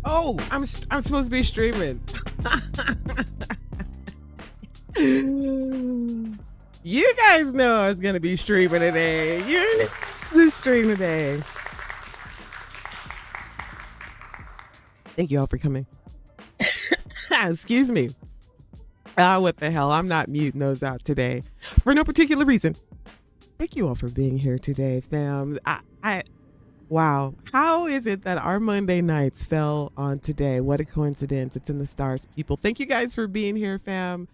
Oh, I'm supposed to be streaming. You guys know I was gonna be streaming today. You do stream today. Thank you all for coming. Excuse me. What the hell? I'm not muting those out today for no particular reason. Thank you all for being here today, fam. Wow. How is it that our Monday nights fell on today? What a coincidence. It's in the stars, people. Thank you guys for being here, fam.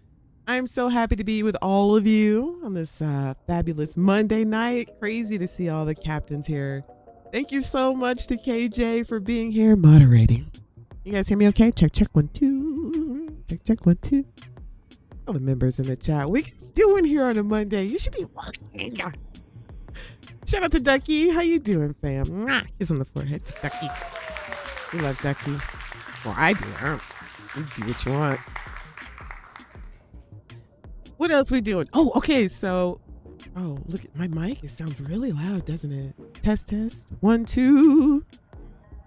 I'm so happy to be with all of you on this fabulous Monday night. Crazy to see all the captains here. Thank you so much to KJ for being here moderating. You guys hear me okay? Check, 1, 2. Check, 1, 2. All the members in the chat. What's doing here on a Monday? You should be working. Shout out to Ducky. How you doing, fam? Kiss on the forehead to Ducky. We love Ducky. Well, I do. You do what you want. What else we doing? Oh, okay. So, look at my mic. It sounds really loud, doesn't it? Test. 1, 2.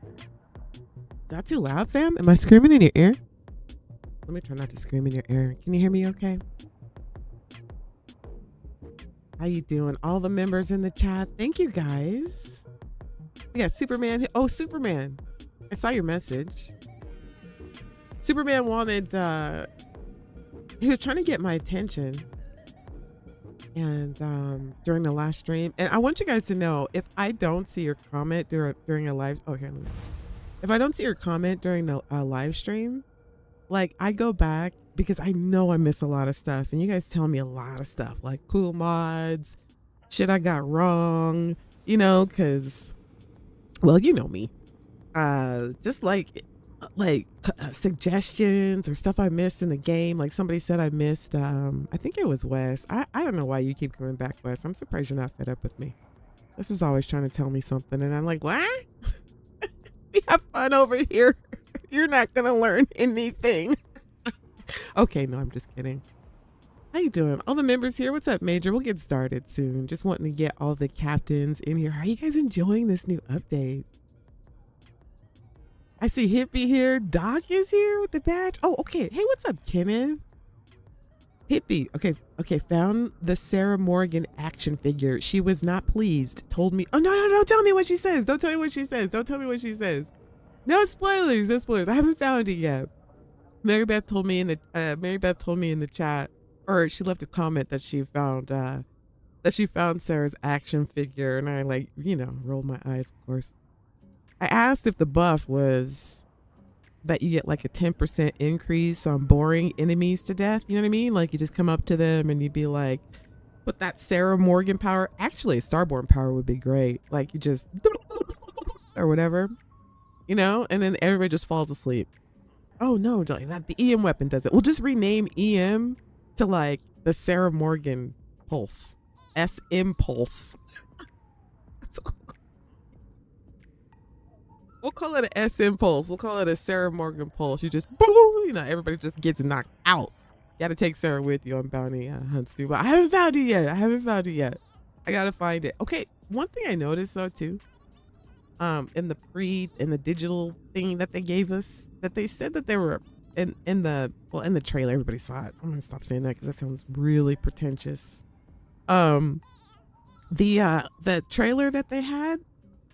Is that too loud, fam? Am I screaming in your ear? Let me try not to scream in your ear. Can you hear me okay? How you doing? All the members in the chat. Thank you, guys. We got Superman. Oh, Superman. I saw your message. Superman wanted, he was trying to get my attention. And during the last stream. And I want you guys to know, if I don't see your comment during a live, if I don't see your comment during the live stream, like, I go back because I know I miss a lot of stuff, and you guys tell me a lot of stuff, like cool mods, shit I got wrong, you know, because, well, you know me, just like suggestions or stuff I missed in the game. Like somebody said I missed, I think it was Wes. I don't know why you keep coming back, Wes. I'm surprised you're not fed up with me. This is always trying to tell me something, and I'm like, what? We have fun over here. You're not gonna learn anything. Okay, no, I'm just kidding. How you doing? All the members here. What's up, Major? We'll get started soon. Just wanting to get all the captains in here. How are you guys enjoying this new update? I see Hippie here. Doc is here with the badge. Oh, okay. Hey, what's up, Kenneth? Hippie. Okay. Found the Sarah Morgan action figure. She was not pleased. Told me. Oh, no. Don't tell me what she says. Don't tell me what she says. No spoilers. I haven't found it yet. Mary Beth told me in the chat, or she left a comment that she found Sarah's action figure, and I rolled my eyes, of course. I asked if the buff was that you get like a 10% increase on boring enemies to death. You know what I mean? Like you just come up to them and you'd be like, put that Sarah Morgan power. Actually, Starborn power would be great. Like you just or whatever. You know, and then everybody just falls asleep. Oh no, like that the EM weapon does it. We'll just rename EM to like the Sarah Morgan Pulse. SM Pulse. We'll call it an SM Pulse. We'll call it a Sarah Morgan Pulse. You just, everybody just gets knocked out. You gotta take Sarah with you on bounty hunts too. But I haven't found it yet. I gotta find it. Okay, one thing I noticed though too, in the digital thing that they gave us, that they said that they were in the trailer, everybody saw it. I'm gonna stop saying that because that sounds really pretentious. The trailer that they had,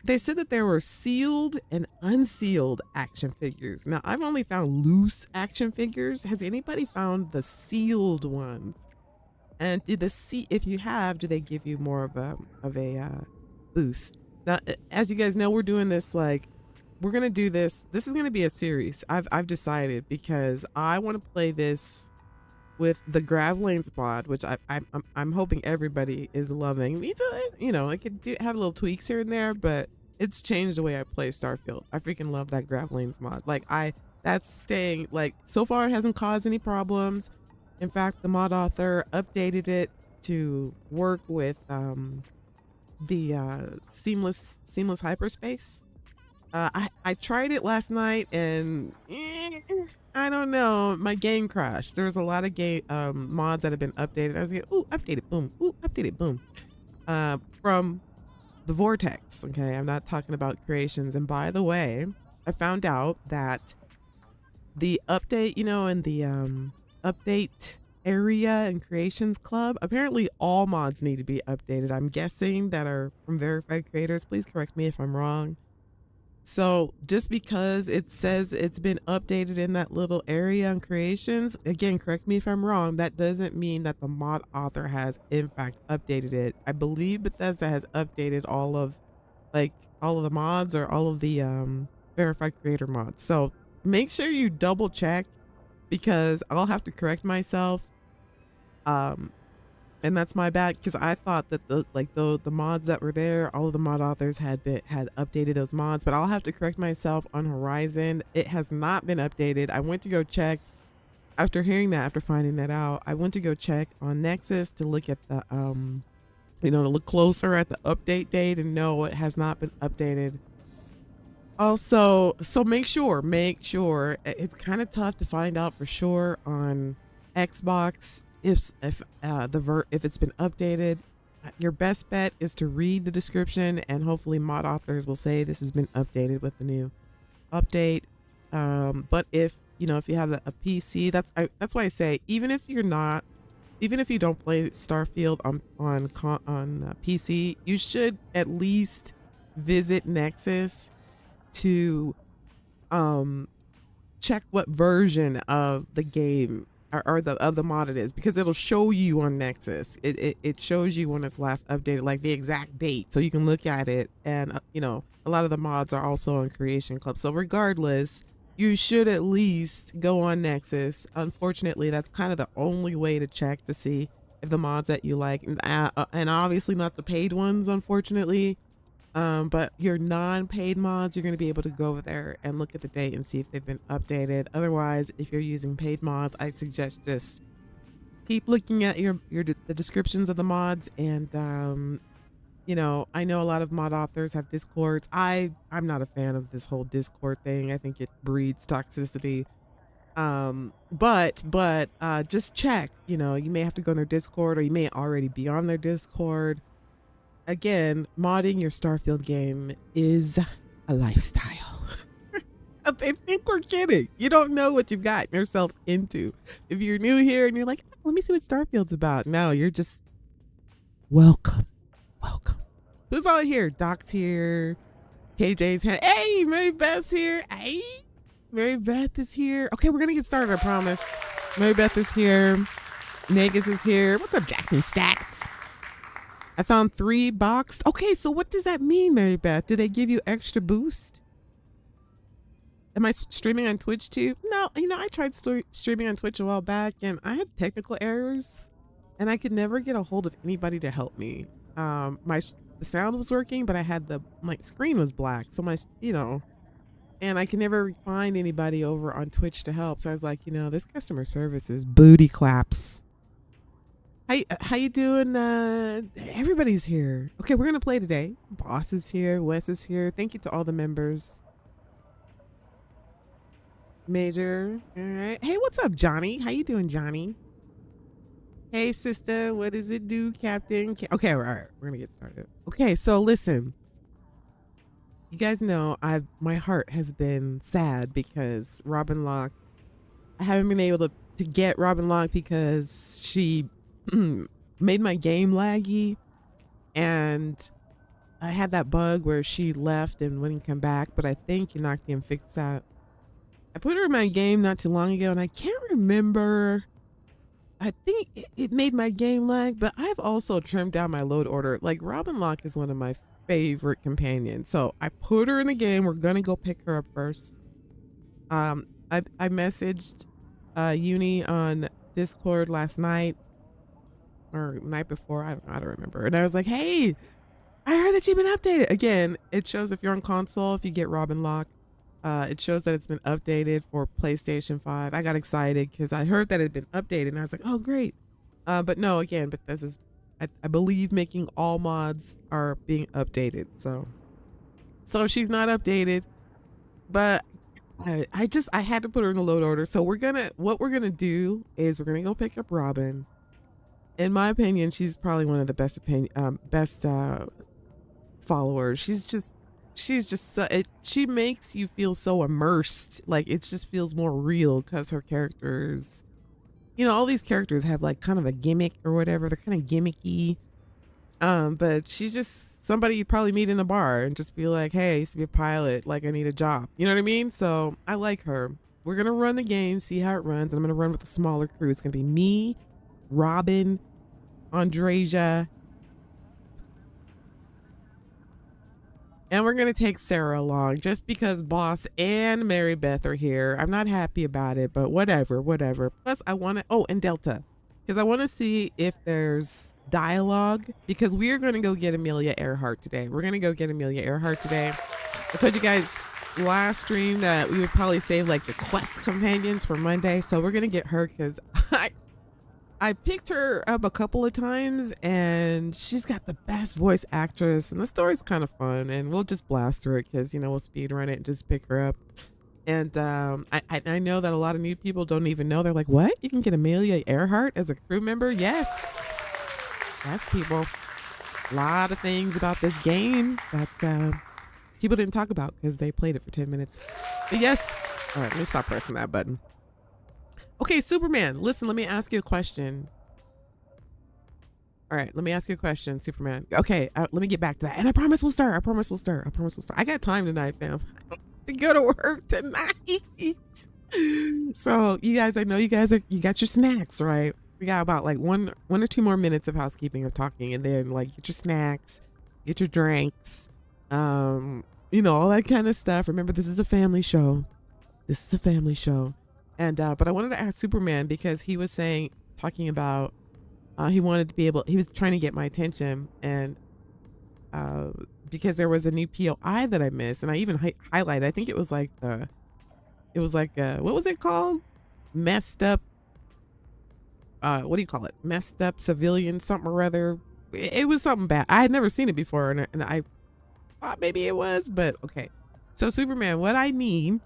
they said that there were sealed and unsealed action figures. Now I've only found loose action figures. Has anybody found the sealed ones? And if you have, do they give you more of a boost? Now, as you guys know, we're doing this, like, we're going to do this. This is going to be a series. I've decided, because I want to play this with the Gravlanes mod, which I'm hoping everybody is loving. I could have little tweaks here and there, but it's changed the way I play Starfield. I freaking love that Gravlanes mod. Like, that's staying, like, so far it hasn't caused any problems. In fact, the mod author updated it to work with, the seamless hyperspace. I tried it last night and I don't know, my game crashed. There's a lot of game mods that have been updated. I was like, updated boom, from the Vortex. Okay, I'm not talking about creations. And by the way, I found out that the update, in the update area and creations club, apparently all mods need to be updated. I'm guessing that are from verified creators. Please correct me if I'm wrong. So just because it says it's been updated in that little area and creations, again, correct me if I'm wrong, that doesn't mean that the mod author has in fact updated it. I believe Bethesda has updated all of the mods or all of the verified creator mods. So make sure you double check, because I'll have to correct myself. And that's my bad, because I thought that the mods that were there, all of the mod authors had updated those mods, but I'll have to correct myself on Horizon. It has not been updated. I went to go check after finding that out. I went to go check on Nexus to look at the to look closer at the update date, and no, it has not been updated. Also, so make sure it's kind of tough to find out for sure on Xbox if it's been updated. Your best bet is to read the description, and hopefully mod authors will say this has been updated with the new update. But if you have a PC, that's why I say even if you don't play Starfield on PC, you should at least visit Nexus to check what version of the game or of the mod it is, because it'll show you on Nexus. It shows you when it's last updated, like the exact date, so you can look at it. And a lot of the mods are also on Creation Club, so regardless, you should at least go on Nexus. Unfortunately, that's kind of the only way to check to see if the mods that you like, and obviously not the paid ones, unfortunately. But your non-paid mods, you're going to be able to go over there and look at the date and see if they've been updated. Otherwise, if you're using paid mods, I suggest just keep looking at the descriptions of the mods. And I know a lot of mod authors have Discords. I'm not a fan of this whole Discord thing. I think it breeds toxicity. But just check. You may have to go on their Discord, or you may already be on their Discord. Again, modding your Starfield game is a lifestyle. They think we're kidding. You don't know what you've gotten yourself into. If you're new here and you're like, oh, let me see what Starfield's about. No, you're just welcome. Who's all here? Doc's here. KJ's here. Hey, Mary Beth's here. Hey, Mary Beth is here. Okay, we're gonna get started, I promise. Mary Beth is here. Negus is here. What's up, Jack and Stacks? I found 3 boxed. Okay, so what does that mean, Mary Beth? Do they give you extra boost? Am I streaming on Twitch too? No, I tried streaming on Twitch a while back, and I had technical errors, and I could never get a hold of anybody to help me. The sound was working, but I had my screen was black, so and I could never find anybody over on Twitch to help. So I was like, this customer service is booty claps. How you doing? Everybody's here. Okay, we're gonna play today. Boss is here. Wes is here. Thank you to all the members. Major. All right. Hey, what's up, Johnny? How you doing, Johnny? Hey, Sista. What does it do, Captain? Okay, all right. We're gonna get started. Okay, so listen. You guys know my heart has been sad because Robin Locke. I haven't been able to get Robin Locke because she made my game laggy, and I had that bug where she left and wouldn't come back, but I think Inquiring fixed that. I put her in my game not too long ago, and I can't remember. I think it made my game lag, but I've also trimmed down my load order. Like, Robin Locke is one of my favorite companions, so I put her in the game. We're gonna go pick her up first. I messaged Uni on Discord last night or night before, I don't remember, and I was like, hey, I heard that you've been updated. Again, it shows if you're on console, if you get Robin Locke, it shows that it's been updated for PlayStation 5. I got excited because I heard that it had been updated, and I was like, oh great. But no, again, Bethesda's, I believe, making all mods are being updated, so she's not updated, but I had to put her in the load order. So what we're gonna do is we're gonna go pick up Robin. In my opinion, she's probably one of the best followers. She's just she's just so, she makes you feel so immersed. Like it just feels more real because her characters, you know, all these characters have like kind of a gimmick or whatever. They're kind of gimmicky. But she's just somebody you probably meet in a bar and just be like, hey, I used to be a pilot, like I need a job. You know what I mean? So I like her. We're gonna run the game, see how it runs, and I'm gonna run with a smaller crew. It's gonna be me, Robin, Andreja, and we're gonna take Sarah along just because Boss and Mary Beth are here. I'm not happy about it, but whatever. Plus I wanna and Delta. Because I want to see if there's dialogue, because we are going to go get Amelia Earhart today. I told you guys last stream that we would probably save like the quest companions for Monday. So we're going to get her because I picked her up a couple of times and she's got the best voice actress and the story's kind of fun, and we'll just blast through it because, you know, we'll speed run it and just pick her up. And I know that a lot of new people don't even know. They're like, what? You can get Amelia Earhart as a crew member? Yes, people. A lot of things about this game that people didn't talk about because they played it for 10 minutes. But yes. All right, let me stop pressing that button. Okay, Superman, listen, let me ask you a question. All right, let me ask you a question, Superman. Okay, let me get back to that. And I promise we'll start. I got time tonight, fam. To go to work tonight. So you guys, I know you got your snacks, right? We got about like one or two more minutes of housekeeping of talking, and then like get your snacks, get your drinks, you know, all that kind of stuff. Remember, this is a family show. And but I wanted to ask Superman because he was talking about he was trying to get my attention, and because there was a new POI that I missed, and I even highlighted. I think it was like what was it called? Messed up. What do you call it? Messed up civilian something or other. It was something bad. I had never seen it before, and I thought maybe it was, but okay. So Superman, what I need.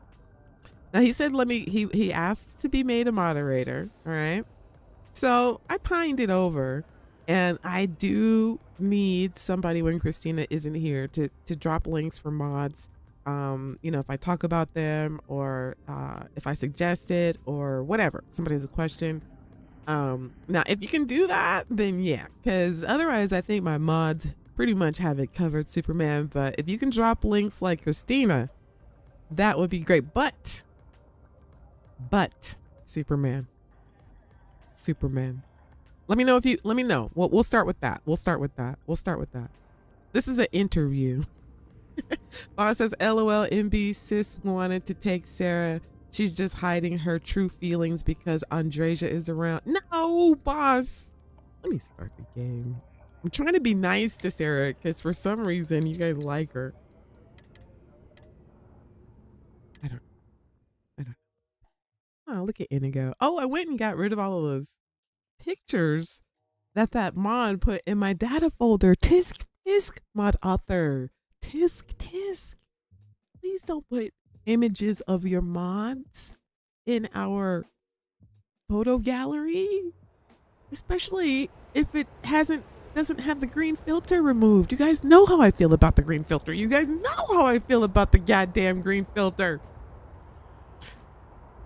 Now he said, he asked to be made a moderator. All right. So I pined it over, and I do need somebody when Christina isn't here to drop links for mods. You know, if I talk about them or if I suggest it or whatever, somebody has a question. Now if you can do that, then yeah, because otherwise I think my mods pretty much have it covered, Superman. But if you can drop links like Christina, that would be great. But Superman, let me know. We'll start with that. This is an interview. Boss says, LOL, MB sis wanted to take Sarah. She's just hiding her true feelings because Andreja is around. No, boss. Let me start the game. I'm trying to be nice to Sarah because for some reason you guys like her. I don't know. Oh, look at Inigo. Oh, I went and got rid of all of those pictures that mod put in my data folder. Tisk mod author. Tisk. Please don't put images of your mods in our photo gallery, especially if it doesn't have the green filter removed. You guys know how I feel about the green filter. You guys know how I feel about the goddamn green filter.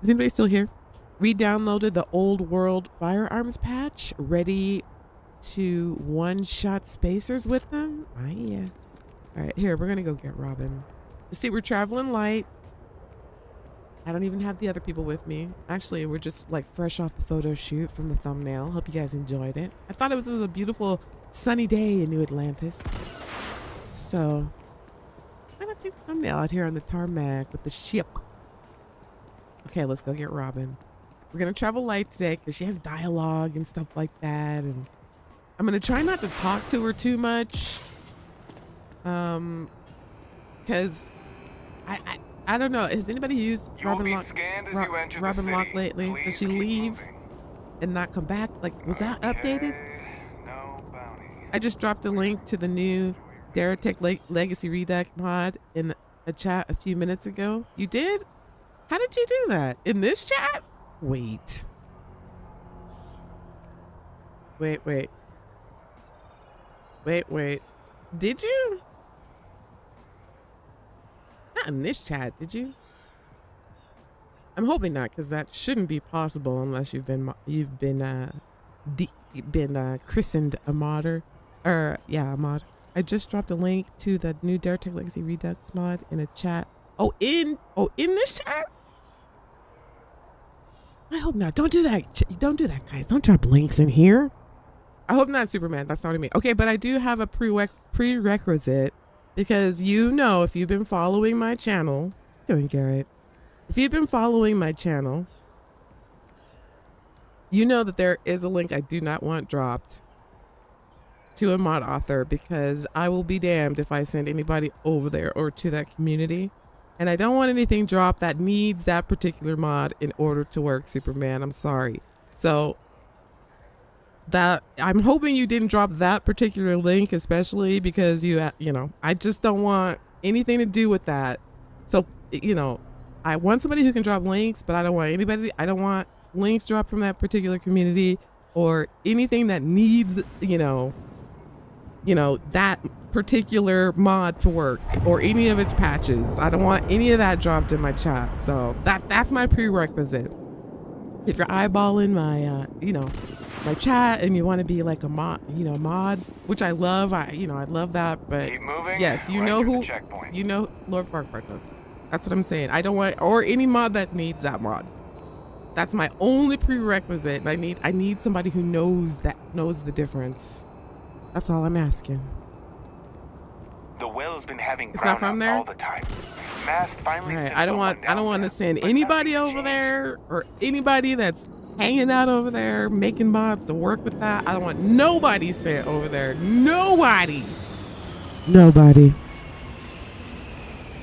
Is anybody still here? Re-downloaded the old world firearms patch, ready to one-shot spacers with them. Yeah. All right, here, we're gonna go get Robin. You see, we're traveling light. I don't even have the other people with me. Actually, we're just like fresh off the photo shoot from the thumbnail. Hope you guys enjoyed it. I thought it was a beautiful sunny day in New Atlantis. So, why not do the thumbnail out here on the tarmac with the ship? Okay, let's go get Robin. We're gonna travel light today because she has dialogue and stuff like that, and I'm gonna try not to talk to her too much. Because I don't know. Has anybody used Robin Locke lately? Does she leave and not come back? Like, was that updated? No bounty. I just dropped a link to the new Daratech Legacy Redact mod in a chat a few minutes ago. You did? How did you do that? In this chat? Wait. Did you? in this chat, did you? I'm hoping not, because that shouldn't be possible unless you've been christened a modder, or yeah, a mod. I just dropped a link to the new Dertech Legacy Redux mod in a chat. In this chat? I hope not. Don't do that. Don't do that, guys. Don't drop links in here. I hope not, Superman. That's not what I mean. Okay, but I do have a prerequisite, because if you've been following my channel, doing Garrett. If you've been following my channel, you know that there is a link I do not want dropped to a mod author, because I will be damned if I send anybody over there or to that community. And I don't want anything dropped that needs that particular mod in order to work, Superman. I'm sorry. So that I'm hoping you didn't drop that particular link, especially because I just don't want anything to do with that. So, I want somebody who can drop links, but I don't want links dropped from that particular community or anything that needs, that particular mod to work or any of its patches. I don't want any of that dropped in my chat. So that's my prerequisite. If you're eyeballing my, my chat and you want to be like a mod, which I love, I love that. But Keep moving. yes, Right know through who, the checkpoint. Lord Farquhar knows. That's what I'm saying. I don't want, or any mod that needs that mod. That's my only prerequisite. I need somebody who knows the difference. That's all I'm asking. The well has been having It's not from brownouts there? all the time. Mast finally All right, sent I don't someone want to down send there, but anybody nothing's over changed. there or anybody that's hanging out over there making mods to work with that. I don't want nobody sent over there. Nobody.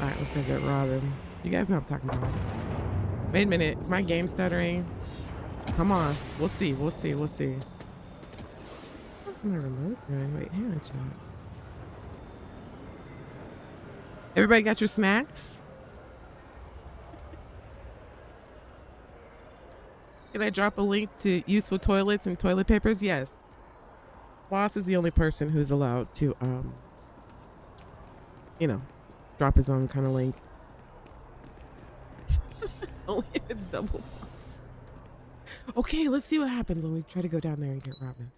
All right, let's go get Robin. You guys know what I'm talking about. Wait a minute, is my game stuttering? Come on, we'll see. What's my remote doing? Wait, hang on, chat. Everybody got your snacks? Can I drop a link to useful toilets and toilet papers? Yes. Boss is the only person who's allowed to, drop his own kind of link. Only if it's double. Okay, let's see what happens when we try to go down there and get Robin.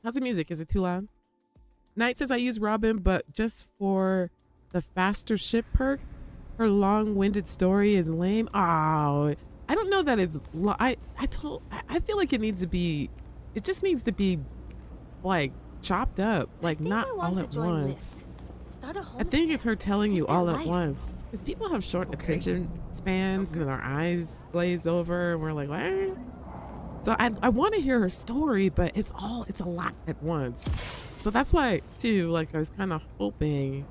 How's the music? Is it too loud? Knight says I use Robin, but just for the faster ship perk. Her long-winded story is lame. Oh, I don't know that it's. I feel like it just needs to be like chopped up, like not all at once. I think it's her telling you all at once, because people have short attention spans and then our eyes glaze over and we're like, what? So I want to hear her story, but it's a lot at once. So that's why too, like I was kind of hoping.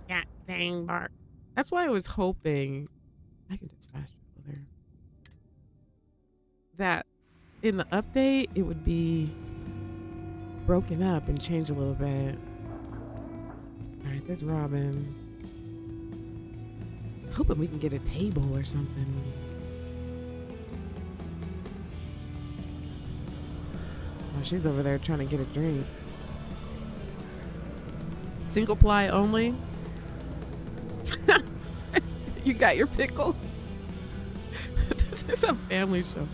Yeah, dang bark. That's why I was hoping I can just fast travel there. That in the update it would be broken up and change a little bit. All right, there's Robin. I was hoping we can get a table or something. Oh, she's over there trying to get a drink. Single ply only. You got your pickle. This is a family show.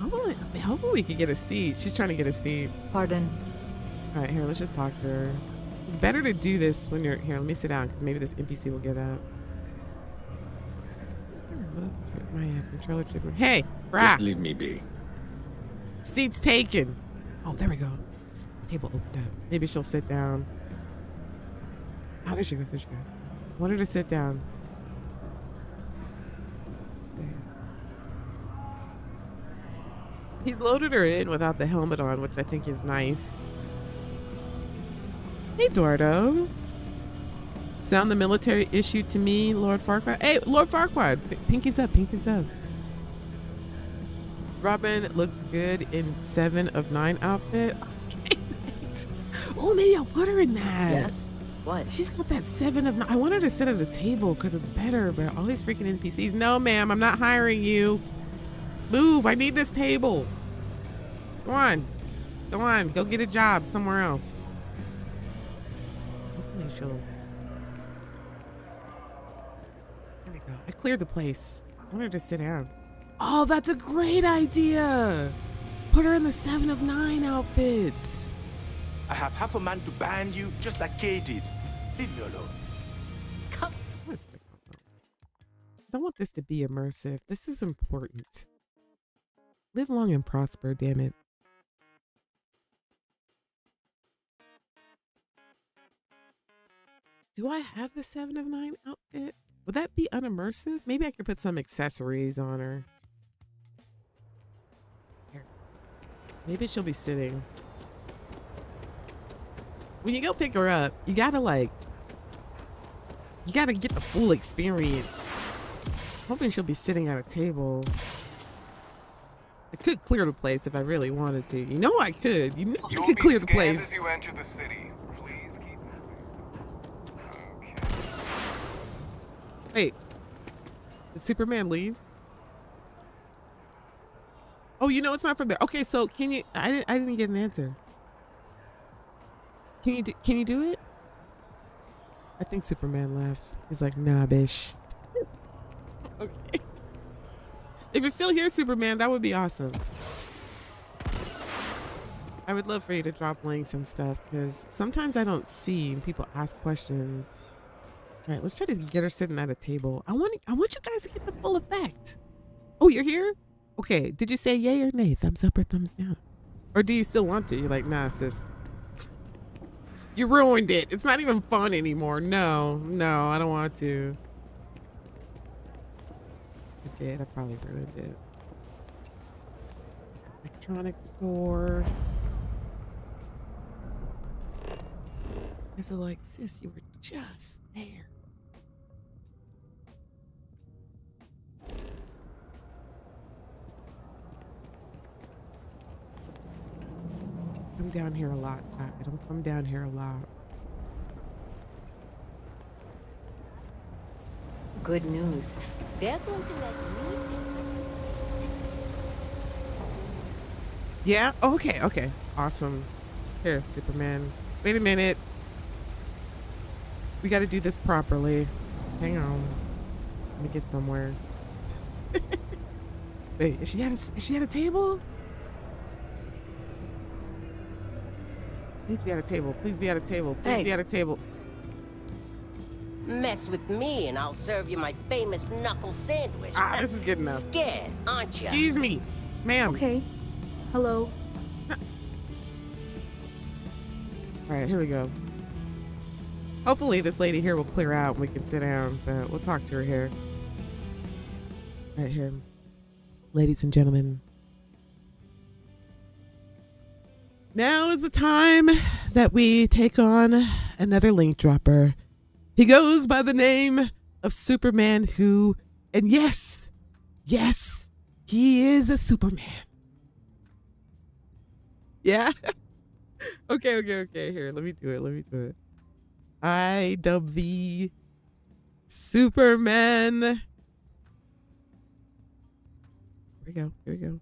Hopefully we could get a seat. She's trying to get a seat. Pardon. All right, here, let's just talk to her. It's better to do this when you're here. Let me sit down because maybe this NPC will get up. What's my remote? My controller treatment. Hey, Brock. Just leave me be. Seat's taken. Oh, there we go. This table opened up. Maybe she'll sit down. Oh, there she goes. I want her to sit down. He's loaded her in without the helmet on, which I think is nice. Hey, Dordo. Sound the military issue to me, Lord Farquaad. Hey, Lord Farquaad. Pinkies up, pinkies up. Robin looks good in 7 of 9 outfit. Oh, maybe I'll put her in that. Yes. What? She's got that 7 of 9. I want her to sit at a table because it's better, but all these freaking NPCs. No, ma'am, I'm not hiring you. Move, I need this table. Go on, go get a job somewhere else. Hopefully she'll. There we go. I cleared the place. I want her to sit down. Oh, that's a great idea. Put her in the 7 of 9 outfits. I have half a man to ban you, just like Kay did. Leave me alone. Come. I want this to be immersive. This is important. Live long and prosper, damn it. Do I have the 7 of 9 outfit? Would that be unimmersive? Maybe I could put some accessories on her. Here. Maybe she'll be sitting. When you go pick her up, you gotta get the full experience. Hoping she'll be sitting at a table. I could clear the place if I really wanted to. You know I could. You know I could clear the place. As you enter the city. Please keep moving. Okay. Wait. Did Superman leave? Oh, you know it's not from there. Okay, so can you? I didn't get an answer. Can you do it? I think Superman left. He's like, nah, bish. Okay. If you're still here, Superman, that would be awesome. I would love for you to drop links and stuff because sometimes I don't see when people ask questions. All right, let's try to get her sitting at a table. I want you guys to get the full effect. Oh, you're here? Okay. Did you say yay or nay? Thumbs up or thumbs down? Or do you still want to? You're like, nah, sis. You ruined it. It's not even fun anymore. No, I don't want to. I did. I probably ruined it. Electronics store. Is it like, sis, you were just there. Come down here a lot. I don't come down here a lot. Good news. They're going to let me. Yeah? Okay. Awesome. Here, Superman. Wait a minute. We got to do this properly. Hang on. Let me get somewhere. Wait, is she at a table? Please be at a table. Please be at a table. Please be at a table. Mess with me and I'll serve you my famous knuckle sandwich. Ah, this is good enough. Scared, aren't you? Excuse me, ma'am. Okay. Hello. All right, here we go. Hopefully this lady here will clear out and we can sit down, but we'll talk to her here. Right here. Ladies and gentlemen. Now is the time that we take on another link dropper. He goes by the name of Superman Who, and yes, he is a Superman. Yeah? Okay. Here, let me do it. I dub thee Superman. Here we go.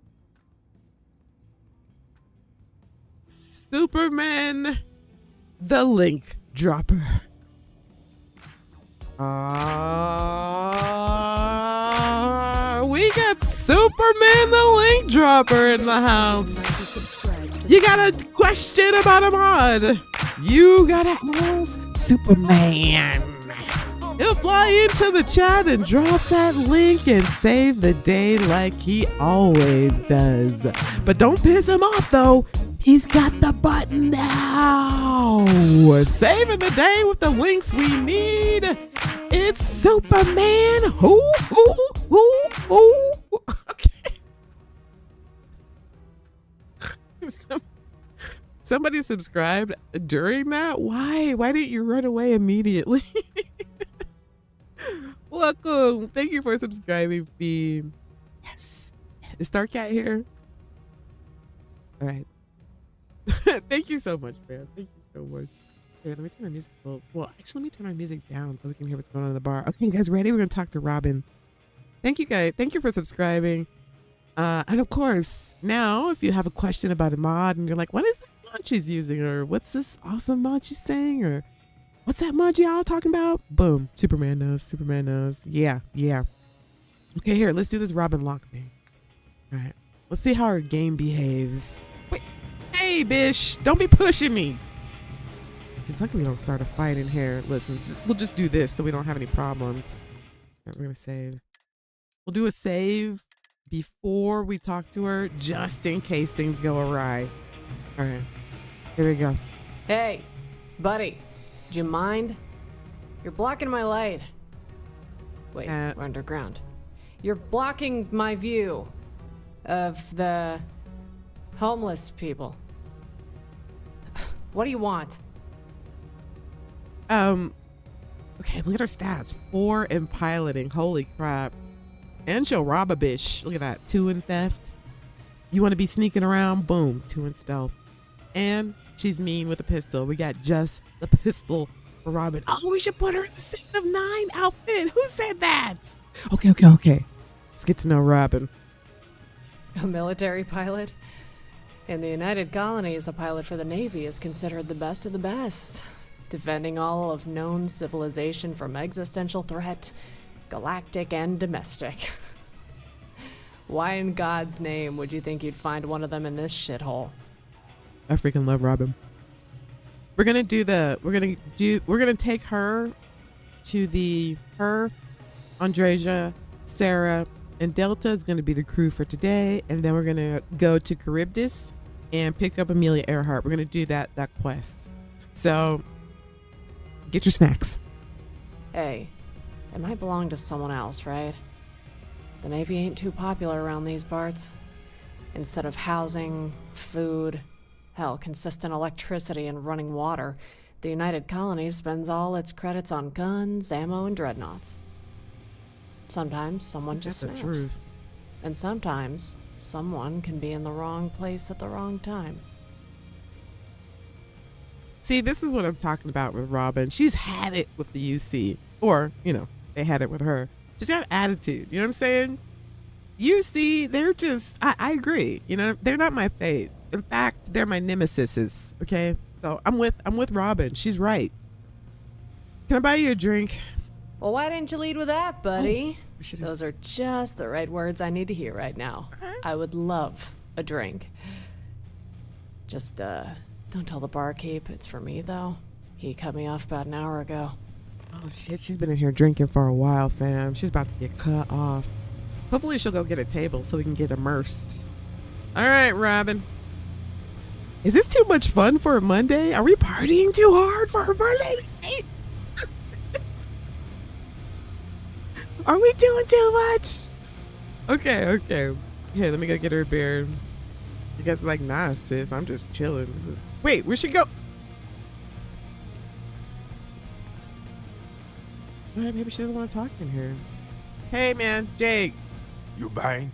Superman, the link dropper. We got Superman, the link dropper in the house. You got a question about a mod? You gotta ask Superman. He'll fly into the chat and drop that link and save the day like he always does. But don't piss him off though. He's got the button now. Saving the day with the links we need. It's Superman. Who? Okay. Somebody subscribed during that? Why? Why didn't you run away immediately? Welcome. Thank you for subscribing, Fee. Yes. Is Starcat here? All right. Thank you so much, man. Thank you so much. Here, let me turn our music. Well, actually, let me turn our music down so we can hear what's going on in the bar. Okay, you guys ready? We're going to talk to Robin. Thank you, guys. Thank you for subscribing. And of course, now, if you have a question about a mod and you're like, what is that mod she's using? Or what's this awesome mod she's saying? Or What's that mud y'all talking about? Boom. Superman knows. Superman knows. Yeah. Okay, here, let's do this Robin Locke thing. All right. Let's see how our game behaves. Wait. Hey, bish. Don't be pushing me. Just lucky we don't start a fight in here. Listen, we'll just do this so we don't have any problems. All right, we're going to save. We'll do a save before we talk to her, just in case things go awry. All right. Here we go. Hey, buddy. Do you mind? You're blocking my light. Wait, we're underground. You're blocking my view of the homeless people. What do you want? Okay, look at her stats. 4 in piloting. Holy crap. And she'll rob a bitch. Look at that. 2 in theft. You want to be sneaking around? Boom. 2 in stealth. And she's mean with a pistol. We got just the pistol for Robin. Oh, we should put her in the Saint of 9 outfit. Who said that? Okay. Let's get to know Robin. A military pilot? In the United Colonies, a pilot for the Navy is considered the best of the best, defending all of known civilization from existential threat, galactic and domestic. Why in God's name would you think you'd find one of them in this shithole? I freaking love Robin. We're gonna take her to her, Andreja, Sarah, and Delta is gonna be the crew for today, and then we're gonna go to Charybdis and pick up Amelia Earhart. We're gonna do that quest. So get your snacks. Hey, it might belong to someone else, right? The Navy ain't too popular around these parts. Instead of housing, food, hell, consistent electricity and running water, the United Colonies spends all its credits on guns, ammo, and dreadnoughts. Sometimes someone just That's the snaps. truth. And sometimes someone can be in the wrong place at the wrong time. See, this is what I'm talking about with Robin. She's had it with the UC. Or, they had it with her. She's got attitude. You know what I'm saying? UC, they're just, I agree. They're not my faves. In fact, they're my nemesises. Okay? So I'm with Robin. She's right. Can I buy you a drink? Well, why didn't you lead with that, buddy? Oh, Those are just the right words I need to hear right now. I would love a drink. Just, don't tell the barkeep it's for me, though. He cut me off about an hour ago. Oh, shit. She's been in here drinking for a while, fam. She's about to get cut off. Hopefully she'll go get a table so we can get immersed. All right, Robin. Is this too much fun for a Monday? Are we partying too hard for a Monday night? Are we doing too much? Okay. Here, let me go get her a beer. You guys are like, nah, sis, I'm just chilling. Wait, where she go? Well, maybe she doesn't want to talk in here. Hey, man, Jake. You buying?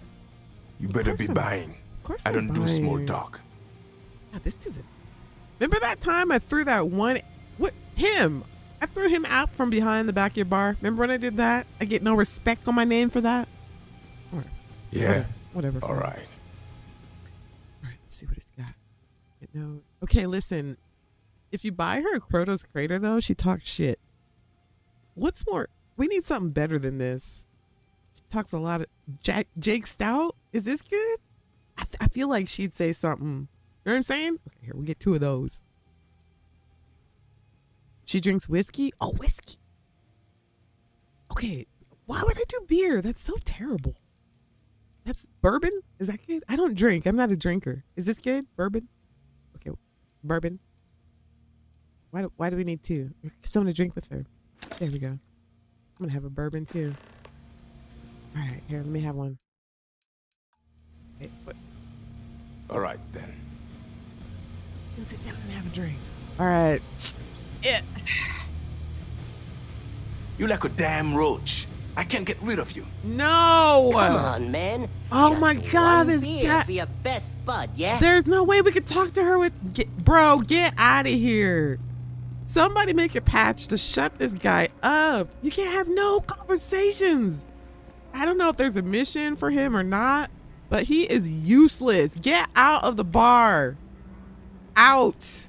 You better be buying. Of course I I'm don't do small buying. talk. God, this dude's Remember that time I threw that one? What? Him? I threw him out from behind the back of your bar. Remember when I did that? I get no respect on my name for that? All right. Yeah. Whatever. All right. All right, let's see what he's got. No. Okay, listen. If you buy her a Krotos Crater, though, she talks shit. What's more? We need something better than this. She talks a lot of... Jake Stout? Is this good? I feel like she'd say something. You know what I'm saying? Okay, here, we get 2 of those. She drinks whiskey? Oh, whiskey. Okay, why would I do beer? That's so terrible. That's bourbon? Is that good? I don't drink. I'm not a drinker. Is this good? Bourbon? Okay, bourbon. Why do we need 2? Someone to drink with her. There we go. I'm gonna have a bourbon too. All right, here, let me have one. Hey, what? All right, then. Let's sit down and have a drink. All right. Yeah. You like a damn roach. I can't get rid of you. No! Come on, man. Oh Just my God, one this beer guy. for your best bud, yeah? There's no way we could talk to her with... Bro, get out of here. Somebody make a patch to shut this guy up. You can't have no conversations. I don't know if there's a mission for him or not, but he is useless. Get out of the bar. Out.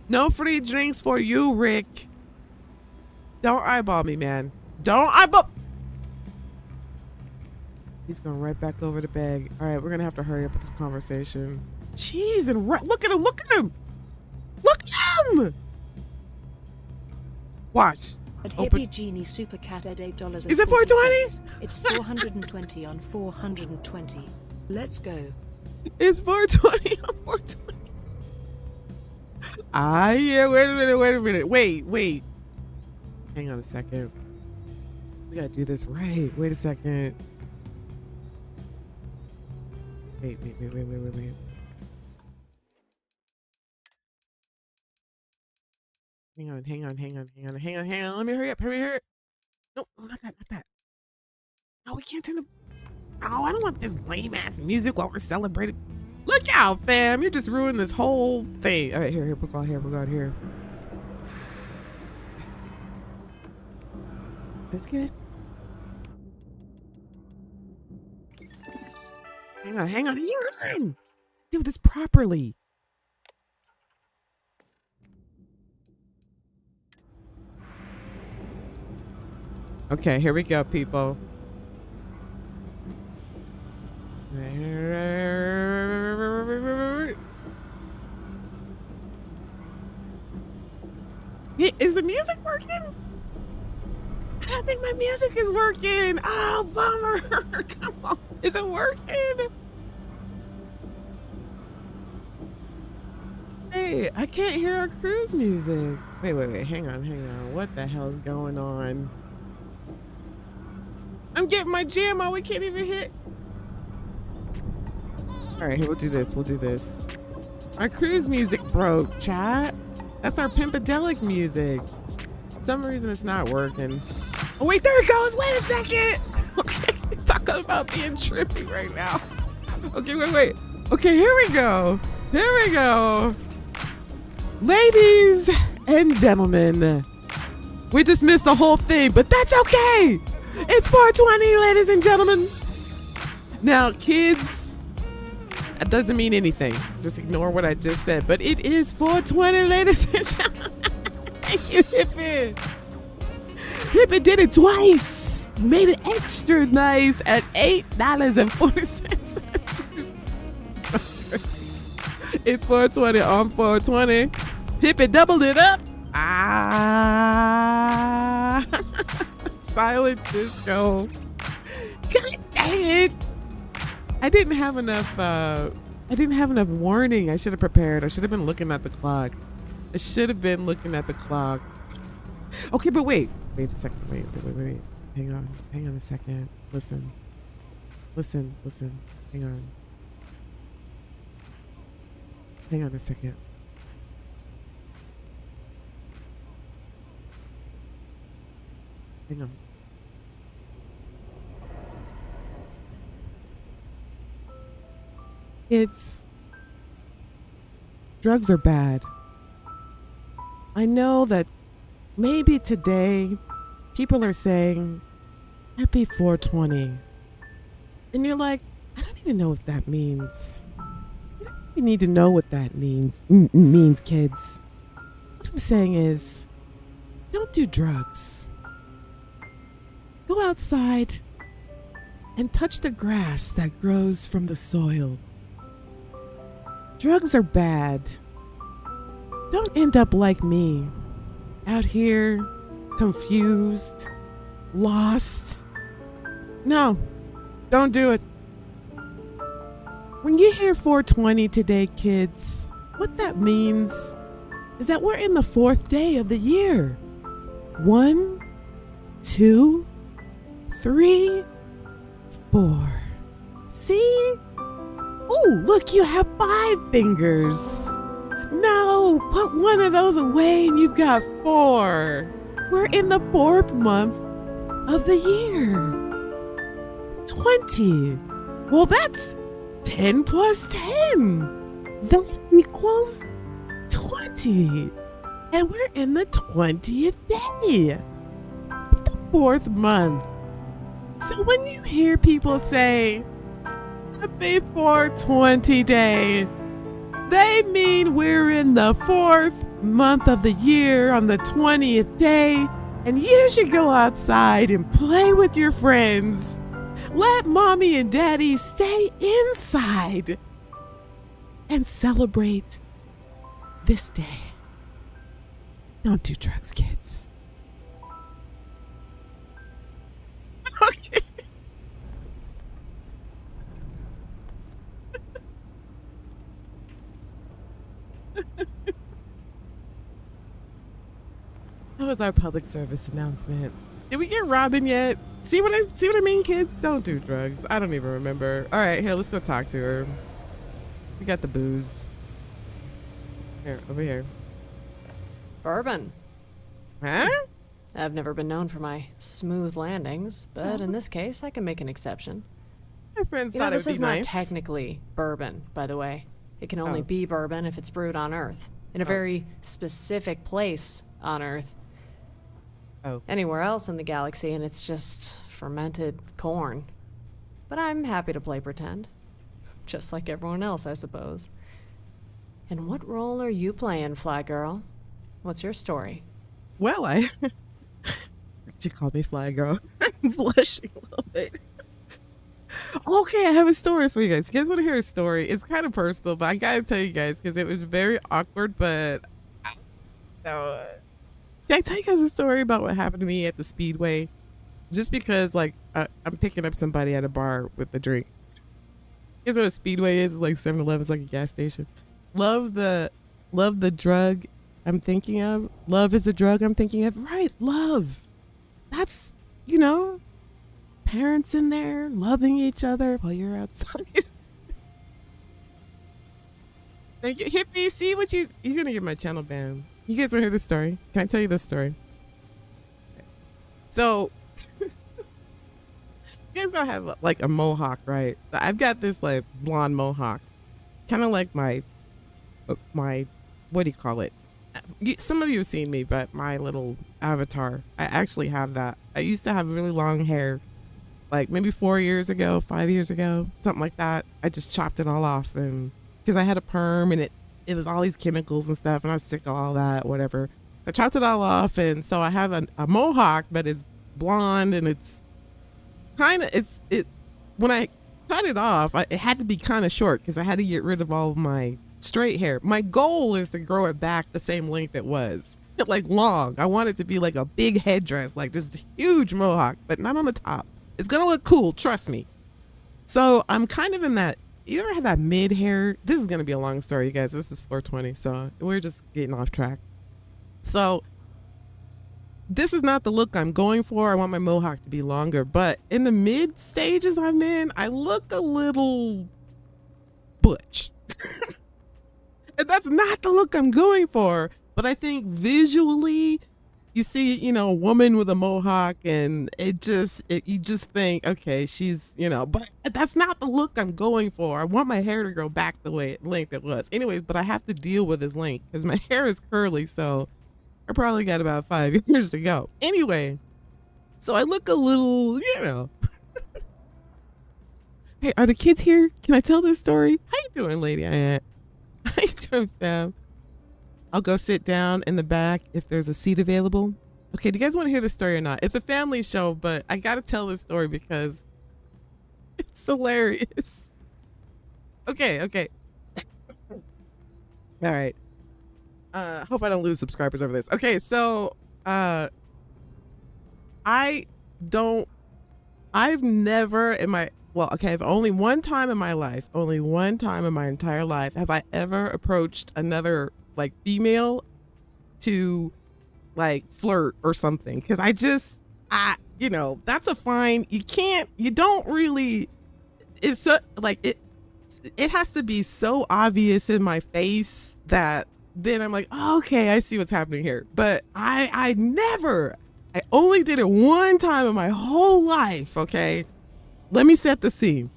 No free drinks for you, Rick. Don't eyeball me, man. Don't eyeball. He's going right back over the bag. All right, we're going to have to hurry up with this conversation. Jeez, and look at him. Look at him. Look at him. Watch. At Open. Hippie Genie Super Cat at $8. Is it 420? It's 420 on 420. Let's go. It's 420 on 420. Yeah, wait a minute. Wait. Hang on a second. We gotta do this right. Wait a second. Wait. Hang on. Let me hurry up. No, not that. No, we can't turn the... Oh, I don't want this lame ass music while we're celebrating. Look out, fam. You're just ruining this whole thing. All right, here, we'll go out here. Is this good? Hang on. Do this properly. Okay, here we go, people. Is the music working? I don't think my music is working. Oh, bummer. Come on. Is it working? Hey, I can't hear our cruise music. Wait. Hang on. What the hell's going on? I'm getting my jam on. We can't even hit. All right, here, we'll do this. Our cruise music broke, chat. That's our Pimpadelic music. For some reason, it's not working. Oh, wait, there it goes. Wait a second. Okay, talking about being trippy right now. Okay, wait. Okay, here we go. Ladies and gentlemen, we just missed the whole thing, but that's okay. It's 420, ladies and gentlemen. Now, kids, that doesn't mean anything. Just ignore what I just said. But it is 420, ladies and gentlemen. Thank you, Hippie. Hippie did it twice. Made it extra nice at $8.40. It's 420 on 420. Hippie doubled it up. Silent disco. God dang it. I didn't have enough warning. I should have prepared. I should have been looking at the clock. Okay, but wait a second. Wait. Hang on a second. Listen. Hang on a second. Hang on. Drugs are bad. I know that maybe today people are saying happy 420. And you're like, I don't even know what that means. You don't even need to know what that means, kids. What I'm saying is, don't do drugs. Go outside and touch the grass that grows from the soil. Drugs are bad. Don't end up like me, out here, confused, lost. No, don't do it. When you hear 420 today, kids, what that means is that we're in the 4th day of the year. 1, 2, 3, 4. See? Oh, look, you have 5 fingers. No, put one of those away and you've got 4. We're in the 4th month of the year. 20. Well, that's 10 plus 10. That equals 20. And we're in the 20th day of the 4th month. So when you hear people say, happy 420 day, they mean we're in the 4th month of the year on the 20th day And you should go outside and play with your friends. Let mommy and daddy stay inside and celebrate this day. Don't do drugs, kids. Okay. That was our public service announcement. Did we get Robin yet? See what I mean, kids? Don't do drugs. I don't even remember. All right, here, let's go talk to her. We got the booze. Here, over here. Bourbon. Huh? I've never been known for my smooth landings, but in this case, I can make an exception. My friends You know, thought it this would is be not nice. technically bourbon, by the way. It can only Oh. be bourbon if it's brewed on Earth, in a very specific place on Earth. Oh. Anywhere else in the galaxy, and it's just fermented corn. But I'm happy to play pretend. Just like everyone else, I suppose. And what role are you playing, Fly Girl? What's your story? Well, she called me Fly Girl. I'm blushing a little bit. Okay, I have a story for you guys. You guys want to hear a story? It's kind of personal, but I gotta tell you guys because it was very awkward. But can I tell you guys a story about what happened to me at the Speedway? Just because, like, I'm picking up somebody at a bar with a drink. You guys know what a Speedway is? It's like 7-Eleven. It's like a gas station. Love the drug I'm thinking of. Love is a drug I'm thinking of. Right, love. That's, you know, parents in there loving each other while you're outside. Thank you. Hippie, see what you're going to get my channel banned. You guys want to hear this story? Can I tell you this story? So, you guys don't have like a mohawk, right? I've got this like blonde mohawk. Kind of like my, what do you call it? Some of you have seen me, but my little avatar, I actually have that. I used to have really long hair, like maybe 4 years ago, 5 years ago, something like that. I just chopped it all off, and because I had a perm and it was all these chemicals and stuff, and I was sick of all that, whatever. So I chopped it all off, and so I have a mohawk, but it's blonde, and it's kind of when I cut it off, it had to be kind of short because I had to get rid of all of my straight hair. My goal is to grow it back the same length it was, like long. I want it to be like a big headdress, like this huge mohawk, but not on the top. It's gonna look cool, trust me. So I'm kind of in that. You ever had that mid hair? This is gonna be a long story, you guys. This is 420, so we're just getting off track. So this is not the look I'm going for. I want my mohawk to be longer, but in the mid stages I'm in, I look a little butch. And that's not the look I'm going for. But I think visually, you see, you know, a woman with a mohawk, and you just think, okay, she's, you know, but that's not the look I'm going for. I want my hair to grow back the length it was. Anyways, but I have to deal with this length because my hair is curly, so I probably got about 5 years to go. Anyway, so I look a little, you know. Hey, are the kids here? Can I tell this story? How you doing, Lady Aunt? How you doing, fam? I'll go sit down in the back if there's a seat available. Okay, do you guys want to hear this story or not? It's a family show, but I got to tell this story because it's hilarious. Okay. All right. Hope I don't lose subscribers over this. Okay, so I've never in my, well, okay, only one time in my entire life have I ever approached another like female to like flirt or something, because you know, that's a fine. You don't really, if so, like it has to be so obvious in my face that then I'm like, oh, okay, I see what's happening here. But I only did it one time in my whole life. Okay, let me set the scene.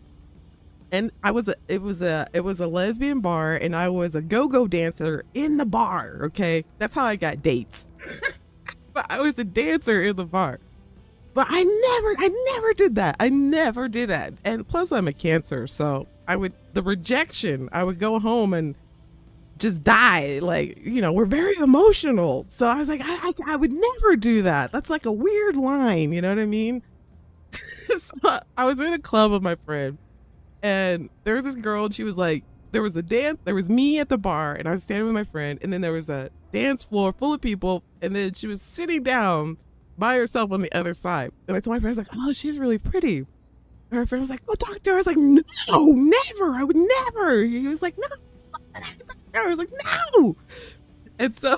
And it was a lesbian bar, and I was a go-go dancer in the bar. Okay, that's how I got dates. But I was a dancer in the bar. But I never did that. I never did that. And plus, I'm a Cancer, so the rejection. I would go home and just die. Like, you know, we're very emotional. So I was like, I would never do that. That's like a weird line. You know what I mean? So I was in a club with my friend, and there was this girl, and she was like, there was a dance, there was me at the bar, and I was standing with my friend, and then there was a dance floor full of people, and then she was sitting down by herself on the other side. And I told my friend, I was like, oh, she's really pretty. And her friend was like, oh, doctor. I was like, no, never. I would never. He was like, no. I was like, no. And so,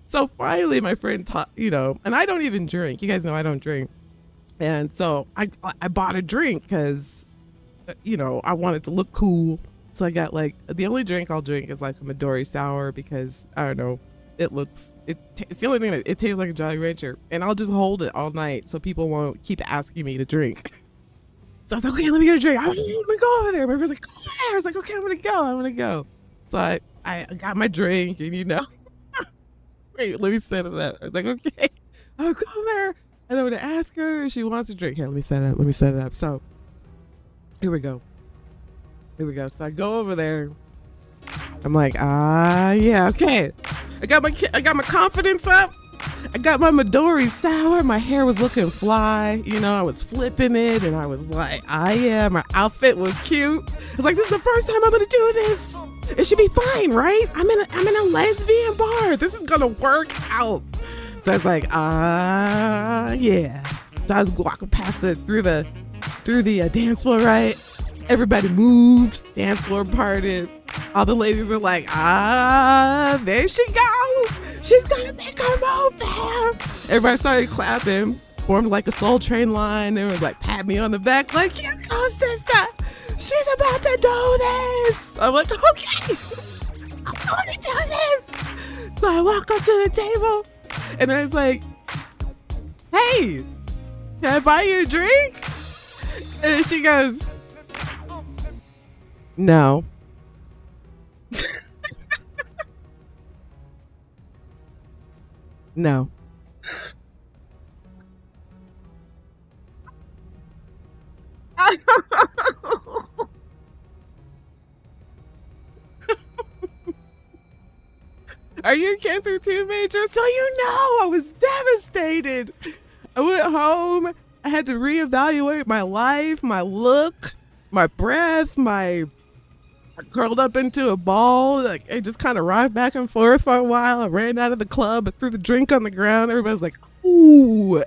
so finally my friend taught, you know, and I don't even drink. You guys know I don't drink. And so I bought a drink because, you know, I wanted to look cool. So I got like, the only drink I'll drink is like a Midori sour because, I don't know, it's the only thing that it tastes like a Jolly Rancher. And I'll just hold it all night so people won't keep asking me to drink. So I was like, okay, let me get a drink. I'm gonna go over there. My friend's like, go over there. I was like, okay, I'm gonna go. So I got my drink, and you know, wait, let me set it up. I was like, okay, I'll go there and I'm gonna ask her if she wants a drink. Here, let me set it up. So here we go. So I go over there. I'm like, yeah, okay. I got my confidence up. I got my Midori sour. My hair was looking fly. You know, I was flipping it, and I was like, yeah, my outfit was cute. I was like, this is the first time I'm gonna do this. It should be fine, right? I'm in a lesbian bar. This is gonna work out. So I was like, yeah. So I was walking past it through the dance floor, right? Everybody moved, dance floor parted. All the ladies are like, there she go. She's gonna make her move there. Everybody started clapping, formed like a Soul Train line. They was like, pat me on the back, like, you go, sister. She's about to do this. I'm like, okay, I'm going to do this. So I walk up to the table, and I was like, hey, can I buy you a drink? And then she goes, no. No. Are you a Cancer 2 major? So you know, I was devastated. I went home. I had to reevaluate my life, my look, my breath, I curled up into a ball. Like, I just kind of rocked back and forth for a while. I ran out of the club. I threw the drink on the ground. Everybody's like, ooh.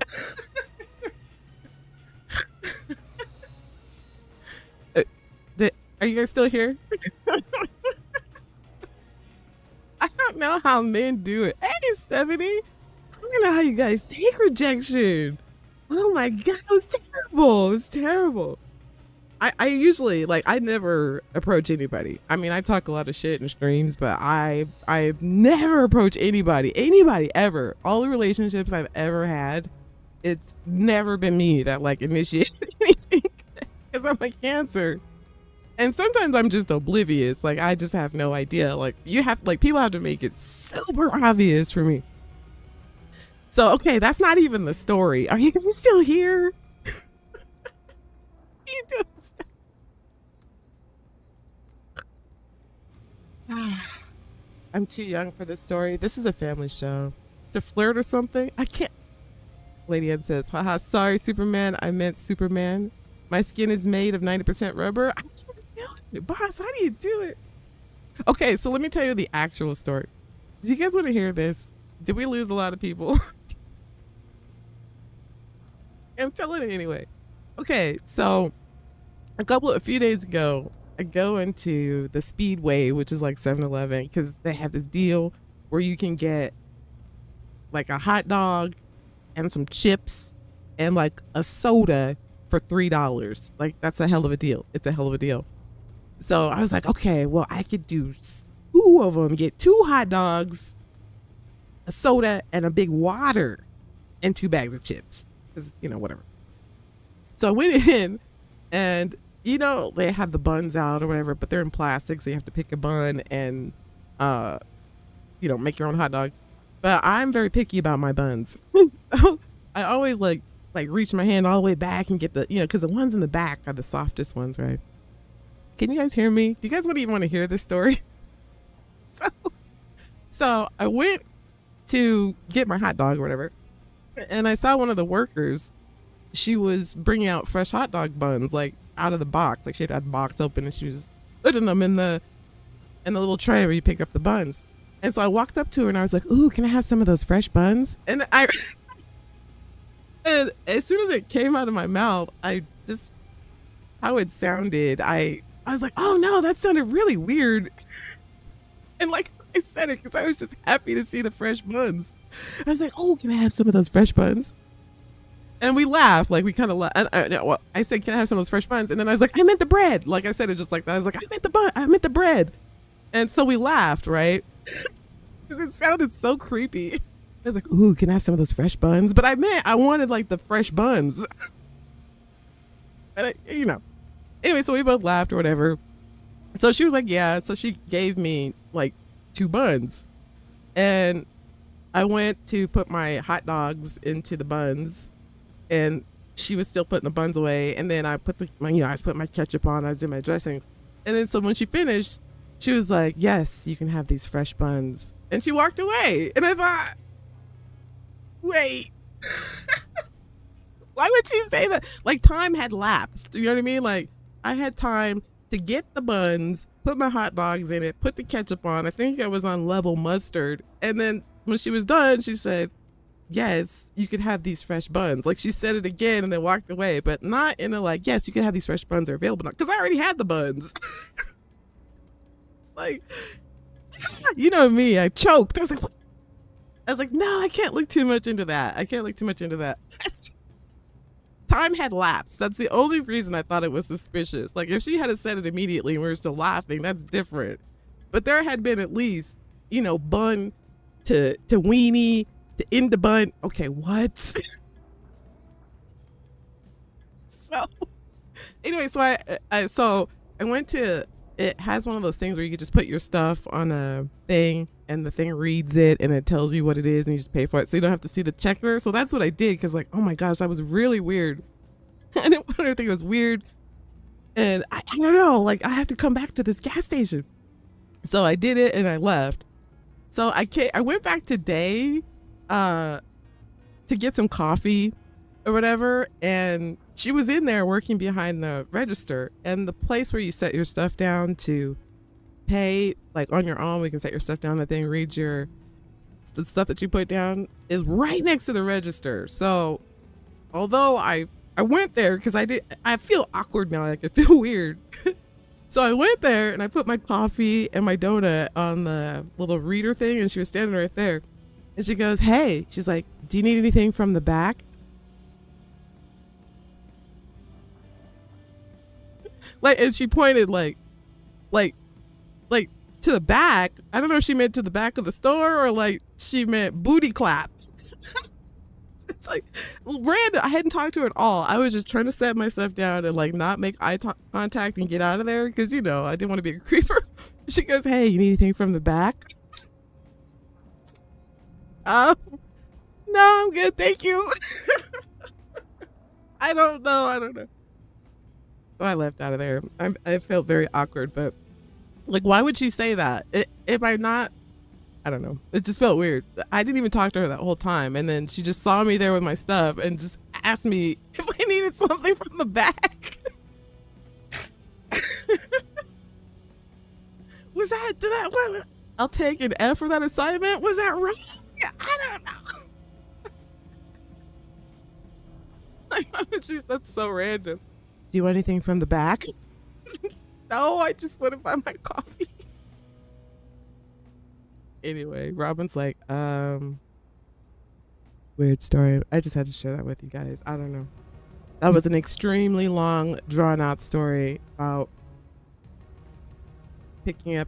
Are you guys still here? I don't know how men do it. Hey, Stephanie. I don't know how you guys take rejection. Oh my God, it was terrible. It was terrible. I usually, like, I never approach anybody. I mean, I talk a lot of shit in streams, but I never approach anybody ever. All the relationships I've ever had, it's never been me that, like, initiated anything because I'm a Cancer. And sometimes I'm just oblivious. Like, I just have no idea. Like, people have to make it super obvious for me. So, okay, that's not even the story. Are you still here? You doing stuff? I'm too young for this story. This is a family show. To flirt or something? I can't. Lady Ed says, haha, sorry, Superman. I meant Superman. My skin is made of 90% rubber. I can't do it. Boss, how do you do it? Okay, so let me tell you the actual story. Do you guys want to hear this? Did we lose a lot of people? I'm telling it anyway. Okay, so a few days ago, I go into the Speedway, which is like 7-Eleven, because they have this deal where you can get like a hot dog and some chips and like a soda for $3. Like, that's a hell of a deal. It's a hell of a deal. So I was like, okay, well, I could do 2 of them, get 2 hot dogs, a soda, and a big water, and 2 bags of chips. Because, you know, whatever. So I went in, and, you know, they have the buns out or whatever, but they're in plastic, so you have to pick a bun and, you know, make your own hot dogs. But I'm very picky about my buns. I always, like reach my hand all the way back and get the, you know, because the ones in the back are the softest ones, right? Can you guys hear me? Do you guys even want to hear this story? So I went to get my hot dog or whatever, and I saw one of the workers. She was bringing out fresh hot dog buns, like out of the box. Like she had the box open and she was putting them in the little tray where you pick up the buns. And so I walked up to her and I was like, "Ooh, can I have some of those fresh buns?" And and as soon as it came out of my mouth, I just, how it sounded, I was like, "Oh no, that sounded really weird." And like I said it because I was just happy to see the fresh buns. I was like, "Oh, can I have some of those fresh buns?" And we laughed, like we kind of laughed. I said, "Can I have some of those fresh buns?" And then I was like, "I meant the bread." Like I said it just like that. I was like, "I meant the bun. I meant the bread." And so we laughed, right? Because it sounded so creepy. I was like, "Ooh, can I have some of those fresh buns?" But I wanted like the fresh buns. And anyway, so we both laughed or whatever. So she was like, "Yeah." So she gave me like 2 buns. And I went to put my hot dogs into the buns. And she was still putting the buns away. And then I put I was putting my ketchup on. I was doing my dressings. And then so when she finished, she was like, "Yes, you can have these fresh buns." And she walked away. And I thought, wait, why would she say that? Like time had lapsed. You know what I mean? Like I had time to get the buns, put my hot dogs in it, put the ketchup on. I think I was on level mustard. And then when she was done, she said, "Yes, you could have these fresh buns." Like she said it again and then walked away, but not in a like, "Yes, you can have these fresh buns, are available now." Because I already had the buns. Like, you know me, I choked. I was like, "No, I can't look too much into that. I can't look too much into that." Time had lapsed. That's the only reason I thought it was suspicious. Like if she had said it immediately and we were still laughing, that's different. But there had been at least, bun to weenie to into bun. Okay, what? So anyway, so I went to, it has one of those things where you could just put your stuff on a thing and the thing reads it and it tells you what it is and you just pay for it. So you don't have to see the checker. So that's what I did. Cause like, oh my gosh, that was really weird. I didn't want her to think it was weird. And I don't know, like I have to come back to this gas station. So I did it and I left. So I went back today, to get some coffee or whatever. And she was in there working behind the register, and the place where you set your stuff down to pay, like on your own, we can set your stuff down. The thing reads the stuff that you put down is right next to the register. So although I went there because I feel awkward now. Like I feel weird. So I went there and I put my coffee and my donut on the little reader thing, and she was standing right there. And she goes, "Hey," she's like, "Do you need anything from the back?" Like, and she pointed like to the back. I don't know if she meant to the back of the store or like she meant booty clap. It's like random. I hadn't talked to her at all. I was just trying to set myself down and like not make eye contact and get out of there because I didn't want to be a creeper. She goes, "Hey, you need anything from the back?" No, I'm good, thank you. I don't know. So I left out of there. I felt very awkward, but like, why would she say that? If I'm not, I don't know. It just felt weird. I didn't even talk to her that whole time. And then she just saw me there with my stuff and just asked me if I needed something from the back. What? I'll take an F for that assignment. Was that wrong? I don't know. That's so random. Do you want anything from the back? No, I just want to buy my coffee. Anyway, Robin's like, weird story. I just had to share that with you guys. I don't know. That was an extremely long, drawn out story about picking up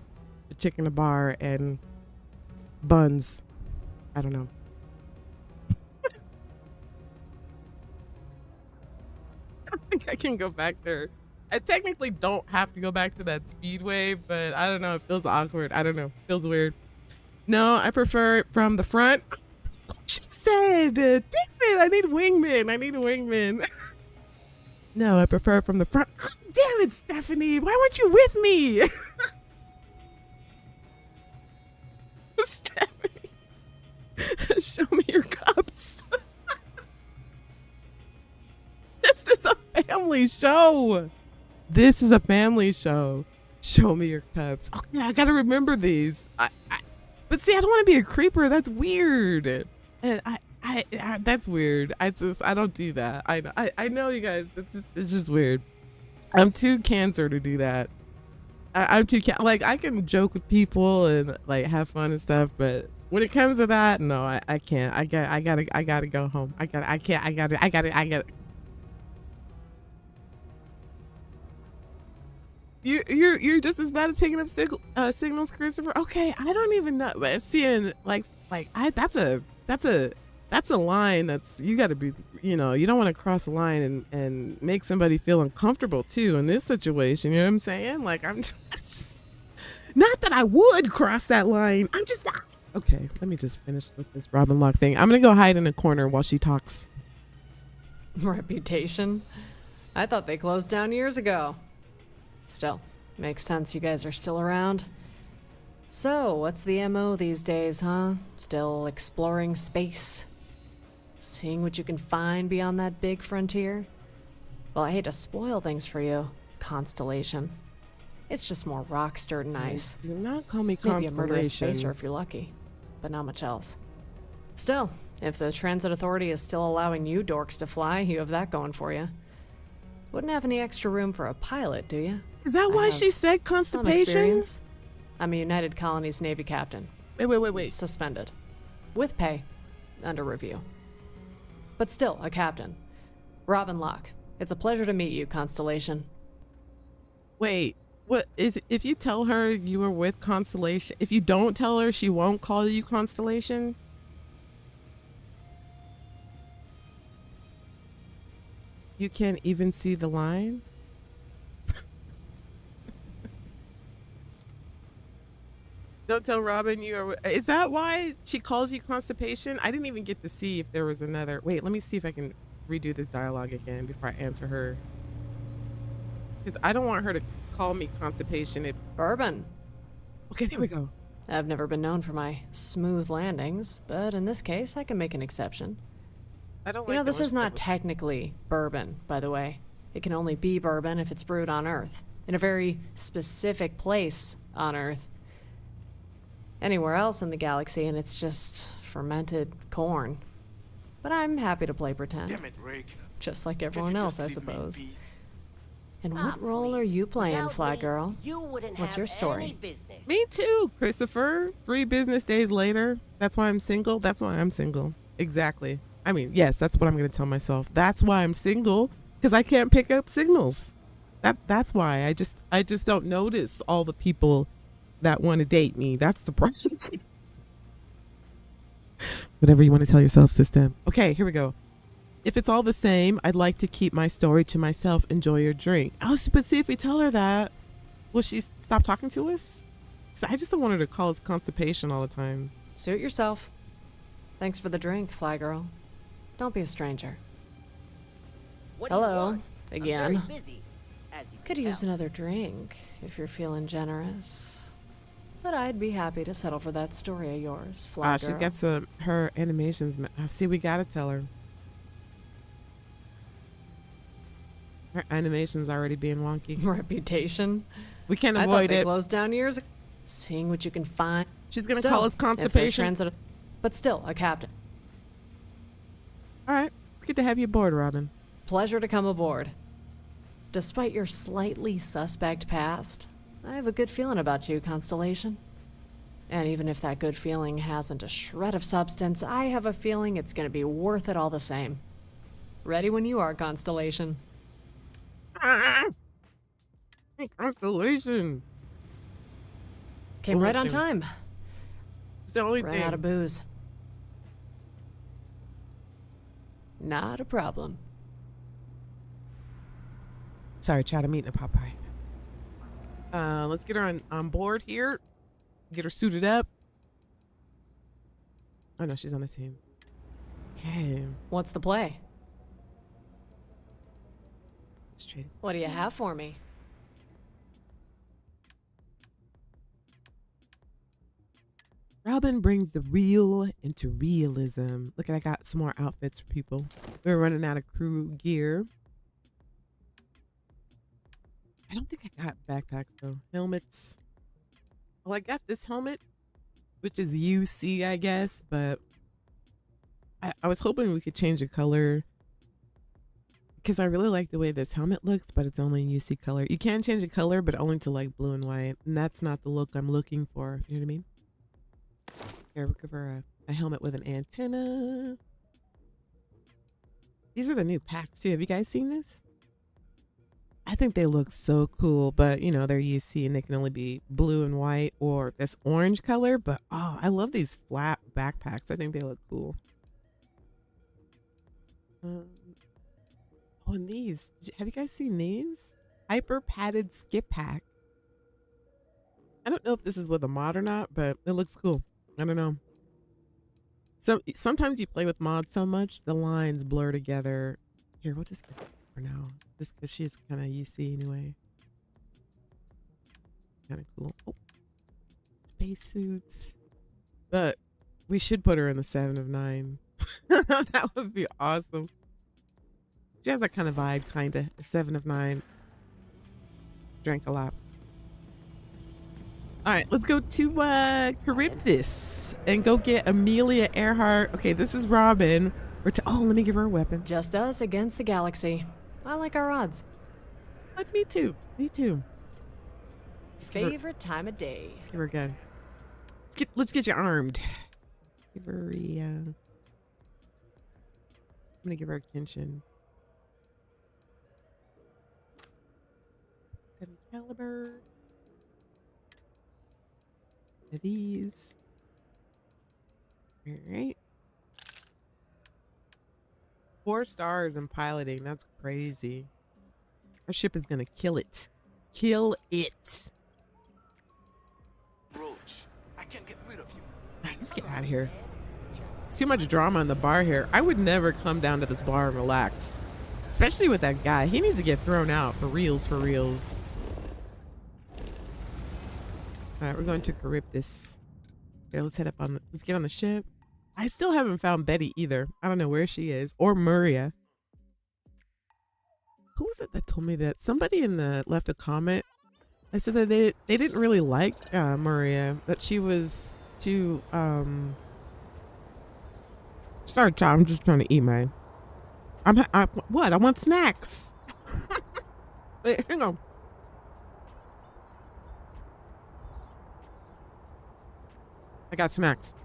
a chick in a bar and buns. I don't know. I don't think I can go back there. I technically don't have to go back to that speedway, but I don't know. It feels awkward. I don't know. It feels weird. No, I prefer it from the front. She said, "Damn it, I need wingman. No, I prefer it from the front. Oh, damn it, Stephanie. Why weren't you with me? Show me your cups. This is a family show. This is a family show. Show me your cups. Okay, I gotta remember these. But see, I don't want to be a creeper. That's weird. And that's weird. I don't do that. I know you guys. It's just weird. I'm too cancer to do that. I'm too like I can joke with people and like have fun and stuff, but when it comes to that, no, I can't. I gotta go home. I gotta. You're just as bad as picking up signals, Christopher. Okay, I don't even know. But seeing that's a line that's you got to be. You know, you don't want to cross a line and make somebody feel uncomfortable too in this situation. You know what I'm saying? Like I'm just not that I would cross that line. I'm just not. Okay, let me just finish with this Robin Locke thing. I'm gonna go hide in a corner while she talks. Reputation? I thought they closed down years ago. Still, makes sense you guys are still around. So, what's the MO these days, huh? Still exploring space? Seeing what you can find beyond that big frontier? Well, I hate to spoil things for you, Constellation. It's just more rocks, dirt, and ice. Do not call me Maybe a murderous Constellation. spacer if you're lucky, but not much else. Still, if the Transit Authority is still allowing you dorks to fly, you have that going for you. Wouldn't have any extra room for a pilot, do you? Is that why she said Some constipation? experience. I'm a United Colonies Navy captain. Wait. Suspended. With pay. Under review. But still, a captain. Robin Locke. It's a pleasure to meet you, Constellation. Wait, what is it? If you tell her you were with Constellation, if you don't tell her, she won't call you Constellation? You can't even see the line? Don't tell Robin you are. Is that why she calls you constipation? I didn't even get to see if there was another. Wait, let me see if I can redo this dialogue again before I answer her. Because I don't want her to call me constipation. Bourbon. Okay, there we go. I've never been known for my smooth landings, but in this case, I can make an exception. I don't You know, like this the is not technically bourbon, by the way. It can only be bourbon if it's brewed on Earth, in a very specific place on Earth. Anywhere else in the galaxy, and it's just fermented corn. But I'm happy to play pretend. Damn it, Rick. Just like Can't you everyone else, just I leave me in suppose. peace? And Ah, what role are please. you playing, Without Fly me, Girl? You wouldn't What's have your story? any business. Me too, Christopher. 3 business days later. That's why I'm single. That's why I'm single. Exactly. I mean, yes, that's what I'm going to tell myself. That's why I'm single, because I can't pick up signals. That's why. I just don't notice all the people that want to date me. That's the problem. Whatever you want to tell yourself, system. Okay, here we go. If it's all the same, I'd like to keep my story to myself. Enjoy your drink. Oh, but see, if we tell her that, will she stop talking to us? 'Cause I just don't want her to call us constipation all the time. Suit yourself. Thanks for the drink, Fly Girl. Don't be a stranger. What do you Hello, want? again. I'm very busy, as you Could can use tell. another drink if you're feeling generous. But I'd be happy to settle for that story of yours, Fly Girl. She's got her animations. See, we gotta tell her. Her animation's already being wonky. Reputation. We can't I thought avoid they it. closed down years ago. Seeing what you can find. She's gonna Still, call us if they're constipation. transit- but still, a captain. All right, it's good to have you aboard, Robin. Pleasure to come aboard. Despite your slightly suspect past, I have a good feeling about you, Constellation. And even if that good feeling hasn't a shred of substance, I have a feeling it's going to be worth it all the same. Ready when you are, Constellation. Hey, Constellation. Came Only right on thing- time. It's the only Ran thing. out of booze. Not a problem. Sorry, Chad, I'm eating a Popeye. Let's get her on board here. Get her suited up. Oh no, she's on the team. Okay. What's the play? Straight. What do you have for me? Robin brings the real into realism. Look at, I got some more outfits for people. We're running out of crew gear. I don't think I got backpacks though. Helmets. Well, I got this helmet, which is UC, I guess, but I was hoping we could change the color because I really like the way this helmet looks, but it's only UC color. You can change the color, but only to like blue and white, and that's not the look I'm looking for. You know what I mean? Here, we'll give her a helmet with an antenna. These are the new packs too. Have you guys seen this? I think they look so cool, but you know, they're UC and they can only be blue and white or this orange color. But oh, I love these flat backpacks. I think they look cool. Oh, and these, have you guys seen these? Hyper padded skip pack. I don't know if this is with a mod or not, but it looks cool. I don't know. Sometimes you play with mods so much, the lines blur together. Here, we'll just get it for now. Just because she's kind of UC anyway. Kind of cool. Oh, spacesuits. But we should put her in the 7 of 9. That would be awesome. She has that kind of vibe, kind of. 7 of 9. Drank a lot. All right, let's go to Charybdis and go get Amelia Earhart. Okay, this is Robin. Oh, let me give her a weapon. Just us against the galaxy. I like our odds. Me too. Me too. Favorite time of day. Give her a gun. Let's get you armed. Give her a. I'm gonna give her a Kenshin. 7 caliber. These. All right. 4 stars in piloting. That's crazy. Our ship is gonna kill it. Kill it. Roach, I can't get rid of you. All right, let's get out of here. It's too much drama in the bar here. I would never come down to this bar and relax. Especially with that guy. He needs to get thrown out for reals, for reals. All right, we're going to Charybdis. Okay, let's head up on. Let's get on the ship. I still haven't found Betty either. I don't know where she is, or Maria. Who was it that told me that? Somebody left a comment. They said that they didn't really like Maria. That she was too. Sorry, child. I'm just trying to eat mine. What? I want snacks. Wait, hang on. I got snacks.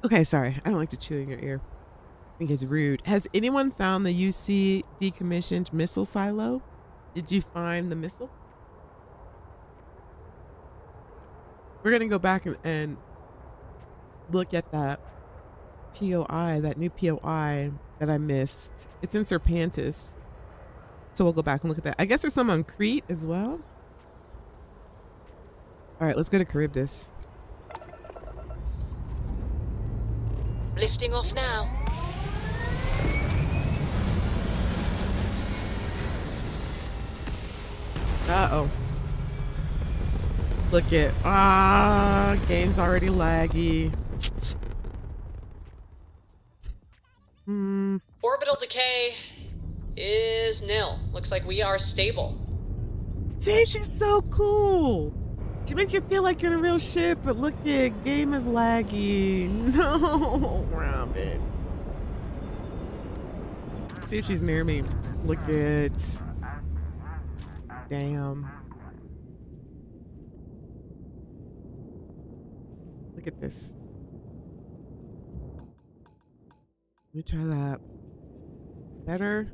Okay, sorry. I don't like to chew in your ear. I think it's rude. Has anyone found the UC decommissioned missile silo? Did you find the missile? We're going to go back and look at that POI, that new POI that I missed. It's in Serpantis. So we'll go back and look at that. I guess there's some on Crete as well. All right, let's go to Charybdis. Lifting off now. Uh-oh. Look at, game's already laggy. Orbital decay is nil. Looks like we are stable. See, she's so cool. She makes you feel like you're in a real ship, but look at, game is laggy. No, Robin. See if she's near me. Look at, damn. Look at this. Let me try that. Better.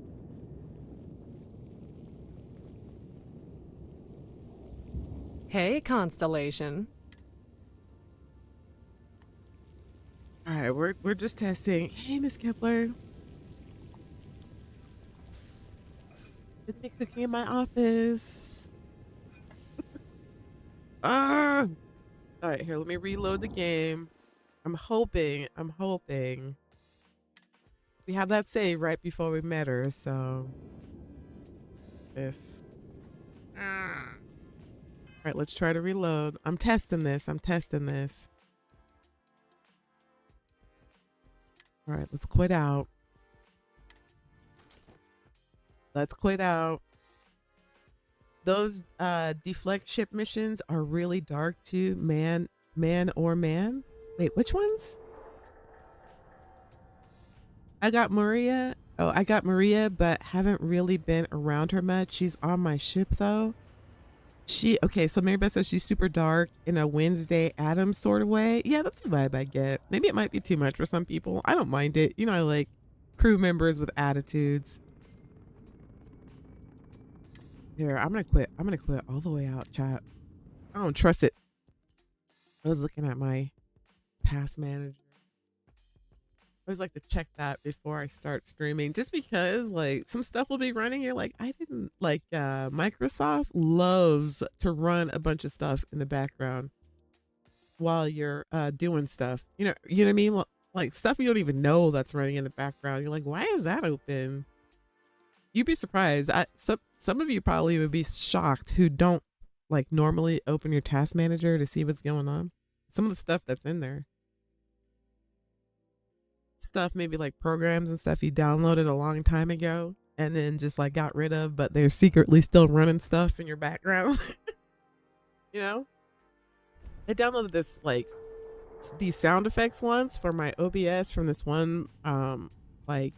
Hey, Constellation. All right, we're just testing. Hey, Miss Kepler. Did they cooking in my office? All right, here, let me reload the game. I'm hoping We have that save right before we met her, so this. All right, let's try to reload. I'm testing this. I'm testing this. All right, let's quit out. Let's quit out. Those deflect ship missions are really dark too. Man. Wait, which ones? I got Maria. Oh, I got Maria, but haven't really been around her much. She's on my ship though. Okay, so Mary Beth says she's super dark in a Wednesday Addams sort of way. Yeah, that's the vibe I get. Maybe it might be too much for some people. I don't mind it. You know, I like crew members with attitudes. Here, I'm gonna quit. I'm gonna quit all the way out, chat. I don't trust it. I was looking at my task manager. I always like to check that before I start streaming, just because like some stuff will be running. You're like, I didn't like Microsoft loves to run a bunch of stuff in the background while you're doing stuff. You know what I mean? Like stuff you don't even know that's running in the background. You're like, why is that open? You'd be surprised. Some of you probably would be shocked who don't like normally open your task manager to see what's going on. Some of the stuff that's in there. Stuff maybe like programs and stuff you downloaded a long time ago and then just like got rid of, but they're secretly still running stuff in your background. You know? I downloaded this like these sound effects once for my OBS from this one they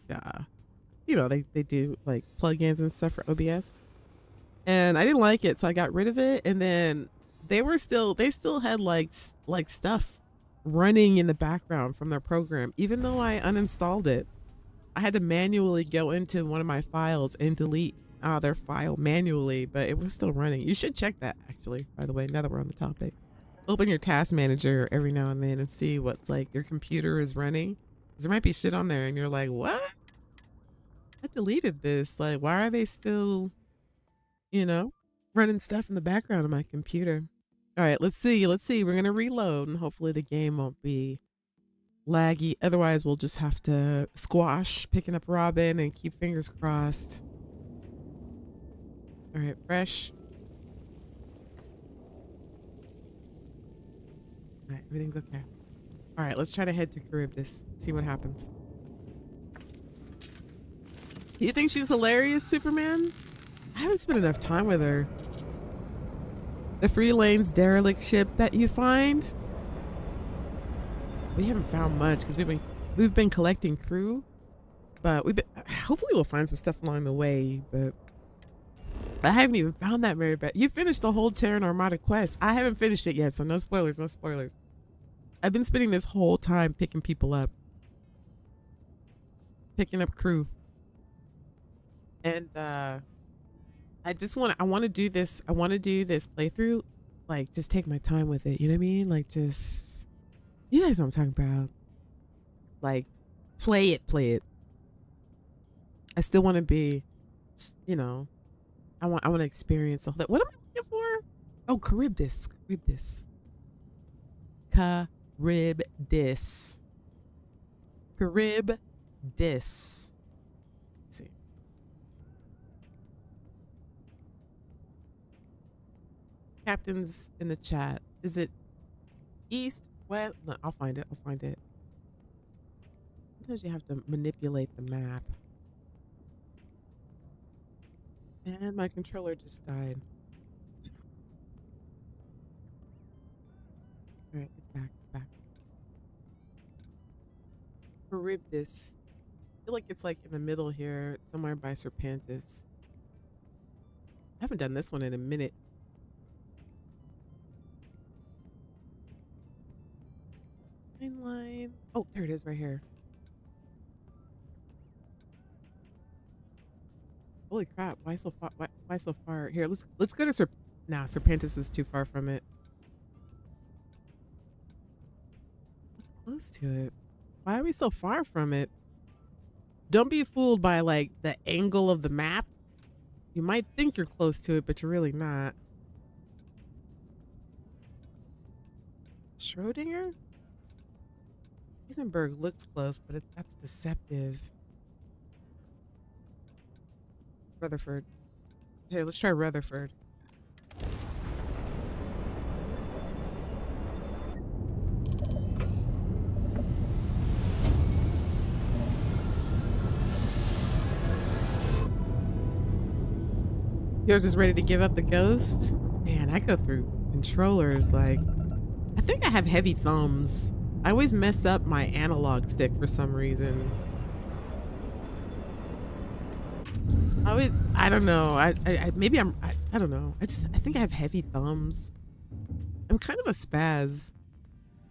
do like plugins and stuff for OBS. And I didn't like it, so I got rid of it, and then they still had like stuff running in the background from their program, even though I uninstalled it. I had to manually go into one of my files and delete their file manually, but it was still running. You should check that, actually, by the way, now that we're on the topic. Open your task manager every now and then and see what's like your computer is running, because there might be shit on there and you're like, what? I deleted this. Like, why are they still, running stuff in the background of my computer? All right, let's see. We're going to reload and hopefully the game won't be laggy. Otherwise, we'll just have to squash picking up Robin and keep fingers crossed. All right, fresh. All right, everything's okay. All right, let's try to head to Charybdis, see what happens. Do you think she's hilarious, Superman? I haven't spent enough time with her. The Free Lanes derelict ship that you find? We haven't found much because we've been collecting crew, but hopefully we'll find some stuff along the way, but I haven't even found that Mary Beth. You finished the whole Terran Armada quest. I haven't finished it yet, so no spoilers, no spoilers. I've been spending this whole time picking people up. Picking up crew. And I want to do this playthrough, like just take my time with it, you know what I mean? Like just, you guys know what I'm talking about. Like play it. I still want to be, I want to experience the whole thing. What am I looking for? Oh, Charybdis. Charybdis. Let's see. Captains in the chat. Is it east, west? No, I'll find it. Sometimes you have to manipulate the map. And my controller just died. All right, it's back. Charybdis. I feel like it's like in the middle here, somewhere by Serpentis. I haven't done this one in a minute. Line. Oh, there it is right here. Holy crap! Why so far? Why so far? Here, let's go to Serpentis is too far from it. Let's close to it. Why are we so far from it? Don't be fooled by like the angle of the map. You might think you're close to it, but you're really not. Schrodinger? Heisenberg looks close, but that's deceptive. Rutherford. Hey, let's try Rutherford. Yours is ready to give up the ghost? Man, I go through controllers like... I think I have heavy thumbs. I always mess up my analog stick for some reason. I don't know. I don't know. I think I have heavy thumbs. I'm kind of a spaz.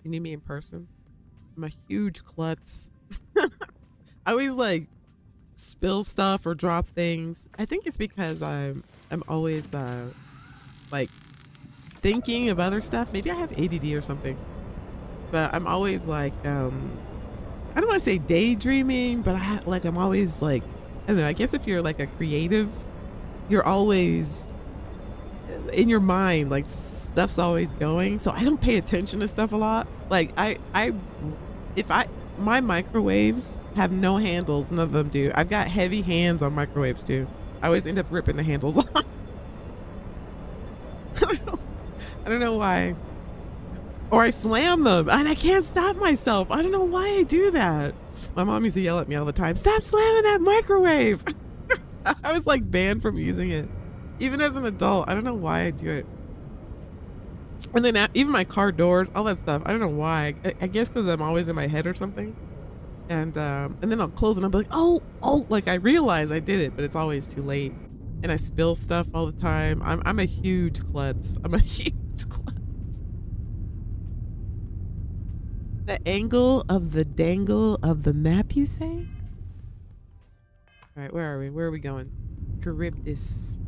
You need me in person? I'm a huge klutz. I always like spill stuff or drop things. I think it's because I'm always like thinking of other stuff. Maybe I have ADD or something. But I'm always like I don't want to say daydreaming, but I'm always like, I don't know, I guess if you're like a creative, you're always in your mind, like stuff's always going. So I don't pay attention to stuff a lot. Like my microwaves have no handles, none of them do. I've got heavy hands on microwaves too. I always end up ripping the handles off. I don't know why. Or I slam them and I can't stop myself. I don't know why I do that. My mom used to yell at me all the time, stop slamming that microwave. I was like banned from using it. Even as an adult, I don't know why I do it. And then even my car doors, all that stuff, I don't know why. I guess because I'm always in my head or something. And then I'll close and I'll be like, oh, like I realize I did it, but it's always too late. And I spill stuff all the time. I'm a huge klutz. I'm a huge klutz. The angle of the dangle of the map, you say? All right, where are we? Where are we going? Charybdis.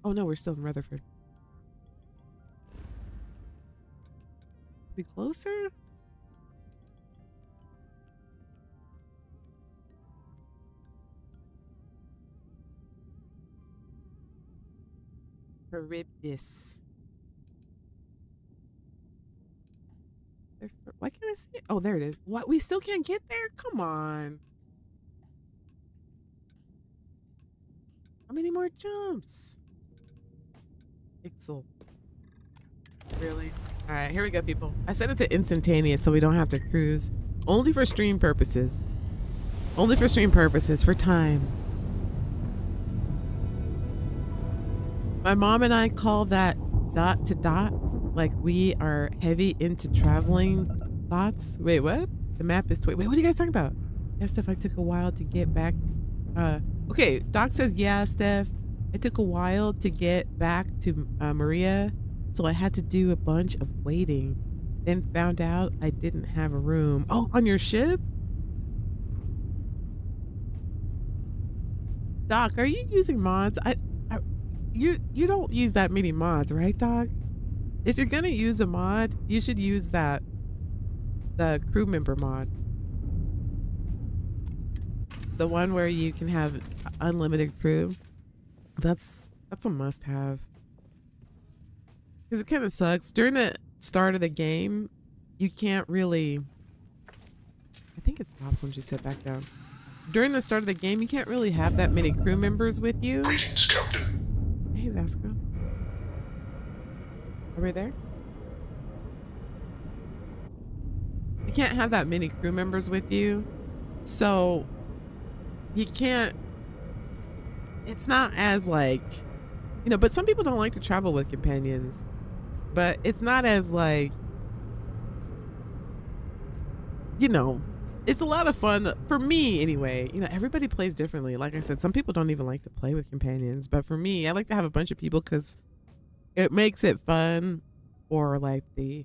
Oh no, we're still in Rutherford. We closer? Charybdis. Why can't I see it? Oh, there it is. What? We still can't get there? Come on. How many more jumps? Pixel. Really? All right, here we go, people. I set it to instantaneous so we don't have to cruise. Only for stream purposes. Only for stream purposes, for time. My mom and I call that dot to dot. Like we are heavy into traveling thoughts. Wait, what? The map is wait, what are you guys talking about? Yeah, Steph, I took a while to get back. Okay, Doc says, yeah, Steph, it took a while to get back to Maria, so I had to do a bunch of waiting. Then found out I didn't have a room. Oh, on your ship? Doc, are you using mods? You don't use that many mods, right, Doc? If you're gonna use a mod, you should use the crew member mod. The one where you can have unlimited crew. That's a must have. Because it kind of sucks. During the start of the game, you can't really... I think it stops once you sit back down. During the start of the game, you can't really have that many crew members with you. Greetings, Captain. Hey, Vasco. Are we there? You can't have that many crew members with you. So you can't, it's not as like, you know, but some people don't like to travel with companions, but it's not as like, you know, it's a lot of fun for me anyway. You know, everybody plays differently. Like I said, some people don't even like to play with companions, but for me, I like to have a bunch of people because it makes it fun, or like the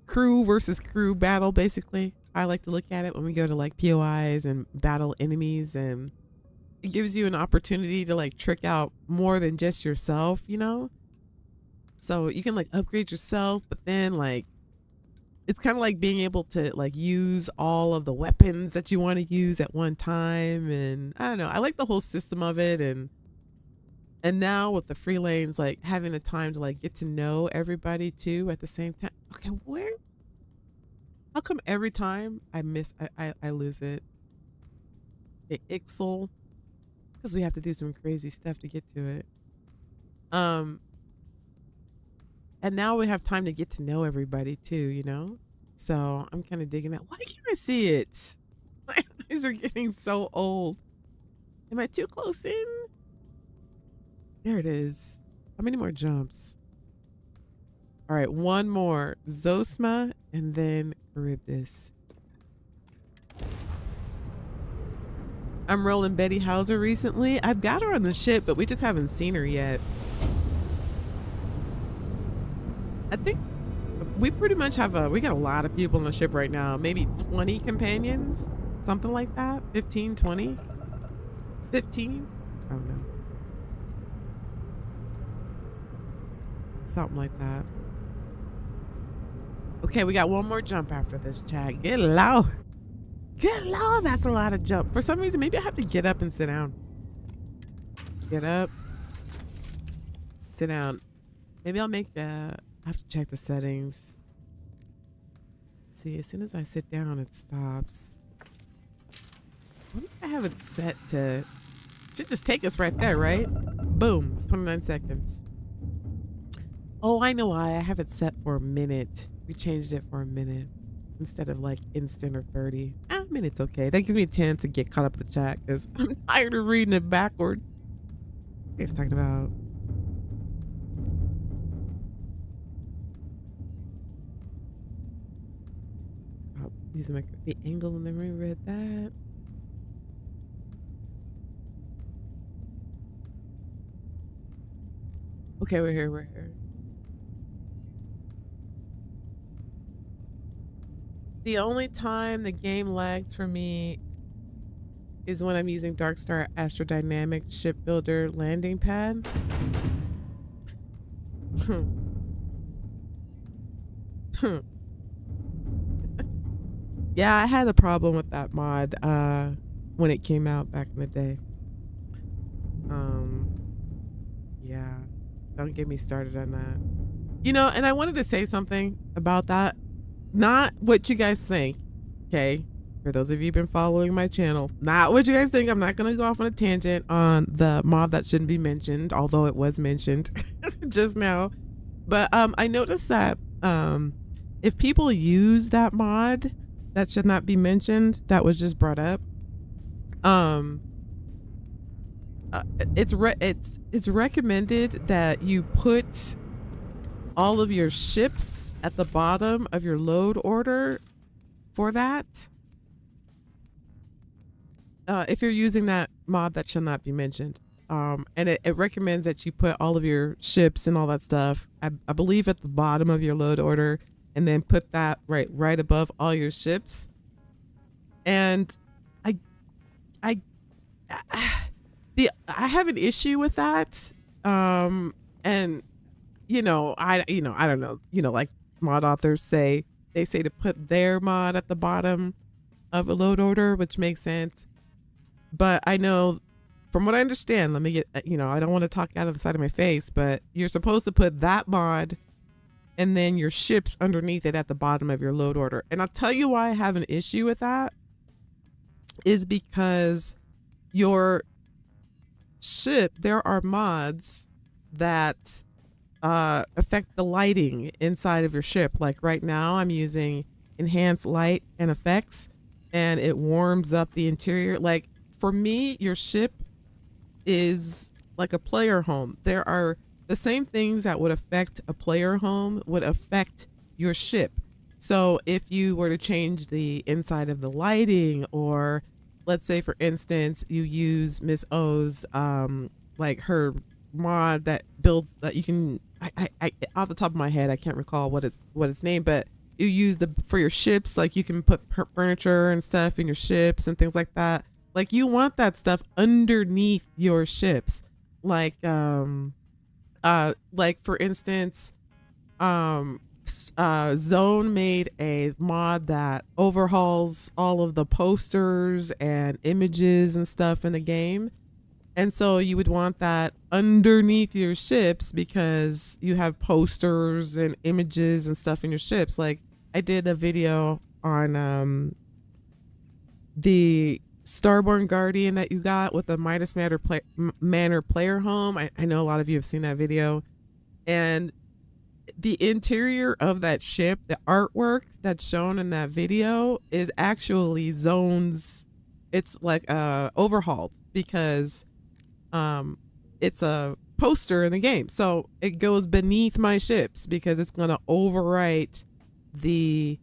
crew versus crew battle, basically. I like to look at it when we go to like POIs and battle enemies, and it gives you an opportunity to like trick out more than just yourself, you know? So you can like upgrade yourself, but then like it's kind of like being able to like use all of the weapons that you want to use at one time. And I don't know, I like the whole system of it. And now with the free lanes, like having the time to like get to know everybody too at the same time. Okay, how come every time I lose it? Okay, Ixel. Because we have to do some crazy stuff to get to it. And now we have time to get to know everybody too, you know? So I'm kind of digging that. Why can't I see it? My eyes are getting so old. Am I too close in? There it is. How many more jumps? All right, one more. Zosma and then Charybdis. I'm rolling Betty Hauser recently. I've got her on the ship, but we just haven't seen her yet. I think we pretty much have we got a lot of people on the ship right now. Maybe 20 companions, something like that. 15, 20, 15. I don't know. Something like that. Okay, we got one more jump after this, chat. Get low. Get low. That's a lot of jump. For some reason, maybe I have to get up and sit down. Get up. Sit down. Maybe I'll make the... I have to check the settings. See, as soon as I sit down, it stops. What if I have it set to... Should just take us right there, right? Boom. 29 seconds. Oh, I know why. I have it set for a minute. We changed it for a minute instead of like instant or 30. A minute's okay. That gives me a chance to get caught up with the chat because I'm tired of reading it backwards. It's talking about... Using the angle and then reread that. Okay, we're here. The only time the game lags for me is when I'm using Darkstar Astrodynamic Shipbuilder landing pad. Yeah, I had a problem with that mod when it came out back in the day. Yeah, don't get me started on that. You know, and I wanted to say something about that. Not what you guys think, okay? For those of you who've been following my channel, not what you guys think. I'm not going to go off on a tangent on the mod that shouldn't be mentioned, although it was mentioned just now. But I noticed that if people use that mod that should not be mentioned, that was just brought up, it's recommended that you put all of your ships at the bottom of your load order for that. If you're using that mod that shall not be mentioned. And it recommends that you put all of your ships and all that stuff, I believe, at the bottom of your load order, and then put that right above all your ships. And I have an issue with that. And I don't know, like mod authors say, they say to put their mod at the bottom of a load order, which makes sense. But I know, from what I understand, let me get, I don't want to talk out of the side of my face, but you're supposed to put that mod and then your ships underneath it at the bottom of your load order. And I'll tell you why I have an issue with that is because your ship, there are mods that affect the lighting inside of your ship. Like right now I'm using enhanced light and effects, and it warms up the interior. Like for me, your ship is like a player home. There are the same things that would affect a player home would affect your ship. So if you were to change the inside of the lighting, or let's say for instance you use Miss O's like her mod that builds that you can, I off the top of my head I can't recall what it's named, but you use for your ships, like you can put furniture and stuff in your ships and things like that. Like you want that stuff underneath your ships. Like for instance, Zone made a mod that overhauls all of the posters and images and stuff in the game. And so you would want that underneath your ships because you have posters and images and stuff in your ships. Like I did a video on the Starborn Guardian that you got with the Manor player home. I know a lot of you have seen that video. And the interior of that ship, the artwork that's shown in that video is actually zones. It's like overhauled because it's a poster in the game. So it goes beneath my ships because it's going to overwrite the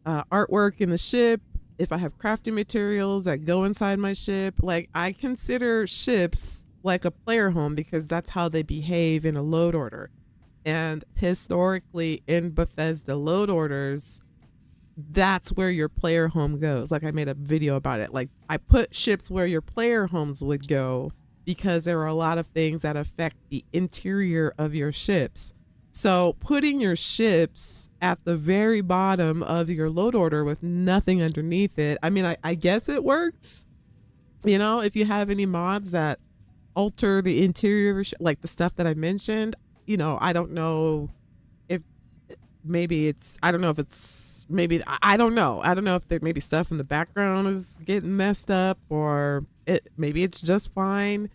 artwork in the ship. If I have crafting materials that go inside my ship, like I consider ships like a player home because that's how they behave in a load order. And historically in Bethesda load orders, that's where your player home goes. Like I made a video about it. Like I put ships where your player homes would go because there are a lot of things that affect the interior of your ships. So putting your ships at the very bottom of your load order with nothing underneath it, I mean, I guess it works. You know, if you have any mods that alter the interior of your ship, like the stuff that I mentioned, you know, I don't know if maybe it's, I don't know if it's, maybe, I don't know. I don't know if there maybe stuff in the background is getting messed up or maybe it's just fine.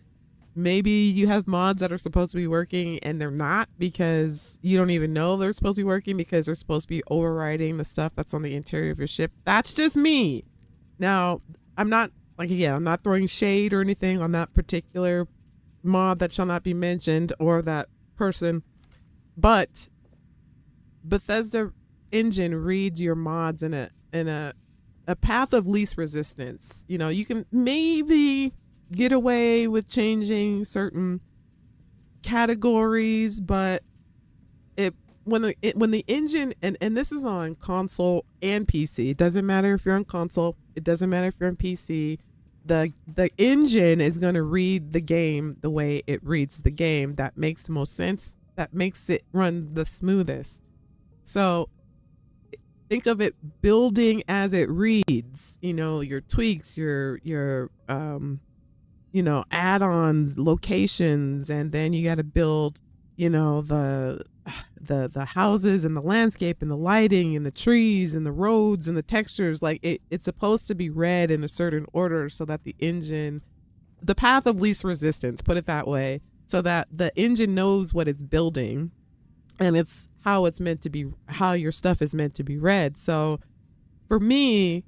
Maybe you have mods that are supposed to be working and they're not because you don't even know they're supposed to be working because they're supposed to be overriding the stuff that's on the interior of your ship. That's just me. Now, I'm not, like, again, I'm not throwing shade or anything on that particular mod that shall not be mentioned or that person, but Bethesda engine reads your mods in a path of least resistance. You know, you can maybe get away with changing certain categories, but when the engine and this is on console and PC, it doesn't matter if you're on console, it doesn't matter if you're on PC, the engine is going to read the game the way it reads the game. That makes the most sense, that makes it run the smoothest. So think of it building as it reads, you know, your tweaks, your you know, add-ons, locations, and then you got to build, you know, the houses and the landscape and the lighting and the trees and the roads and the textures. Like it's supposed to be read in a certain order so that the engine, the path of least resistance, put it that way, so that the engine knows what it's building and it's how it's meant to be, how your stuff is meant to be read. So for me,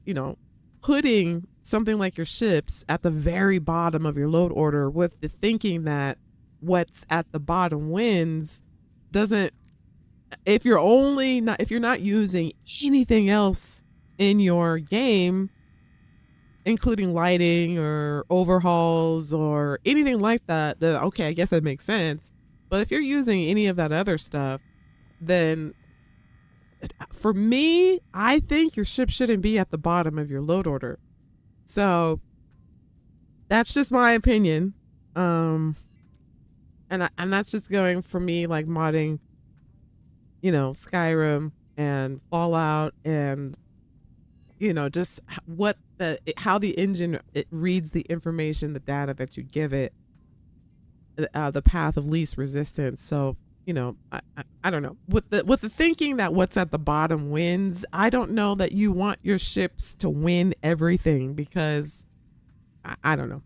you know, putting something like your ships at the very bottom of your load order with the thinking that what's at the bottom wins doesn't, if you're not using anything else in your game, including lighting or overhauls or anything like that, then okay, I guess that makes sense. But if you're using any of that other stuff, then for me, I think your ship shouldn't be at the bottom of your load order. So that's just my opinion. And that's just going for me, like modding, you know, Skyrim and Fallout and, you know, just how the engine, it reads the information, the data that you give it, the path of least resistance. So, you know, I don't know, with the thinking that what's at the bottom wins. I don't know that you want your ships to win everything because I don't know.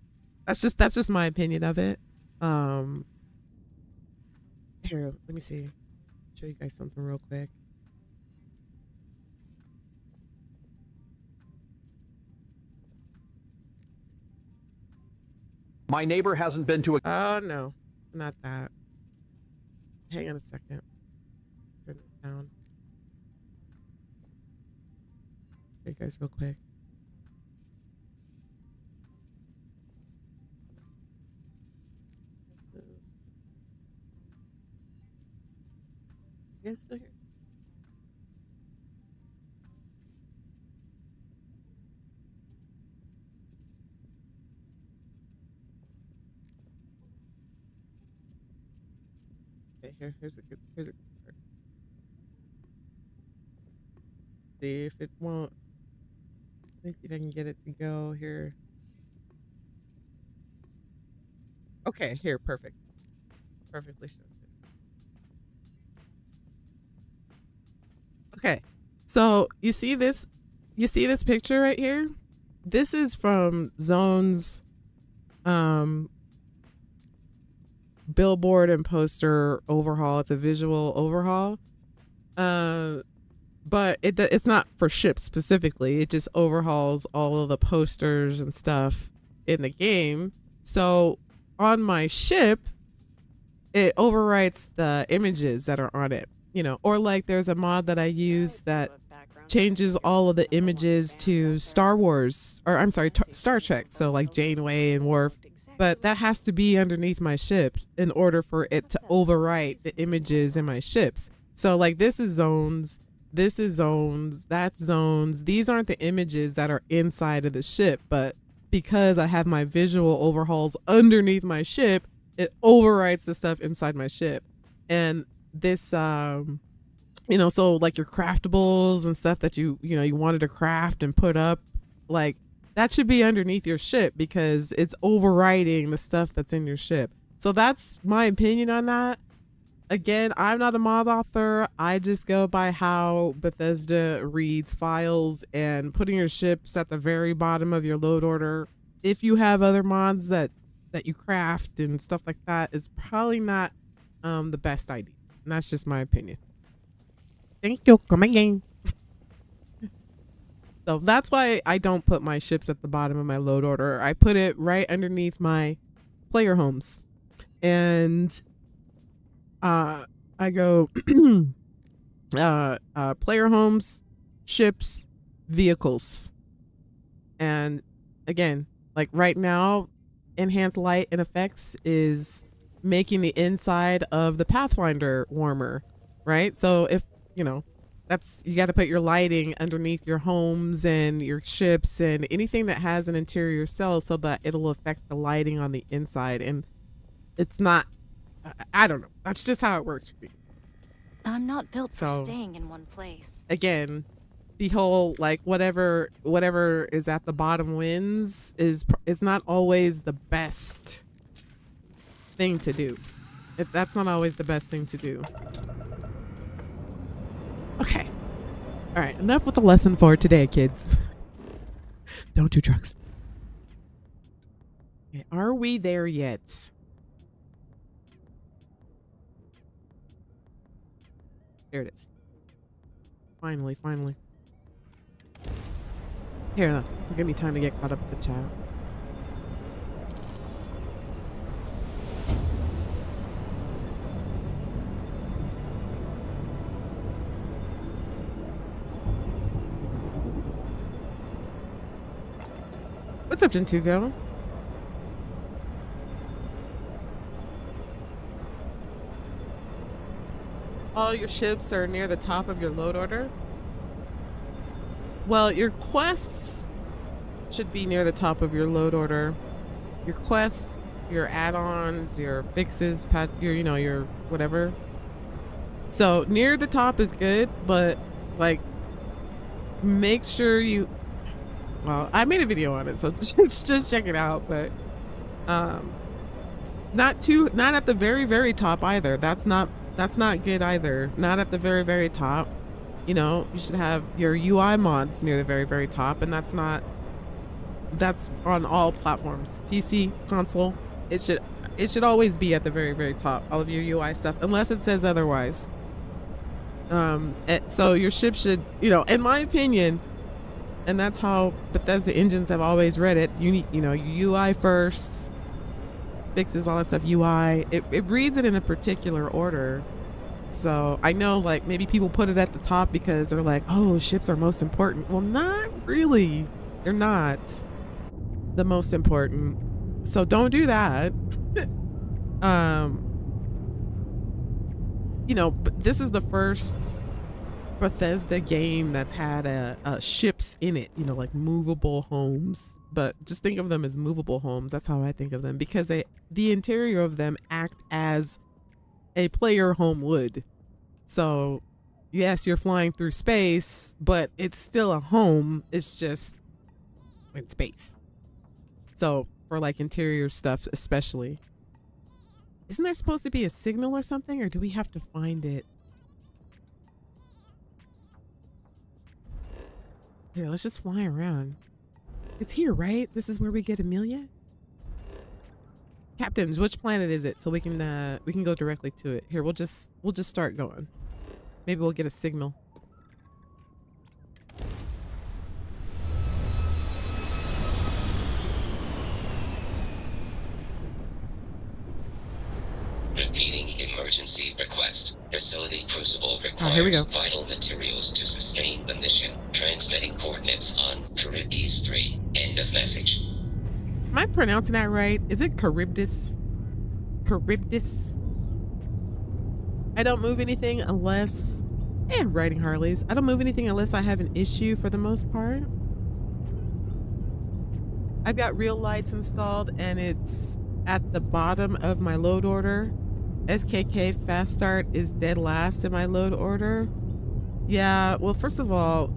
That's just my opinion of it. Here, let me see. Show you guys something real quick. My neighbor hasn't been to a... Oh no, not that. Hang on a second. Turn this down. Show you guys real quick. You guys still here? Okay, here's a good part. See if it won't. Let me see if I can get it to go here. Okay, here, perfect. Perfectly shows it. Okay, so you see this picture right here? this is from Zone's billboard and poster overhaul. It's a visual overhaul. But it's not for ships specifically. It just overhauls all of the posters and stuff in the game. So on my ship, it overwrites the images that are on it, you know, or like there's a mod that I use that changes all of the images to Star Wars, or I'm sorry, Star Trek. So like Janeway and Worf, but that has to be underneath my ships in order for it to overwrite the images in my ships. So like this is zones, that's zones. These aren't the images that are inside of the ship, but because I have my visual overhauls underneath my ship, it overwrites the stuff inside my ship. And this, you know, so like your craftables and stuff that you wanted to craft and put up, like that should be underneath your ship because it's overwriting the stuff that's in your ship. So that's my opinion on that. Again, I'm not a mod author. I just go by how Bethesda reads files, and putting your ships at the very bottom of your load order, if you have other mods that you craft and stuff like that, is probably not the best idea. And that's just my opinion. Thank you. Come again. So that's why I don't put my ships at the bottom of my load order. I put it right underneath my player homes. And I go player homes, ships, vehicles. And again, like right now, enhanced light and effects is making the inside of the Pathfinder warmer, right? So if, you know, that's, you got to put your lighting underneath your homes and your ships and anything that has an interior cell so that it'll affect the lighting on the inside. And it's not, I don't know. That's just how it works for me. I'm not built for So, staying in one place. Again, the whole like whatever is at the bottom wins is not always the best thing to do. That's not always the best thing to do. Okay. All right. Enough with the lesson for today, kids. Don't do drugs. Okay, are we there yet? There it is. Finally. Here, it's give me time to get caught up with the chat. What's up, Gentugo? All your ships are near the top of your load order? Well, your quests should be near the top of your load order. Your quests, your add-ons, your fixes, your whatever. So near the top is good, but like make sure you, well, I made a video on it, so just check it out, but not at the very, very top either. That's not good either. Not at the very, very top. You know, you should have your UI mods near the very, very top, and that's on all platforms. PC, console, it should always be at the very, very top. All of your UI stuff, unless it says otherwise. So your ship should, in my opinion, and that's how Bethesda engines have always read it. You need, your UI first, fixes, all that stuff, UI. It reads it in a particular order. So I know, like, maybe people put it at the top because they're like, oh, ships are most important. Well, not really. They're not the most important. So don't do that. But this is the first Bethesda game that's had ships in it, like movable homes. But just think of them as movable homes. That's how I think of them, because the interior of them act as a player home would. So yes, you're flying through space, but it's still a home. It's just in space. So for like interior stuff especially. Isn't there supposed to be a signal or something, or do we have to find it? Here, let's just fly around. It's here, right? This is where we get Amelia? Captains, which planet is it? So we can go directly to it. Here, we'll just start going. Maybe we'll get a signal. Repeating emergency request. Facility Crucible Here we go. requires vital materials to sustain the mission. Transmitting coordinates on Charybdis 3. End of message. Am I pronouncing that right? Is it Charybdis? Charybdis? I don't move anything unless... And riding Harleys. I don't move anything unless I have an issue for the most part. I've got real lights installed and it's at the bottom of my load order. SKK fast start is dead last in my load order. Yeah, well, first of all,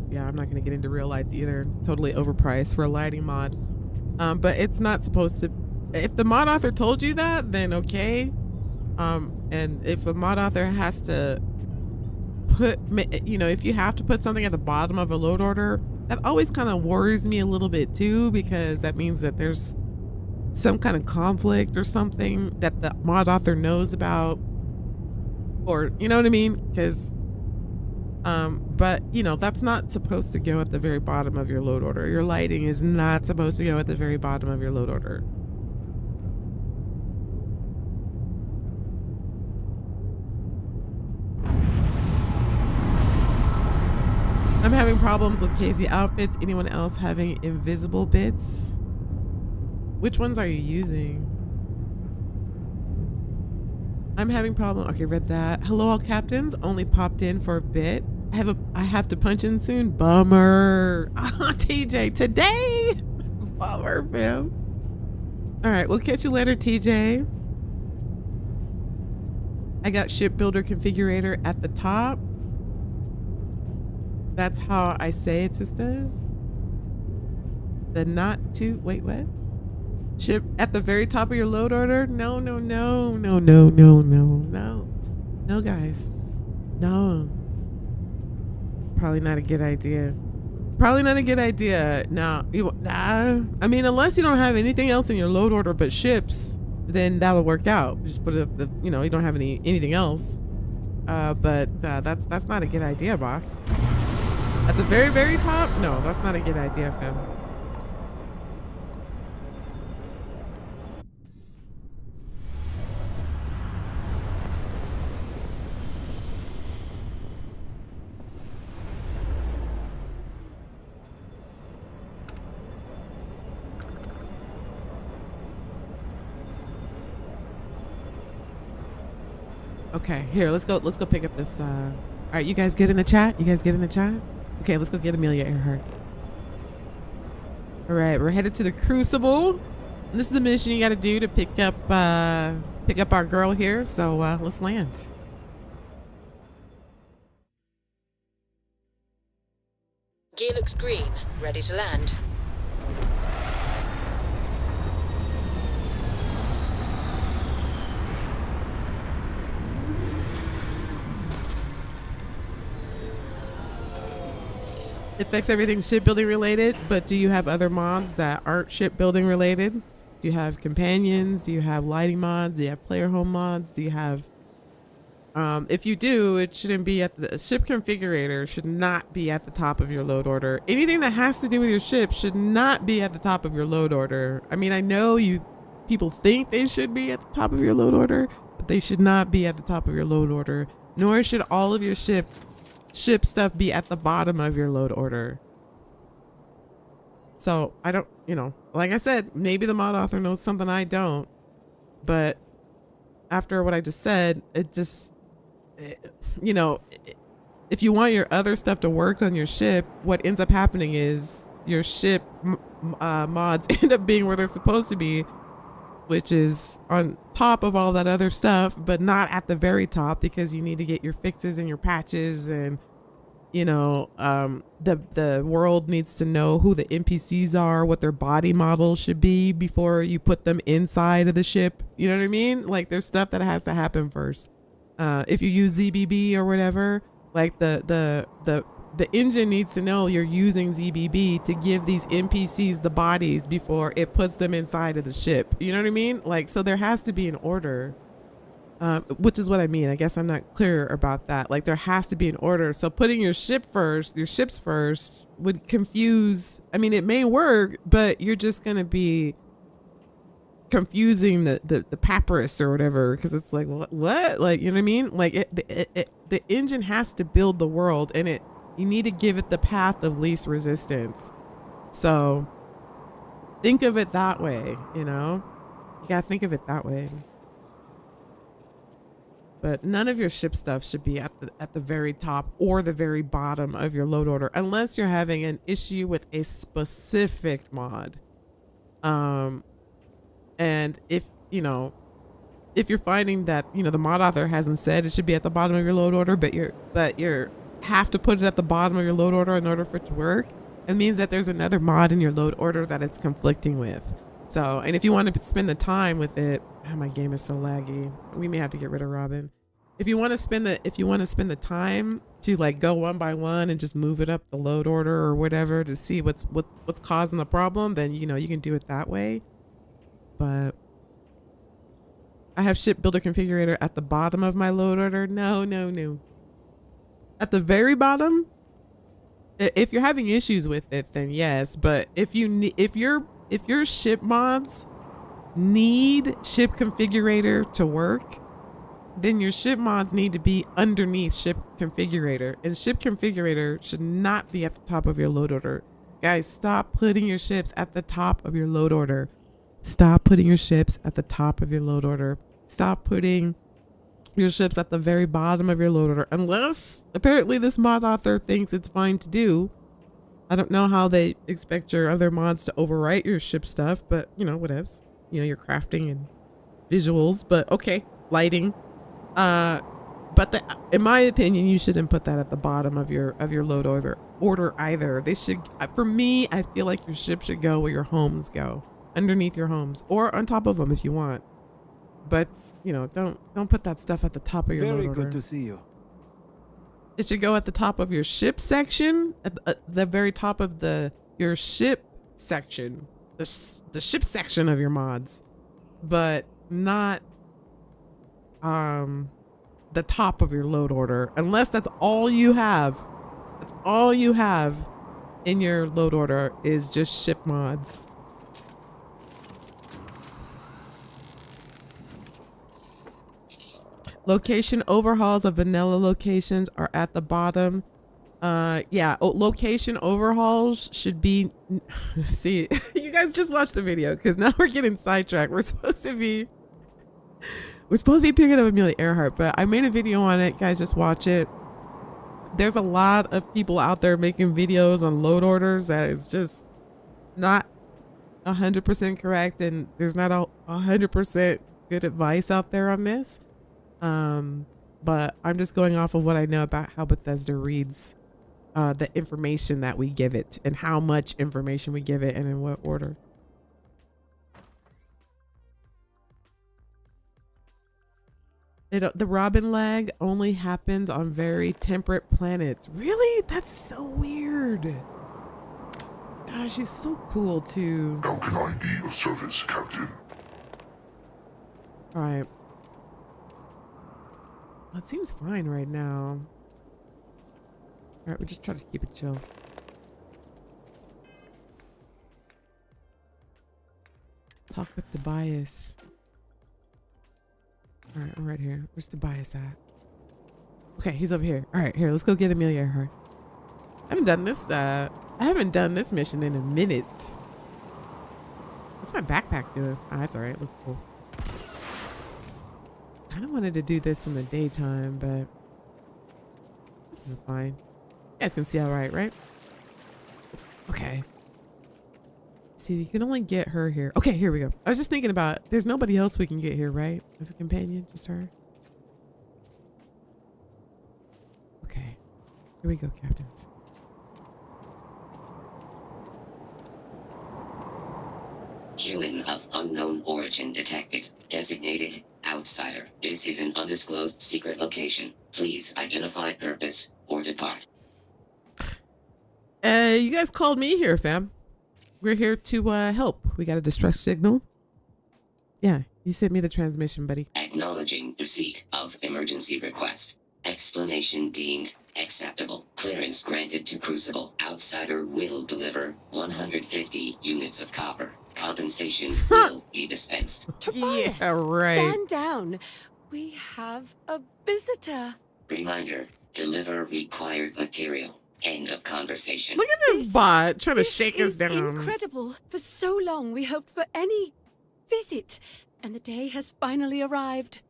yeah, I'm not going to get into real lights either. Totally overpriced for a lighting mod. But it's not supposed to... If the mod author told you that, then okay. And if the mod author has to put, you know, if you have to put something at the bottom of a load order, that always kind of worries me a little bit too, because that means that there's some kind of conflict or something that the mod author knows about, or you know what I mean? Because but you know, that's not supposed to go at the very bottom of your load order. Your lighting is not supposed to go at the very bottom of your load order. I'm having problems with KZ outfits. Anyone else having invisible bits? Which ones are you using? I'm having problem. Okay, read that. Hello, all captains. Only popped in for a bit. I have to punch in soon. Bummer. TJ, today. Bummer, fam. All right, we'll catch you later, TJ. I got shipbuilder configurator at the top. That's how I say it, Sista. The not to wait, what? Ship at the very top of your load order? No, no, no, no, no, no, no, no. No, guys. No. It's probably not a good idea. Probably not a good idea. Nah. I mean, unless you don't have anything else in your load order but ships, then that'll work out. Just put it at the, you know, you don't have anything else. But that's not a good idea, boss. At the very, very top? No, that's not a good idea, fam. Okay, here, let's go pick up this, all right, you guys get in the chat? You guys get in the chat? Okay, let's go get Amelia Earhart. All right, we're headed to the Crucible. And this is the mission you got to do to pick up our girl here. So let's land. Gear looks green. Ready to land. It affects everything shipbuilding related, but do you have other mods that aren't shipbuilding related? Do you have companions? Do you have lighting mods? Do you have player home mods? Do you have, if you do, it shouldn't be at the ship configurator should not be at the top of your load order. Anything that has to do with your ship should not be at the top of your load order. I mean, I know people think they should be at the top of your load order, but they should not be at the top of your load order, nor should all of your ship stuff be at the bottom of your load order. So I don't, you know, like I said, maybe the mod author knows something I don't, but after what I just said, you know, if you want your other stuff to work on your ship, what ends up happening is your ship mods end up being where they're supposed to be, which is on top of all that other stuff, but not at the very top, because you need to get your fixes and your patches, and you know, the world needs to know who the NPCs are, what their body model should be before you put them inside of the ship. You know what I mean? Like, there's stuff that has to happen first. If you use ZBB or whatever, like the the engine needs to know you're using ZBB to give these NPCs the bodies before it puts them inside of the ship. You know what I mean? Like, so there has to be an order, which is what I mean. I guess I'm not clear about that. Like, there has to be an order. So putting your ships first would confuse. I mean, it may work, but you're just going to be confusing the papyrus or whatever, because it's like, what? Like, you know what I mean? Like, the engine has to build the world, and you need to give it the path of least resistance. So think of it that way, you know? You gotta think of it that way. But none of your ship stuff should be at the very top or the very bottom of your load order, unless you're having an issue with a specific mod. And if you're finding that, the mod author hasn't said it should be at the bottom of your load order, but you're have to put it at the bottom of your load order in order for it to work, it means that there's another mod in your load order that it's conflicting with. So, and if you want to spend the time with it, my game is so laggy. We may have to get rid of Robin. If you want to spend the time to like go one by one and just move it up the load order or whatever to see what's causing the problem, then you can do it that way. But I have ship builder configurator at the bottom of my load order. No. At the very bottom, if you're having issues with it, then yes. But if your ship mods need ship configurator to work, then your ship mods need to be underneath ship configurator, and ship configurator should not be at the top of your load order. Guys, stop putting your ships at the top of your load order. Stop putting your ships at the top of your load order. Stop putting your ships at the very bottom of your load order, unless apparently this mod author thinks it's fine to do. I don't know how they expect your other mods to overwrite your ship stuff, but whatevs. Your crafting and visuals, but okay, lighting. But in my opinion, you shouldn't put that at the bottom of your load order either. They should, for me, I feel like your ship should go where your homes go, underneath your homes, or on top of them if you want. But don't put that stuff at the top of your load order. Very good to see you. It should go at the top of your ship section, at the very top of your ship section, the ship section of your mods, but not the top of your load order, unless that's all you have. That's all you have in your load order is just ship mods. Location overhauls of vanilla locations are at the bottom. Location overhauls should be. See, you guys just watched the video because now we're getting sidetracked. We're supposed to be picking up Amelia Earhart, but I made a video on it. Guys, just watch it. There's a lot of people out there making videos on load orders that is just not 100% correct, and there's not 100% good advice out there on this. But I'm just going off of what I know about how Bethesda reads the information that we give it and how much information we give it and in what order. The Robin lag only happens on very temperate planets. Really? That's so weird. Gosh, she's so cool too. How can I be of service, Captain? All right. Well, it seems fine right now. All right, we just try to keep it chill. Talk with Tobias. All right, I'm right here. Where's Tobias at? Okay, he's over here. All right, here, let's go get Amelia Earhart. I haven't done this mission in a minute. What's my backpack doing? Oh, that's all right. Looks cool. I kind of wanted to do this in the daytime, but this is fine. You guys can see all right? Okay. See, you can only get her here. Okay, here we go. I was just thinking about, there's nobody else we can get here, right? As a companion, just her. Okay. Here we go, captains. Human of unknown origin detected. Designated outsider. This is an undisclosed secret location. Please identify purpose or depart. You guys called me here, fam. We're here to help. We got a distress signal. Yeah, you sent me the transmission, buddy. Acknowledging receipt of emergency request. Explanation deemed acceptable. Clearance granted to Crucible. Outsider will deliver 150 units of copper. Compensation will be dispensed. Tobias, Yeah, right. stand down. We have a visitor. Reminder, deliver required material. End of conversation. Look at this bot trying to shake us Is down. incredible. For so long we hoped for any visit, and the day has finally arrived.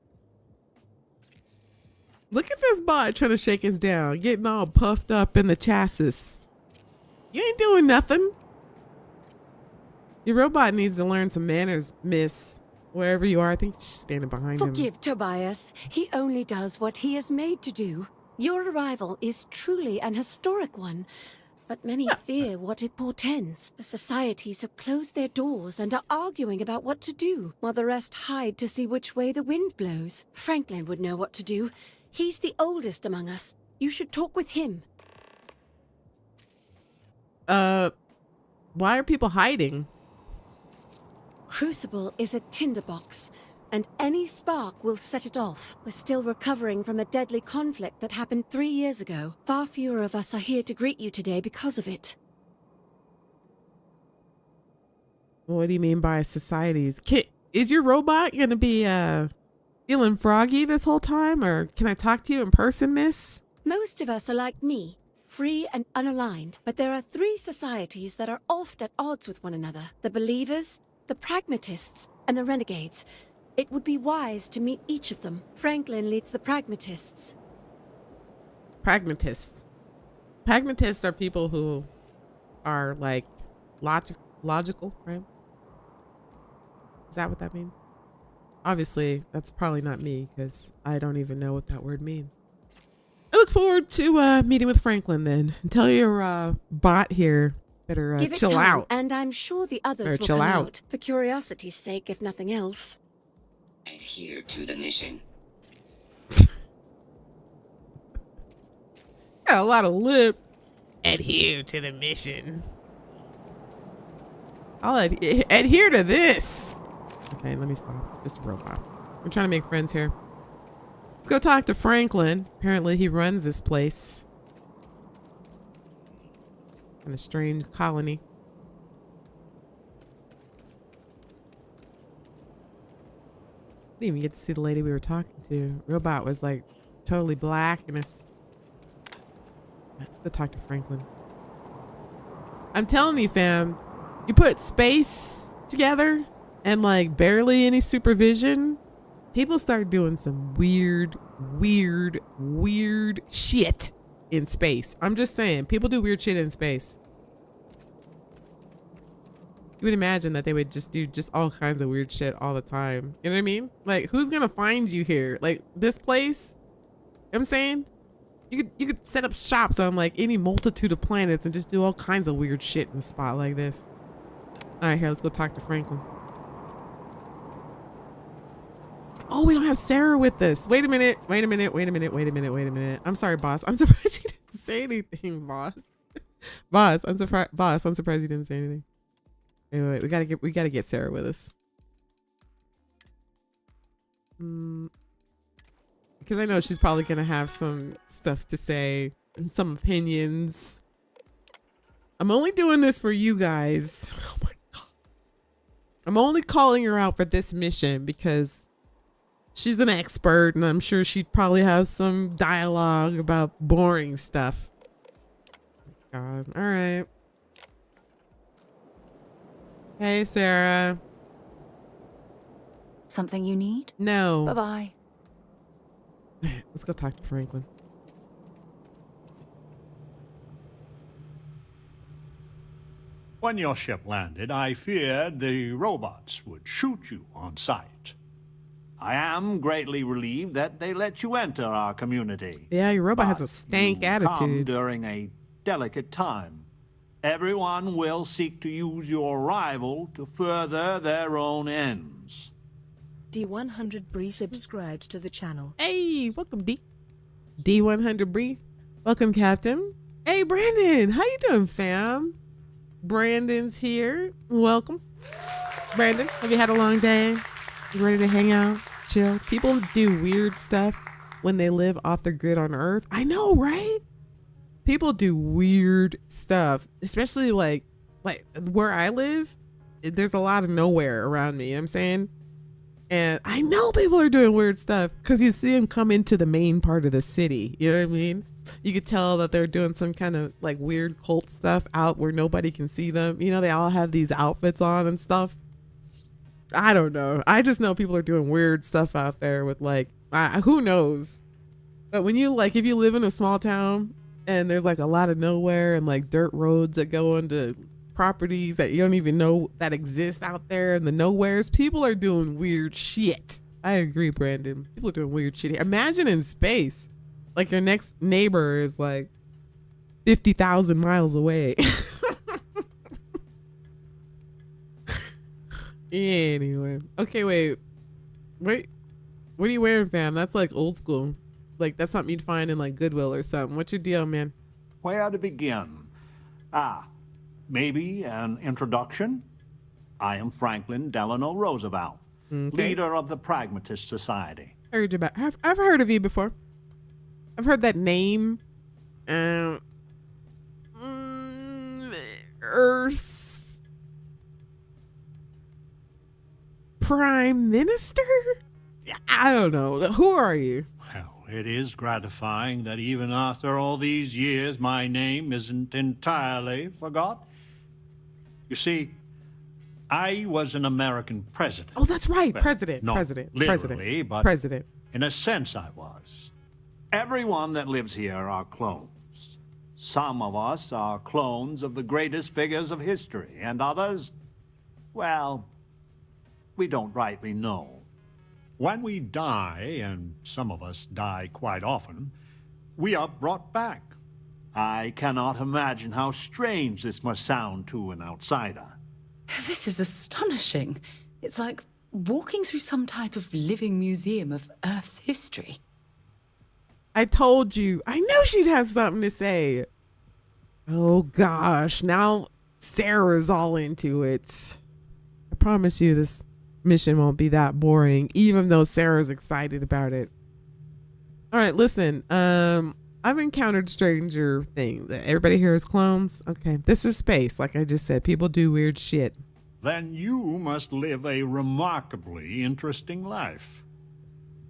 Look at this bot trying to shake us down, getting all puffed up in the chassis. You ain't doing nothing. Your robot needs to learn some manners, miss. Wherever you are, I think she's standing behind him. Forgive Tobias. He only does what he is made to do. Your arrival is truly an historic one, but many fear what it portends. The societies have closed their doors and are arguing about what to do, while the rest hide to see which way the wind blows. Franklin would know what to do. He's the oldest among us. You should talk with him. Why are people hiding? Crucible is a tinderbox, and any spark will set it off. We're still recovering from a deadly conflict that happened 3 years ago. Far fewer of us are here to greet you today because of it. What do you mean by societies? Is your robot gonna be feeling froggy this whole time, or can I talk to you in person, miss? Most of us are like me, free and unaligned, but there are 3 societies that are oft at odds with one another. The believers, the pragmatists, and the renegades. It would be wise to meet each of them. Franklin leads the pragmatists. Pragmatists. Pragmatists are people who are like logical, right? Is that what that means? Obviously, that's probably not me because I don't even know what that word means. I look forward to meeting with Franklin then. And tell your bot here better Give it chill time, out. and I'm sure the others Better will chill come out. out. For curiosity's sake, if nothing else. Adhere to the mission. Got a lot of lip. Adhere to the mission. I'll adhere to this. Okay, let me stop. Just a robot. We're trying to make friends here. Let's go talk to Franklin. Apparently he runs this place. In a strange colony. Didn't even get to see the lady we were talking to. Robot was like totally black and it's... Let's go talk to Franklin. I'm telling you, fam, you put space together and like barely any supervision, people start doing some weird shit in space. I'm just saying, people do weird shit in space. You would imagine that they would just do just all kinds of weird shit all the time. You know what I mean? Like, who's gonna find you here? Like, this place, you know what I'm saying? You could set up shops on like any multitude of planets and just do all kinds of weird shit in a spot like this. All right, here, let's go talk to Franklin. Oh, we don't have Sarah with us. Wait a minute. I'm sorry, boss. I'm surprised you didn't say anything, boss. Boss, I'm surprised you didn't say anything. Wait, we gotta get Sarah with us. Because I know she's probably gonna have some stuff to say and some opinions. I'm only doing this for you guys. Oh my god. I'm only calling her out for this mission because she's an expert and I'm sure she'd probably have some dialogue about boring stuff. God. All right. Hey, Sarah. Something you need? No. Bye-bye. Let's go talk to Franklin. When your ship landed, I feared the robots would shoot you on sight. I am greatly relieved that they let you enter our community. Yeah, your robot has a stank Come attitude. during a delicate time. Everyone will seek to use your arrival to further their own ends. D100 Bree subscribed to the channel. Hey, welcome D100 Bree. Welcome, Captain. Hey, Brandon. How you doing, fam? Brandon's here. Welcome. Brandon, have you had a long day? You ready to hang out, chill? People do weird stuff when they live off the grid on Earth. I know, right? People do weird stuff, especially like where I live. There's a lot of nowhere around me. You know what I'm saying? And I know people are doing weird stuff because you see them come into the main part of the city. You know what I mean? You could tell that they're doing some kind of like weird cult stuff out where nobody can see them. You know, they all have these outfits on and stuff. I don't know. I just know people are doing weird stuff out there with like, who knows? But when you like, if you live in a small town and there's like a lot of nowhere and like dirt roads that go into properties that you don't even know that exist out there in the nowheres, people are doing weird shit. I agree, Brandon. People are doing weird shit. Imagine in space, like your next neighbor is like 50,000 miles away. Anyway, okay, wait. What are you wearing, fam? That's like old school. Like that's something you'd find in like Goodwill or something. What's your deal, man? Where to begin? Maybe an introduction? I am Franklin Delano Roosevelt, leader of the Pragmatist Society. I've heard of you before. I've heard that name. Earth's Prime Minister? I don't know. Who are you? Well, it is gratifying that even after all these years, my name isn't entirely forgot. You see, I was an American president. Oh, that's right. Well, President. not President. literally, but President. in a sense I was. Everyone that lives here are clones. Some of us are clones of the greatest figures of history, and others, well, we don't rightly know. When we die, and some of us die quite often, we are brought back. I cannot imagine how strange this must sound to an outsider. This is astonishing. It's like walking through some type of living museum of Earth's history. I told you. I knew she'd have something to say. Oh gosh, now Sarah's all into it. I promise you this mission won't be that boring, even though Sarah's excited about it. All right, listen. I've encountered stranger things. Everybody here is clones. Okay, this is space. Like I just said, people do weird shit. Then you must live a remarkably interesting life.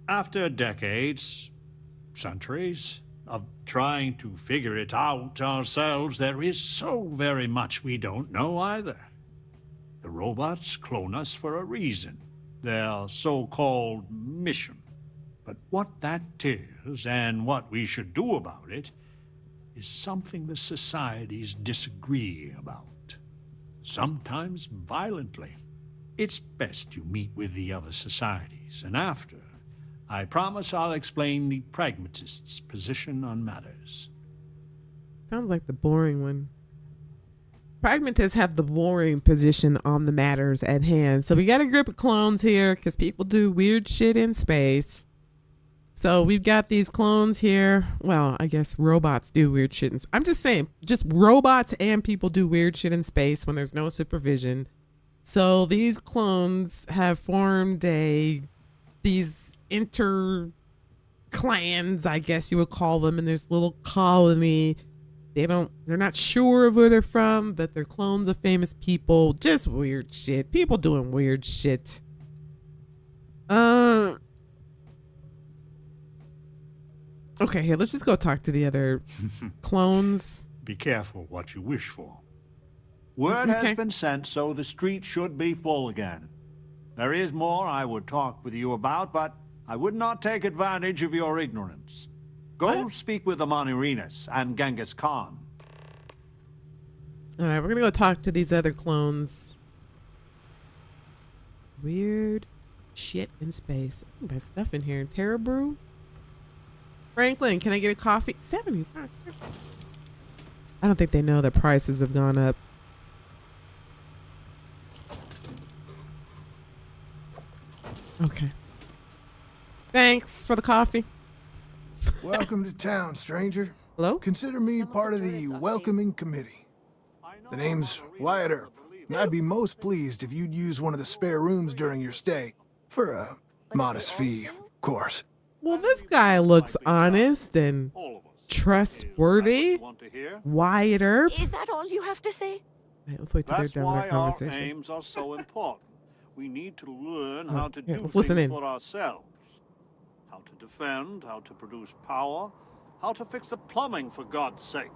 After decades, centuries, of trying to figure it out ourselves, there is so very much we don't know either. The robots clone us for a reason, their so-called mission. But what that is, and what we should do about it, is something the societies disagree about. Sometimes violently. It's best you meet with the other societies, and after, I promise I'll explain the pragmatists' position on matters. Sounds like the boring one. Pragmatists have the boring position on the matters at hand. So we got a group of clones here because people do weird shit in space. So we've got these clones here. Well, I guess robots do weird shit. I'm just saying, just robots and people do weird shit in space when there's no supervision. So these clones have formed these inter clans, I guess you would call them, in this little colony. They're not sure of where they're from, but they're clones of famous people. Just weird shit. People doing weird shit. Okay, here, let's just go talk to the other clones. Be careful what you wish for. Word has been sent, so the street should be full again. There is more I would talk with you about, but I would not take advantage of your ignorance. Go speak with Amanirenas and Genghis Khan. All right, we're going to go talk to these other clones. Weird shit in space. Got stuff in here. Terra Brew? Franklin, can I get a coffee? 75 cents. I don't think they know the prices have gone up. Okay. Thanks for the coffee. Welcome to town, stranger. Hello? Consider me part of the welcoming committee. The name's Wyatt Earhart, and I'd be most pleased if you'd use one of the spare rooms during your stay. For a modest fee, of course. Well, this guy looks honest and trustworthy. Wyatt Earp. Is that all you have to say? Right, let's wait till they're That's done with why their our conversation. aims are so important. We need to learn how to do let's listen things in. for ourselves. How to defend, how to produce power, how to fix the plumbing, for God's sake.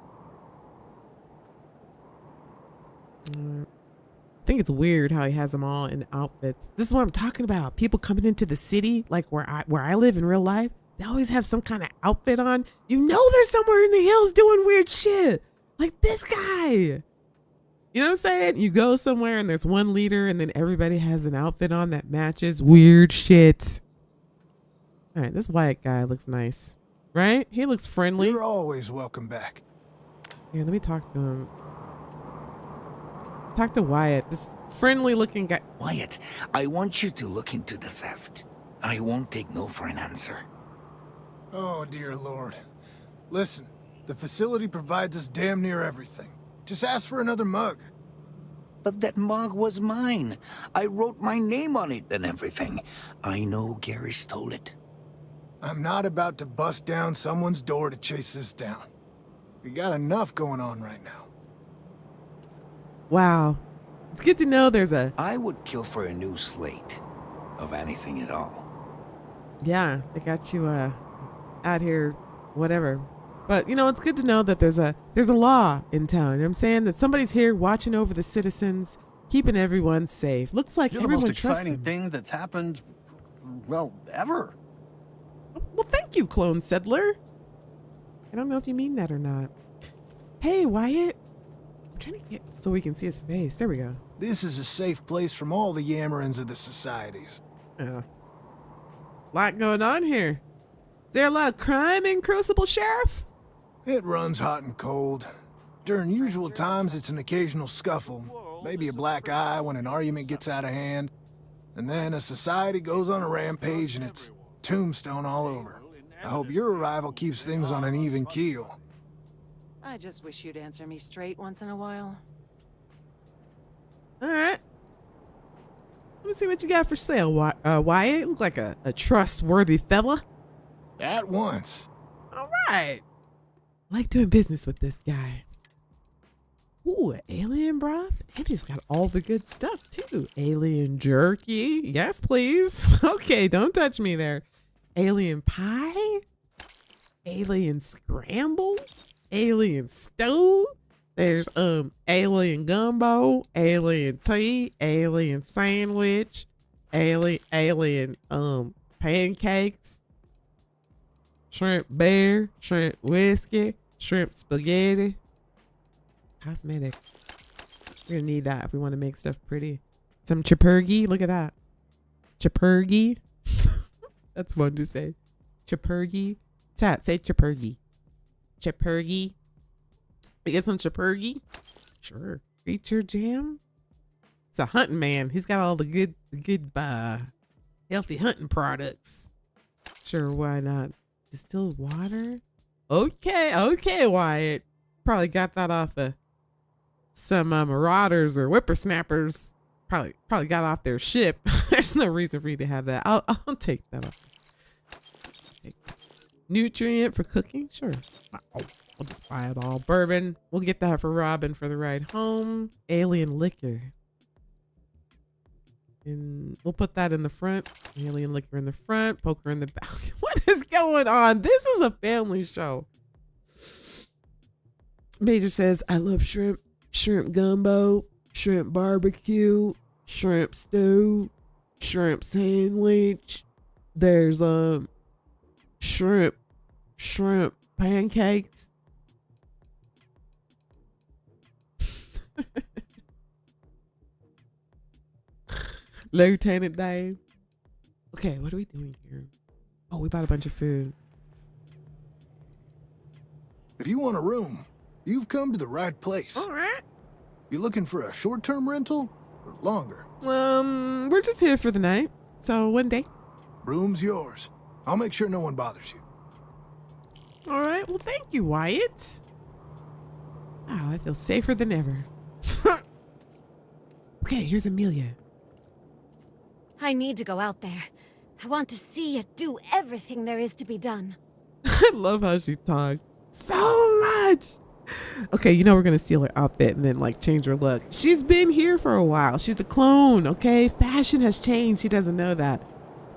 I think it's weird how he has them all in outfits. This is what I'm talking about. People coming into the city, like where I live in real life, they always have some kind of outfit on. You know they're somewhere in the hills doing weird shit. Like this guy. You know what I'm saying? You go somewhere and there's one leader and then everybody has an outfit on that matches weird shit. All right, this Wyatt guy looks nice, right? He looks friendly. You're always welcome back. Yeah, let me talk to him. Talk to Wyatt, this friendly looking guy. Wyatt, I want you to look into the theft. I won't take no for an answer. Oh, dear Lord. Listen, the facility provides us damn near everything. Just ask for another mug. But that mug was mine. I wrote my name on it and everything. I know Gary stole it. I'm not about to bust down someone's door to chase this down. We got enough going on right now. Wow. It's good to know there's a... I would kill for a new slate. Of anything at all. Yeah, they got you out here, whatever. But, you know, it's good to know that there's a law in town. You know what I'm saying? That somebody's here watching over the citizens, keeping everyone safe. Looks like You're everyone the most trusts exciting him. thing that's happened, well, ever. Well, thank you, Clone Settler. I don't know if you mean that or not. Hey, Wyatt. I'm trying to get so we can see his face. There we go. This is a safe place from all the yammerings of the societies. Yeah. Lot going on here. Is there a lot of crime in Crucible, Sheriff? It runs hot and cold. During usual times, it's an occasional scuffle. Maybe a black eye when an argument gets out of hand. And then a society goes on a rampage and it's tombstone all over. I hope your arrival keeps things on an even keel. I just wish you'd answer me straight once in a while. All right. Let me see what you got for sale, Wyatt. Look like a trustworthy fella. At once. All right. Like doing business with this guy. Ooh, alien broth. And he's got all the good stuff, too. Alien jerky. Yes, please. Okay, don't touch me there. Alien pie. Alien scramble. Alien stew. There's alien gumbo, alien tea, alien sandwich, alien pancakes, shrimp beer, shrimp whiskey, shrimp spaghetti. Cosmetic. We're gonna need that if we want to make stuff pretty. Some chipurgi. Look at that. Chipurgi. That's fun to say. Chipurgi. Chat, say chipurgi. Chipurgi. We get some chipurgi. Sure. Creature jam. It's a hunting man. He's got all the good healthy hunting products. Sure, why not? Distilled water. Okay, Wyatt. Probably got that off of some marauders or whippersnappers. Probably got off their ship. There's no reason for you to have that. I'll take that off. Nutrient for cooking? Sure. We'll just buy it all. Bourbon. We'll get that for Robin for the ride home. Alien liquor. And we'll put that in the front. Alien liquor in the front. Poker in the back. What is going on? This is a family show. Major says, I love shrimp. Shrimp gumbo. Shrimp barbecue. Shrimp stew. Shrimp sandwich. There's shrimp pancakes. Lieutenant Dave. Okay, what are we doing here? Oh, we bought a bunch of food. If you want a room, you've come to the right place. All right. You looking for a short-term rental or longer? We're just here for the night. So one day. Room's yours. I'll make sure no one bothers you. All right. Well, thank you, Wyatt. Wow, I feel safer than ever. Okay, here's Amelia. I need to go out there. I want to see it do everything there is to be done. I love how she talks so much. Okay, you know we're gonna steal her outfit and then like change her look. She's been here for a while. She's a clone, okay? Fashion has changed. She doesn't know that.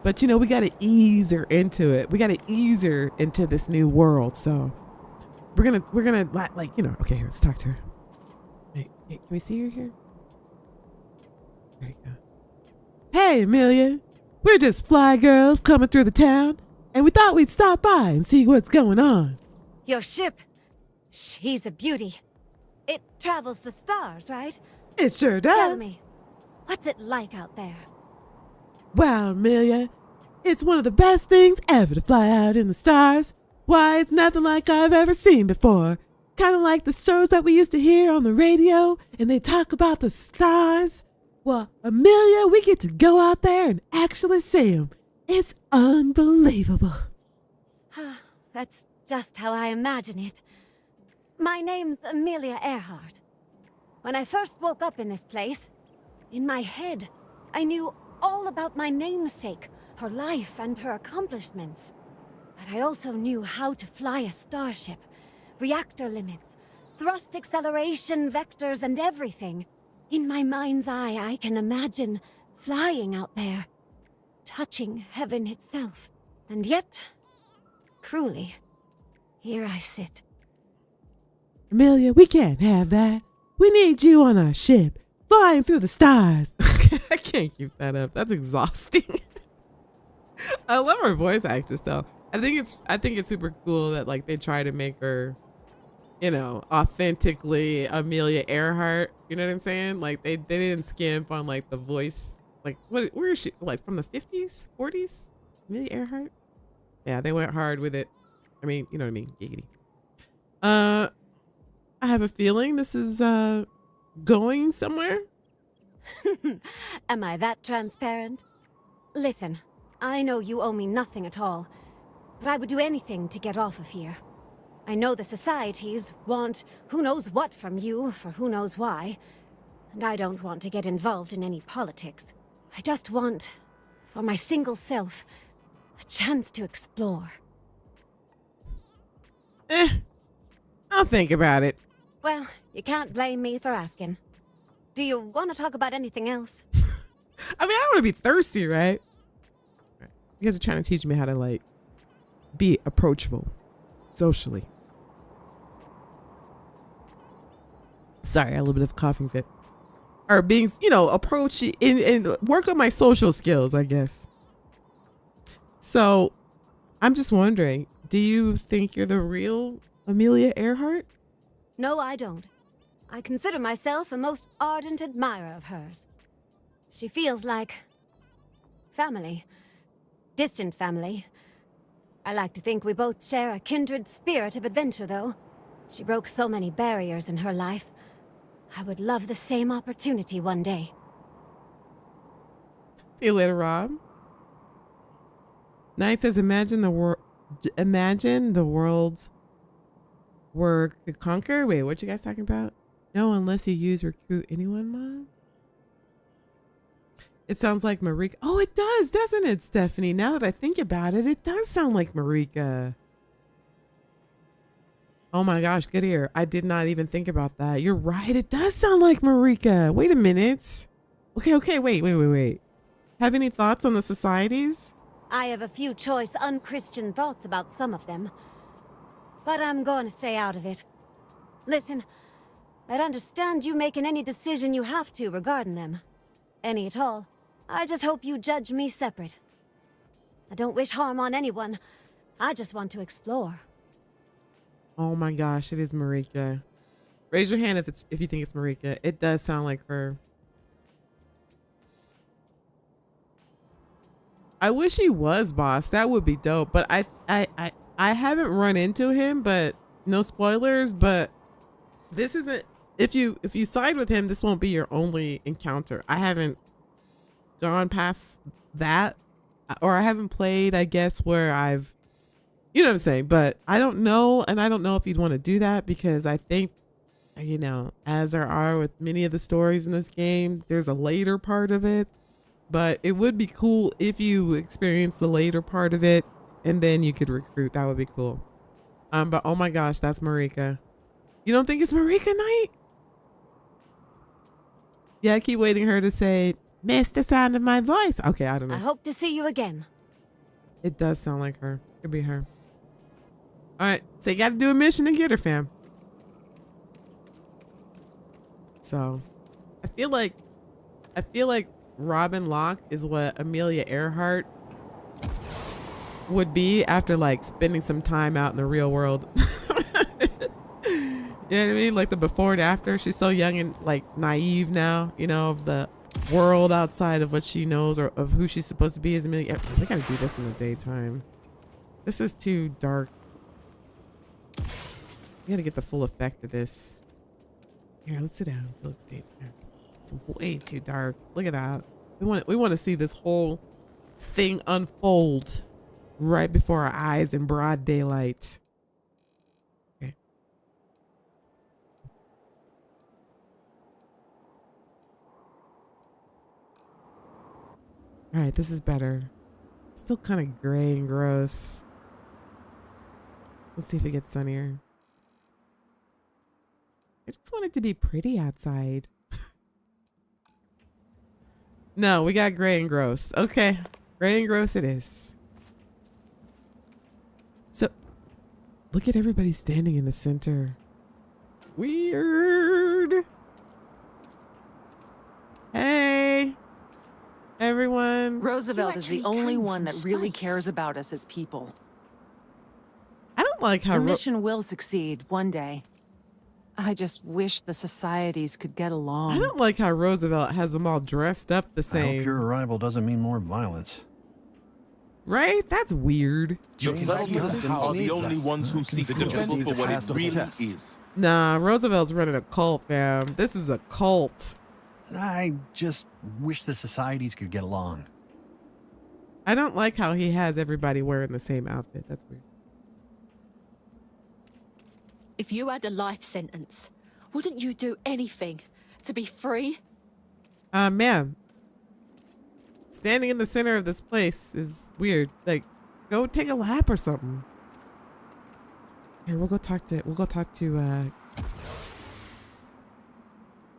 But you know, we gotta ease her into it. We gotta ease her into this new world. So we're gonna like, you know, okay, here, let's talk to her. Hey, can we see her here? There you go. Hey, Amelia. We're just fly girls coming through the town, and we thought we'd stop by and see what's going on. Your ship, she's a beauty. It travels the stars, right? It sure does. Tell me, what's it like out there? Wow, Amelia, it's one of the best things ever to fly out in the stars. Why, it's nothing like I've ever seen before. Kind of like the shows that we used to hear on the radio, and they talk about the stars. Well, Amelia, we get to go out there and actually see them. It's unbelievable. That's just how I imagine it. My name's Amelia Earhart. When I first woke up in this place, in my head, I knew all about my namesake, her life and her accomplishments. But I also knew how to fly a starship, reactor limits, thrust acceleration, vectors, and everything. In my mind's eye, I can imagine flying out there, touching heaven itself. And yet, cruelly, here I sit. Amelia, we can't have that. We need you on our ship, flying through the stars. I can't keep that up. That's exhausting. I love her voice actress though. I think it's super cool that like they try to make her, you know, authentically Amelia Earhart. You know what I'm saying? Like they didn't skimp on like the voice. Like where is she? Like from the 50s, 40s? Amelia Earhart? Yeah, they went hard with it. I mean, you know what I mean? Giggity. I have a feeling this is going somewhere. Am I that transparent? Listen, I know you owe me nothing at all, but I would do anything to get off of here. I know the societies want who knows what from you for who knows why, and I don't want to get involved in any politics. I just want, for my single self, a chance to explore. I'll think about it. Well, you can't blame me for asking. Do you want to talk about anything else? I mean, I don't want to be thirsty, right? You guys are trying to teach me how to like be approachable socially. Sorry, I had a little bit of a coughing fit. Or being, you know, approach and work on my social skills, I guess. So, I'm just wondering, do you think you're the real Amelia Earhart? No, I don't. I consider myself a most ardent admirer of hers. She feels like family. Distant family. I like to think we both share a kindred spirit of adventure, though. She broke so many barriers in her life. I would love the same opportunity one day. See you later, Rob. Knight says, imagine the worlds were to conquer. Wait, what you guys talking about? No, unless you use recruit anyone mod. It sounds like Marika. Oh, it does, doesn't it, Stephanie? Now that I think about it, it does sound like Marika. Oh my gosh, good ear. I did not even think about that. You're right. It does sound like Marika. Wait a minute. Okay. Wait. Have any thoughts on the societies? I have a few choice unchristian thoughts about some of them. But I'm going to stay out of it. Listen, I'd understand you making any decision you have to regarding them. Any at all. I just hope you judge me separate. I don't wish harm on anyone. I just want to explore. Oh my gosh, it is Marika. Raise your hand if you think it's Marika. It does sound like her. I wish he was boss. That would be dope. But I haven't run into him, but no spoilers, but this isn't, if you side with him, this won't be your only encounter. I haven't gone past that, or I haven't played, I guess, where I've You know what I'm saying? But I don't know, and I don't know if you'd want to do that because I think, you know, as there are with many of the stories in this game, there's a later part of it. But it would be cool if you experience the later part of it and then you could recruit. That would be cool. But oh my gosh, that's Marika. You don't think it's Marika night? Yeah, I keep waiting her to say, miss the sound of my voice. Okay, I don't know. I hope to see you again. It does sound like her. Could be her. All right, so you got to do a mission to get her, fam. So, I feel like Robin Locke is what Amelia Earhart would be after like spending some time out in the real world. You know what I mean? Like the before and after. She's so young and like naive now, you know, of the world outside of what she knows or of who she's supposed to be as Amelia. We gotta do this in the daytime. This is too dark. We gotta get the full effect of this. Here, let's sit down until it's daytime. It's way too dark. Look at that. We want to see this whole thing unfold right before our eyes in broad daylight. Okay. All right, this is better. It's still kind of gray and gross. Let's see if it gets sunnier. I just want it to be pretty outside. No, we got gray and gross. Okay, gray and gross it is. So, look at everybody standing in the center. Weird. Hey, everyone. Roosevelt is the only one that really cares about us as people. I don't like how the mission will succeed one day. I just wish the societies could get along. I don't like how Roosevelt has them all dressed up the same. I hope your arrival doesn't mean more violence. Right? That's weird. Your presidents are the only ones who see Crucible for what it really is. Nah, Roosevelt's running a cult, fam. This is a cult. I just wish the societies could get along. I don't like how he has everybody wearing the same outfit. That's weird. If you had a life sentence, wouldn't you do anything to be free? Ma'am. Standing in the center of this place is weird. Like, go take a lap or something. Here, we'll go talk to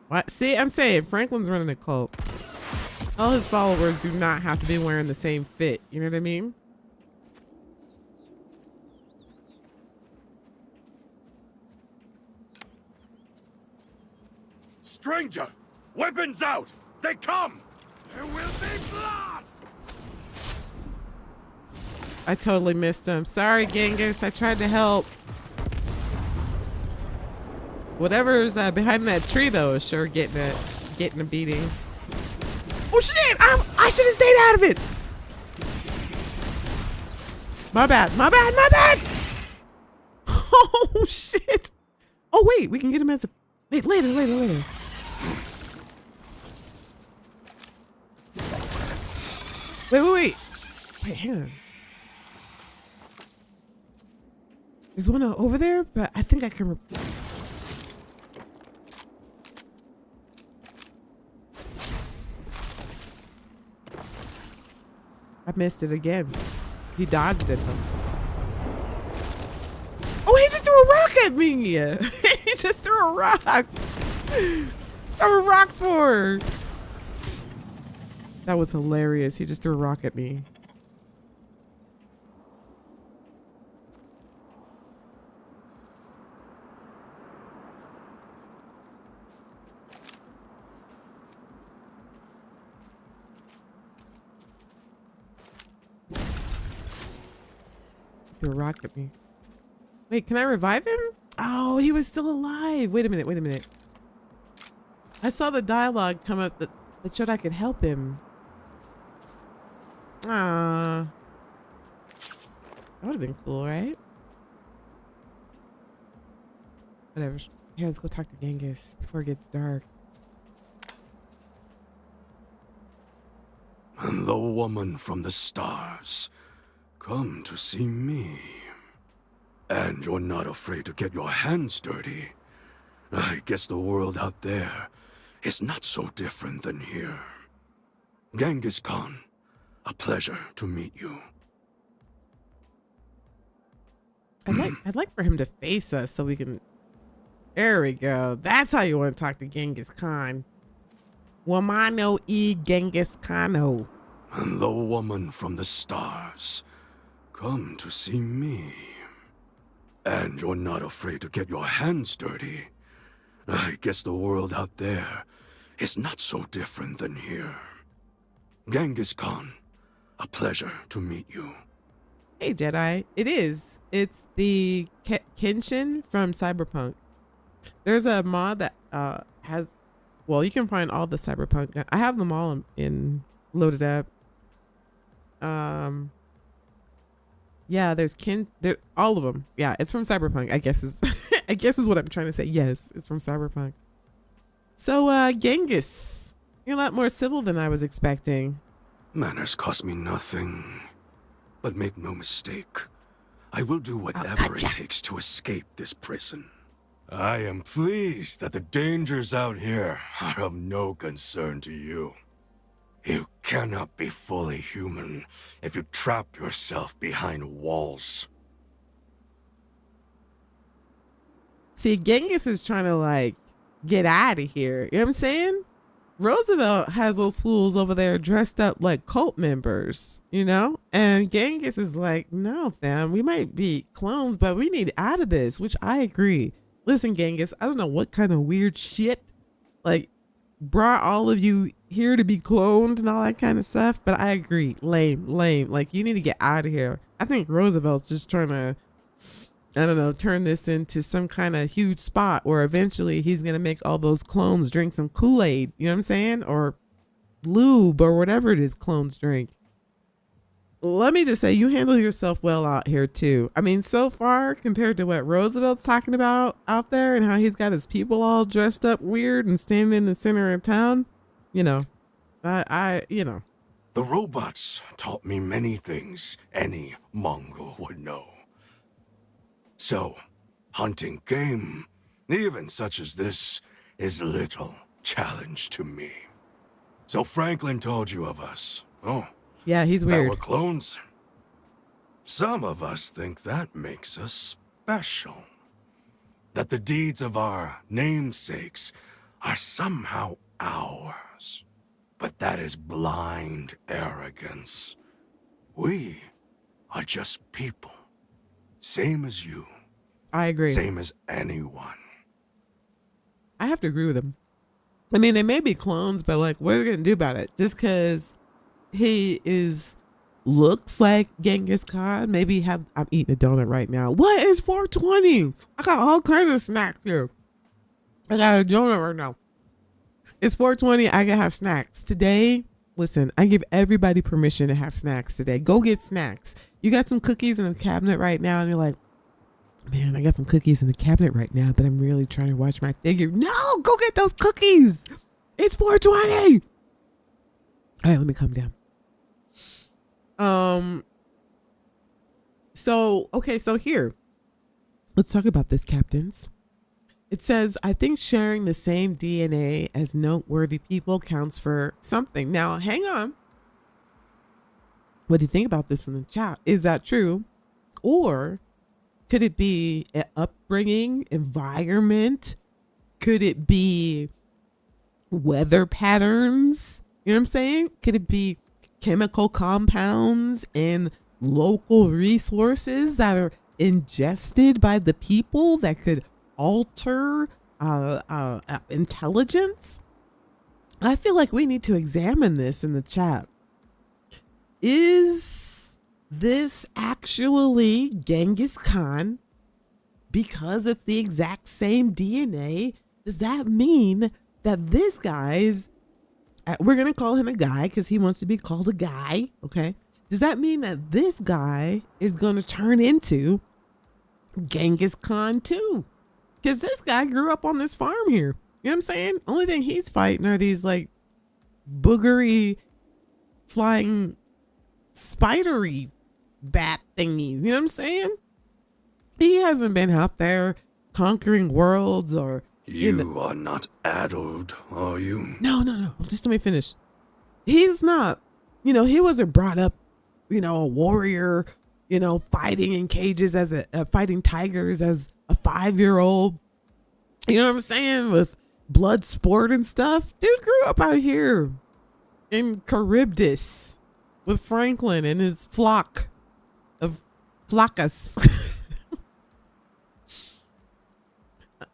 what? See, I'm saying Franklin's running a cult. All his followers do not have to be wearing the same fit. You know what I mean? Stranger, weapons out! They come! There will be blood! I totally missed him. Sorry, Genghis. I tried to help. Whatever's behind that tree, though, is sure getting a beating. Oh shit! I should have stayed out of it. My bad. My bad. My bad. Oh shit! Oh wait, we can get him as a later. Wait, hang on. There's one over there, but I think I can. I missed it again. He dodged it though. Oh, he just threw a rock at me. He just threw a rock. Threw rocks for her. That was hilarious. He just threw a rock at me. Threw a rock at me. Wait, can I revive him? Oh, he was still alive. Wait a minute. I saw the dialogue come up that showed I could help him. Ah, that would have been cool, right? Whatever. Yeah, let's go talk to Genghis before it gets dark. And the woman from the stars, come to see me. And you're not afraid to get your hands dirty. I guess the world out there is not so different than here. Genghis Khan, a pleasure to meet you. I'd like for him to face us so we can. There we go. That's how you want to talk to Genghis Khan. Wamano e Genghis Khano. And the woman from the stars, come to see me. And you're not afraid to get your hands dirty. I guess the world out there is not so different than here. Genghis Khan, a pleasure to meet you. Hey Jedi, it is. It's the Kenshin from Cyberpunk. There's a mod that has, well, you can find all the Cyberpunk. I have them all in loaded up. Yeah, there's all of them. Yeah, it's from Cyberpunk. I guess is what I'm trying to say. Yes, it's from Cyberpunk. So Genghis, you're a lot more civil than I was expecting. Manners cost me nothing. But make no mistake, I will do whatever it takes to escape this prison. I am pleased that the dangers out here are of no concern to you. You cannot be fully human if you trap yourself behind walls. See, Genghis is trying to like get out of here. You know what I'm saying? Roosevelt has those fools over there dressed up like cult members, you know? And Genghis is like, no, fam, we might be clones, but we need out of this, which I agree. Listen, Genghis, I don't know what kind of weird shit like brought all of you here to be cloned and all that kind of stuff, but I agree. Lame. Like, you need to get out of here. I think Roosevelt's just trying to, I don't know, turn this into some kind of huge spot where eventually he's going to make all those clones drink some Kool-Aid, you know what I'm saying? Or lube or whatever it is clones drink. Let me just say, you handle yourself well out here too. I mean, so far compared to what Roosevelt's talking about out there and how he's got his people all dressed up weird and standing in the center of town, you know, you know. The robots taught me many things any Mongol would know. So, hunting game, even such as this, is little challenge to me. So Franklin told you of us. Oh. Yeah, he's weird. That we're clones. Some of us think that makes us special. That the deeds of our namesakes are somehow ours. But that is blind arrogance. We are just people. Same as you. I agree. Same as anyone. I have to agree with him. I mean, they may be clones, but like, what are we going to do about it? Just because he looks like Genghis Khan, maybe I'm eating a donut right now. What is 420? I got all kinds of snacks here. I got a donut right now. It's 420. I can have snacks. Today, listen, I give everybody permission to have snacks today. Go get snacks. You got some cookies in the cabinet right now, and you're like, man, I got some cookies in the cabinet right now, but I'm really trying to watch my figure. No, go get those cookies. It's 420. All right, let me calm down. So here, let's talk about this, captains. It says, I think sharing the same DNA as noteworthy people counts for something. Now, hang on. What do you think about this in the chat? Is that true? Or could it be an upbringing, environment? Could it be weather patterns? You know what I'm saying? Could it be chemical compounds and local resources that are ingested by the people that could alter intelligence? I feel like we need to examine this in the chat. Is this actually Genghis Khan because it's the exact same DNA? Does that mean that this guy's, we're going to call him a guy because he wants to be called a guy, okay? Does that mean that this guy is going to turn into Genghis Khan too? Because this guy grew up on this farm here. You know what I'm saying? Only thing he's fighting are these like boogery flying spidery bat thingies. You know what I'm saying? He hasn't been out there conquering worlds or... You are not addled, are you? No. Just let me finish. He's not, he wasn't brought up, a warrior, fighting in cages as fighting tigers as a 5-year-old. You know what I'm saying? With blood sport and stuff. Dude grew up out here in Charybdis with Franklin and his flock of flockas.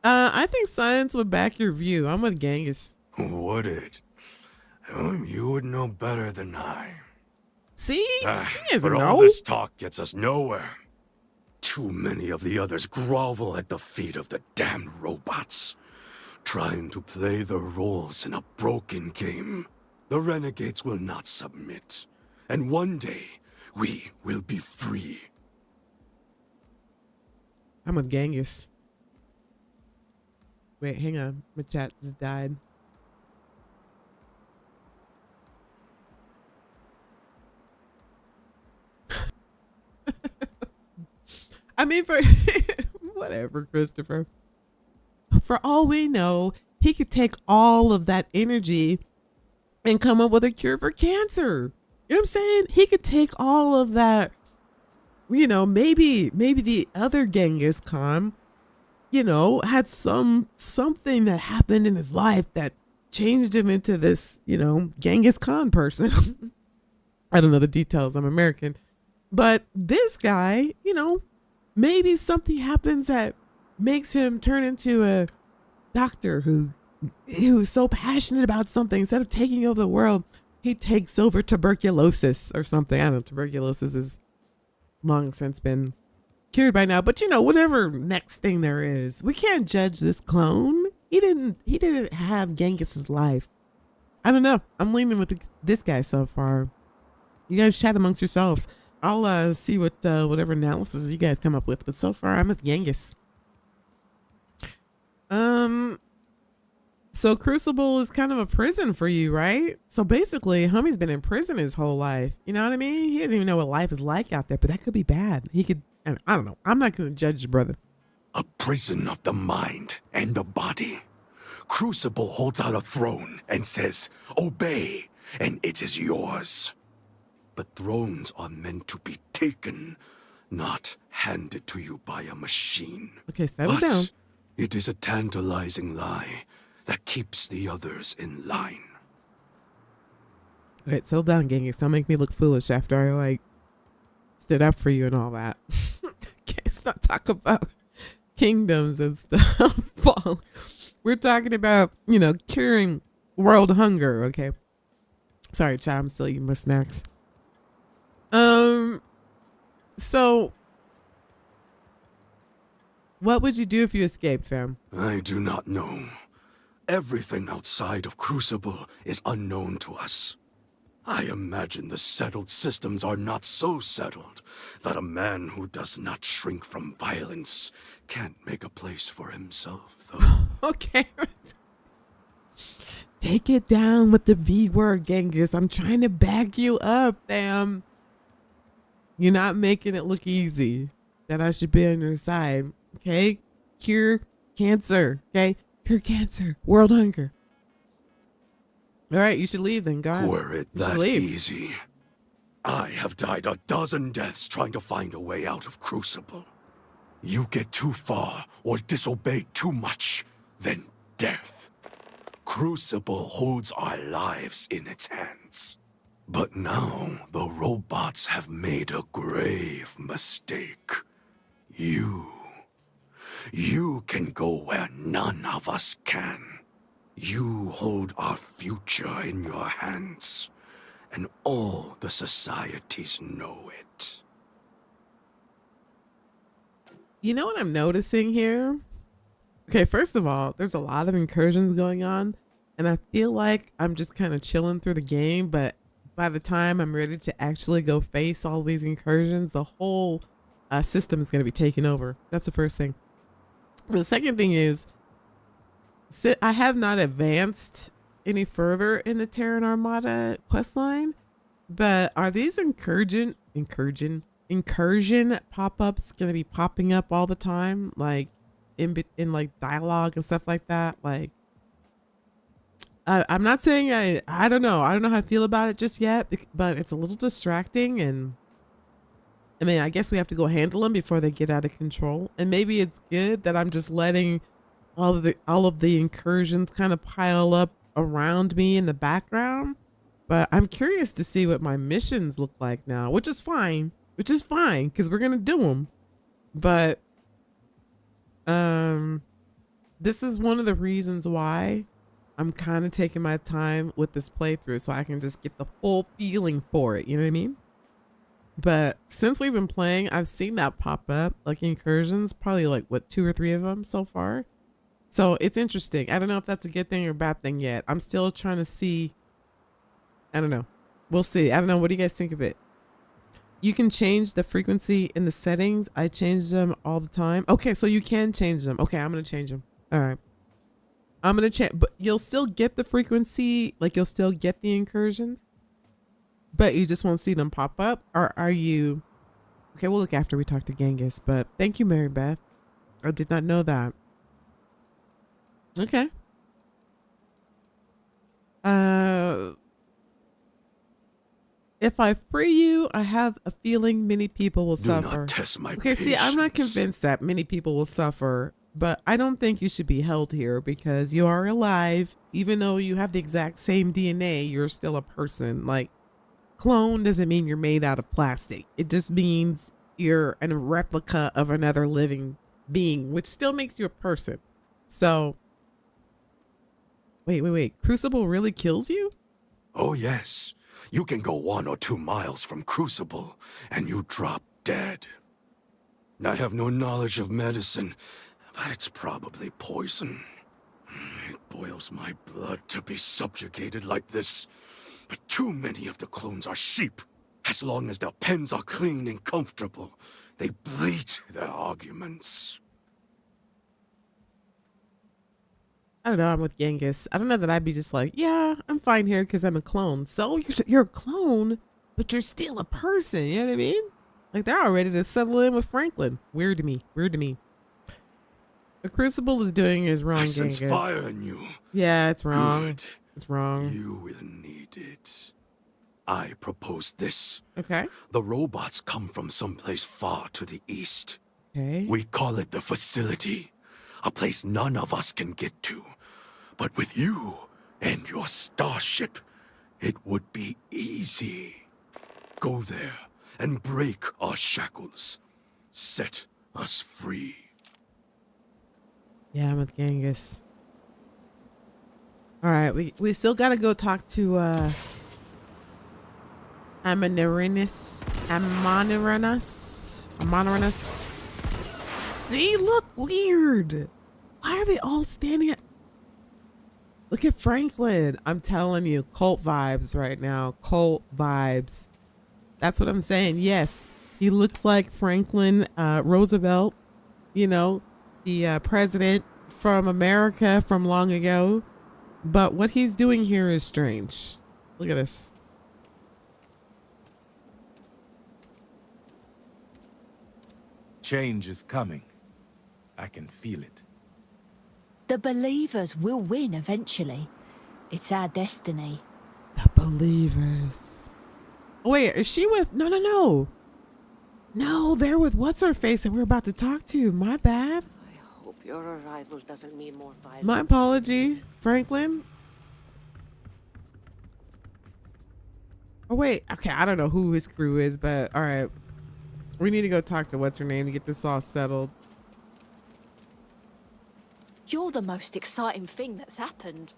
I think science would back your view. I'm with Genghis. Would it? You would know better than I. See? He doesn't but know. all this talk gets us nowhere. Too many of the others grovel at the feet of the damned robots, trying to play their roles in a broken game. The renegades will not submit, and one day we will be free. I'm with Genghis. Wait, hang on. My chat just died. I mean, for whatever, Christopher. For all we know, he could take all of that energy and come up with a cure for cancer. You know what I'm saying? He could take all of that, maybe the other Genghis Khan, had something that happened in his life that changed him into this, Genghis Khan person. I don't know the details. I'm American. But this guy, maybe something happens that makes him turn into a doctor who's so passionate about something. Instead of taking over the world, he takes over tuberculosis or something. I don't know. Tuberculosis is long since been cured by now, but whatever next thing there is, we can't judge this clone. He didn't have Genghis's life. I don't know. I'm leaning with this guy so far. You guys chat amongst yourselves. I'll see what whatever analysis you guys come up with, but so far I'm with Genghis. So Crucible is kind of a prison for you, right? So basically, homie's been in prison his whole life. You know what I mean? He doesn't even know what life is like out there, but that could be bad. He could, I don't know. I'm not going to judge your brother. A prison of the mind and the body. Crucible holds out a throne and says, "Obey, and it is yours." But thrones are meant to be taken, not handed to you by a machine. Okay, settle down. It is a tantalizing lie that keeps the others in line. Okay, settle down, Genghis. Don't make me look foolish after I stood up for you and all that. Okay, let's not talk about kingdoms and stuff. We're talking about, curing world hunger, okay? Sorry, chat, I'm still eating my snacks. So what would you do if you escaped, fam? I do not know. Everything outside of Crucible is unknown to us. I imagine the settled systems are not so settled that a man who does not shrink from violence can't make a place for himself, though. Okay. Take it down with the V word, Genghis. I'm trying to back you up, fam. You're not making it look easy that I should be on your side. Okay? Cure cancer. Okay? Cure cancer. World hunger. All right, you should leave then, God. Were it that easy, I have died a dozen deaths trying to find a way out of Crucible. You get too far or disobey too much, then death. Crucible holds our lives in its hands. But now the robots have made a grave mistake. You can go where none of us can. You hold our future in your hands, and all the societies know it. You know what I'm noticing here? Okay, first of all, there's a lot of incursions going on, and I feel like I'm just kind of chilling through the game, but by the time I'm ready to actually go face all these incursions, the whole system is going to be taken over. That's the first thing. The second thing is, I have not advanced any further in the Terran Armada questline, but are these incursion incursion pop-ups gonna be popping up all the time, like in like dialogue and stuff like that. Like, I'm not saying I don't know how I feel about it just yet, but it's a little distracting, and I mean, I guess we have to go handle them before they get out of control. And maybe it's good that I'm just letting all of the incursions kind of pile up around me in the background. But I'm curious to see what my missions look like now, which is fine because we're gonna do them. But this is one of the reasons why I'm kind of taking my time with this playthrough, so I can just get the full feeling for it. You know what I mean? But since we've been playing, I've seen that pop up, like incursions, probably like what, 2 or 3 of them so far. So it's interesting. I don't know if that's a good thing or a bad thing yet. I'm still trying to see. I don't know. We'll see. I don't know. What do you guys think of it? You can change the frequency in the settings. I change them all the time. Okay, so you can change them. Okay, I'm going to change them. All right. I'm going to change, but you'll still get the frequency, like you'll still get the incursions, but you just won't see them pop up. Or are you? Okay, we'll look after we talk to Genghis, but thank you, Mary Beth. I did not know that. Okay. If I free you, I have a feeling many people will suffer. Do not test my Okay, see, I'm not convinced that many people will suffer, but I don't think you should be held here because you are alive. Even though you have the exact same DNA, you're still a person. Like, clone doesn't mean you're made out of plastic. It just means you're a replica of another living being, which still makes you a person. So, wait. Crucible really kills you? Oh, yes. You can go 1 or 2 miles from Crucible, and you drop dead. I have no knowledge of medicine, but it's probably poison. It boils my blood to be subjugated like this. But too many of the clones are sheep. As long as their pens are clean and comfortable, they bleat their arguments. I don't know. I'm with Genghis. I don't know that I'd be just like, yeah, I'm fine here because I'm a clone. So you're a clone, but you're still a person. You know what I mean? Like, they're all ready to settle in with Franklin. Weird to me. The Crucible is doing is wrong, I sense Genghis. fire in you. Yeah, it's wrong. Good. It's wrong. You will need it. I propose this. Okay. The robots come from someplace far to the east. Okay. We call it the facility. A place none of us can get to. But with you and your starship, it would be easy. Go there and break our shackles. Set us free. Yeah, I'm with Genghis. All right, we still gotta go talk to Amanirenas. See, look, weird. Why are they all standing at? Look at Franklin. I'm telling you, cult vibes right now. Cult vibes. That's what I'm saying. Yes, he looks like Franklin Roosevelt. You know, the president from America from long ago. But what he's doing here is strange. Look at this. Change is coming. I can feel it. The believers will win eventually. It's our destiny. The believers. Oh, wait, is she with? No. No, they're with what's her face that we're about to talk to. My bad. I hope your arrival doesn't mean more violence. My apologies, Franklin. Oh, wait. Okay, I don't know who his crew is, but all right. We need to go talk to what's her name to get this all settled. You're the most exciting thing that's happened.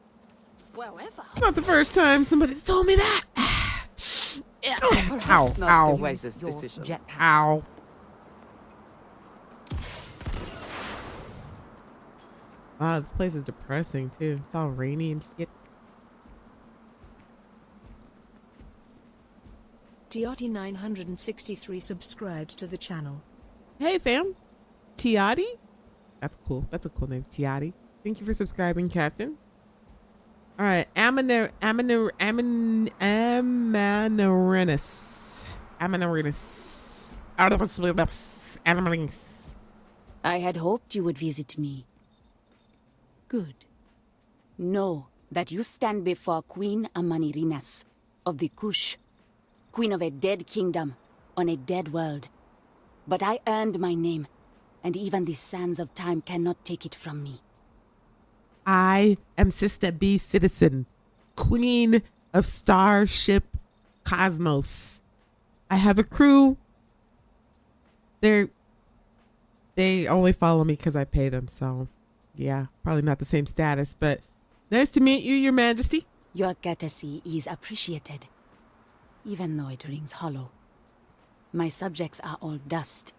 Well, ever. It's not the first time somebody's told me that. Ow, ow, ow. Wow, this place is depressing too. It's all rainy and shit. Tiati 963 subscribed to the channel. Hey fam, Tiati? That's cool. That's a cool name, Tiati. Thank you for subscribing, Captain. All right, Amanirenas. I had hoped you would visit me. Good. Know that you stand before Queen Amanirenas of the Kush, queen of a dead kingdom on a dead world. But I earned my name, and even the sands of time cannot take it from me. I am Sista B Citizen, Queen of Starship Cosmos. I have a crew. They only follow me because I pay them, so yeah, probably not the same status, but nice to meet you, Your Majesty. Your courtesy is appreciated, even though it rings hollow. My subjects are all dust.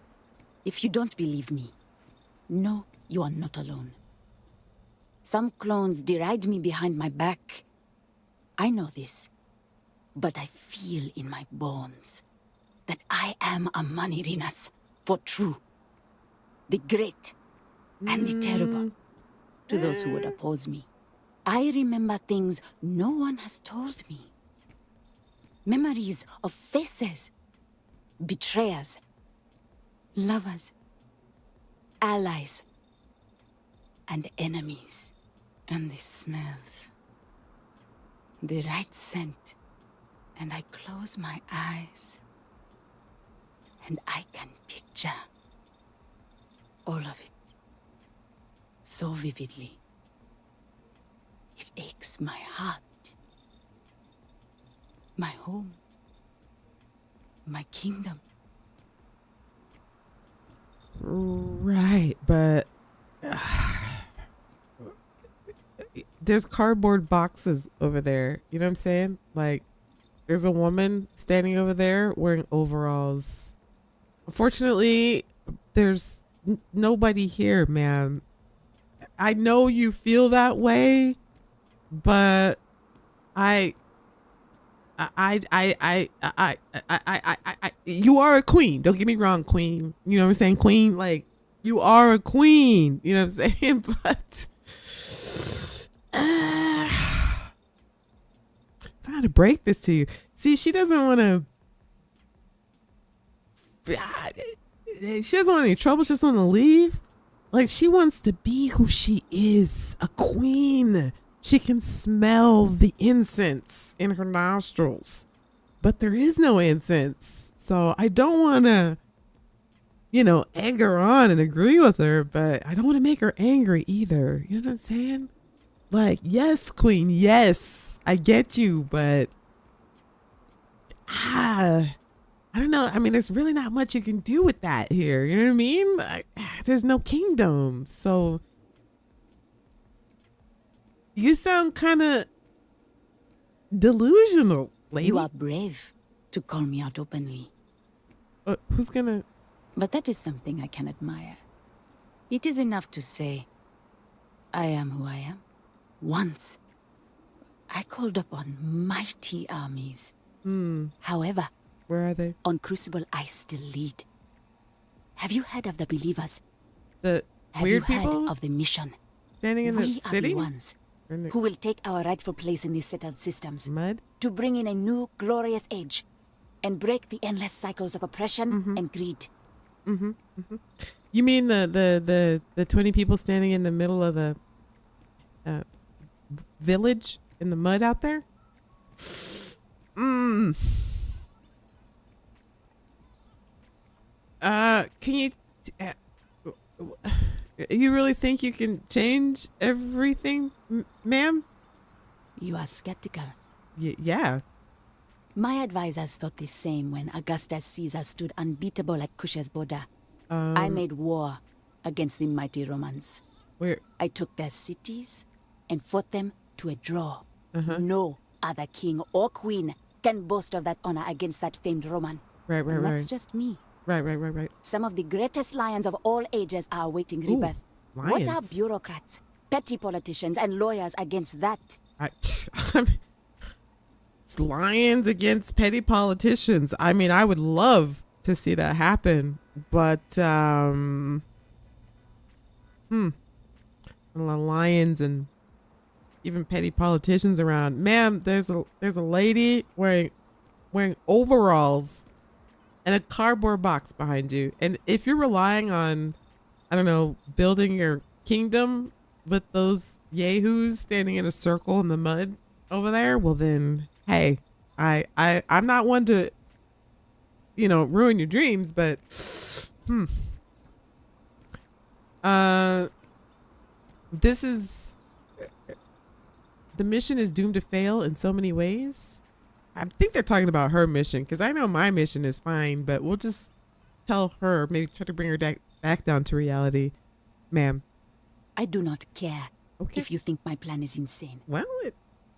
If you don't believe me, know you are not alone. Some clones deride me behind my back. I know this, but I feel in my bones that I am Amanirenas for true. The great and the terrible. To those who would oppose me, I remember things no one has told me. Memories of faces, betrayers, lovers, allies, and enemies. And the smells. The right scent. And I close my eyes. And I can picture all of it. So vividly. It aches my heart. My home. My kingdom. Right, but there's cardboard boxes over there. You know what I'm saying? Like, there's a woman standing over there wearing overalls. Unfortunately, there's nobody here, man. I know you feel that way, but you are a queen. Don't get me wrong, queen. You know what I'm saying? Queen, like, you are a queen. You know what I'm saying? But I'm trying to break this to you. See, she doesn't want to. She doesn't want any trouble. She doesn't want to leave. Like, she wants to be who she is, a queen. She can smell the incense in her nostrils, but there is no incense. So I don't want to, egg her on and agree with her, but I don't want to make her angry either. You know what I'm saying? Like, yes, queen, yes, I get you, but I don't know. I mean, there's really not much you can do with that here. You know what I mean? Like, there's no kingdom. So you sound kind of delusional, lady. You are brave to call me out openly. Who's gonna? But that is something I can admire. It is enough to say, I am who I am. Once, I called upon mighty armies. However, where are they? On Crucible, I still lead. Have you heard of the believers? The weird people? Have you heard of the mission? Standing in the city? We are the ones who will take our rightful place in these settled systems. To bring in a new, glorious age and break the endless cycles of oppression and greed. You mean the 20 people standing in the middle of the village in the mud out there? Can you you really think you can change everything, ma'am? You are skeptical. Yeah. My advisors thought the same when Augustus Caesar stood unbeatable at Kush's border. I made war against the mighty Romans. I took their cities and fought them to a draw. No other king or queen can boast of that honor against that famed Roman. Right. That's just me. Right. Some of the greatest lions of all ages are awaiting rebirth. What are bureaucrats, petty politicians, and lawyers against that? It's lions against petty politicians. I mean, I would love to see that happen, but a lot of lions and even petty politicians around. Ma'am, there's a lady wearing overalls and a cardboard box behind you. And if you're relying on, I don't know, building your kingdom with those yahoos standing in a circle in the mud over there, well then, hey, I'm not one to, ruin your dreams, but this is, the mission is doomed to fail in so many ways. I think they're talking about her mission, because I know my mission is fine, but we'll just tell her, maybe try to bring her back down to reality. Ma'am. I do not care if you think my plan is insane. Well,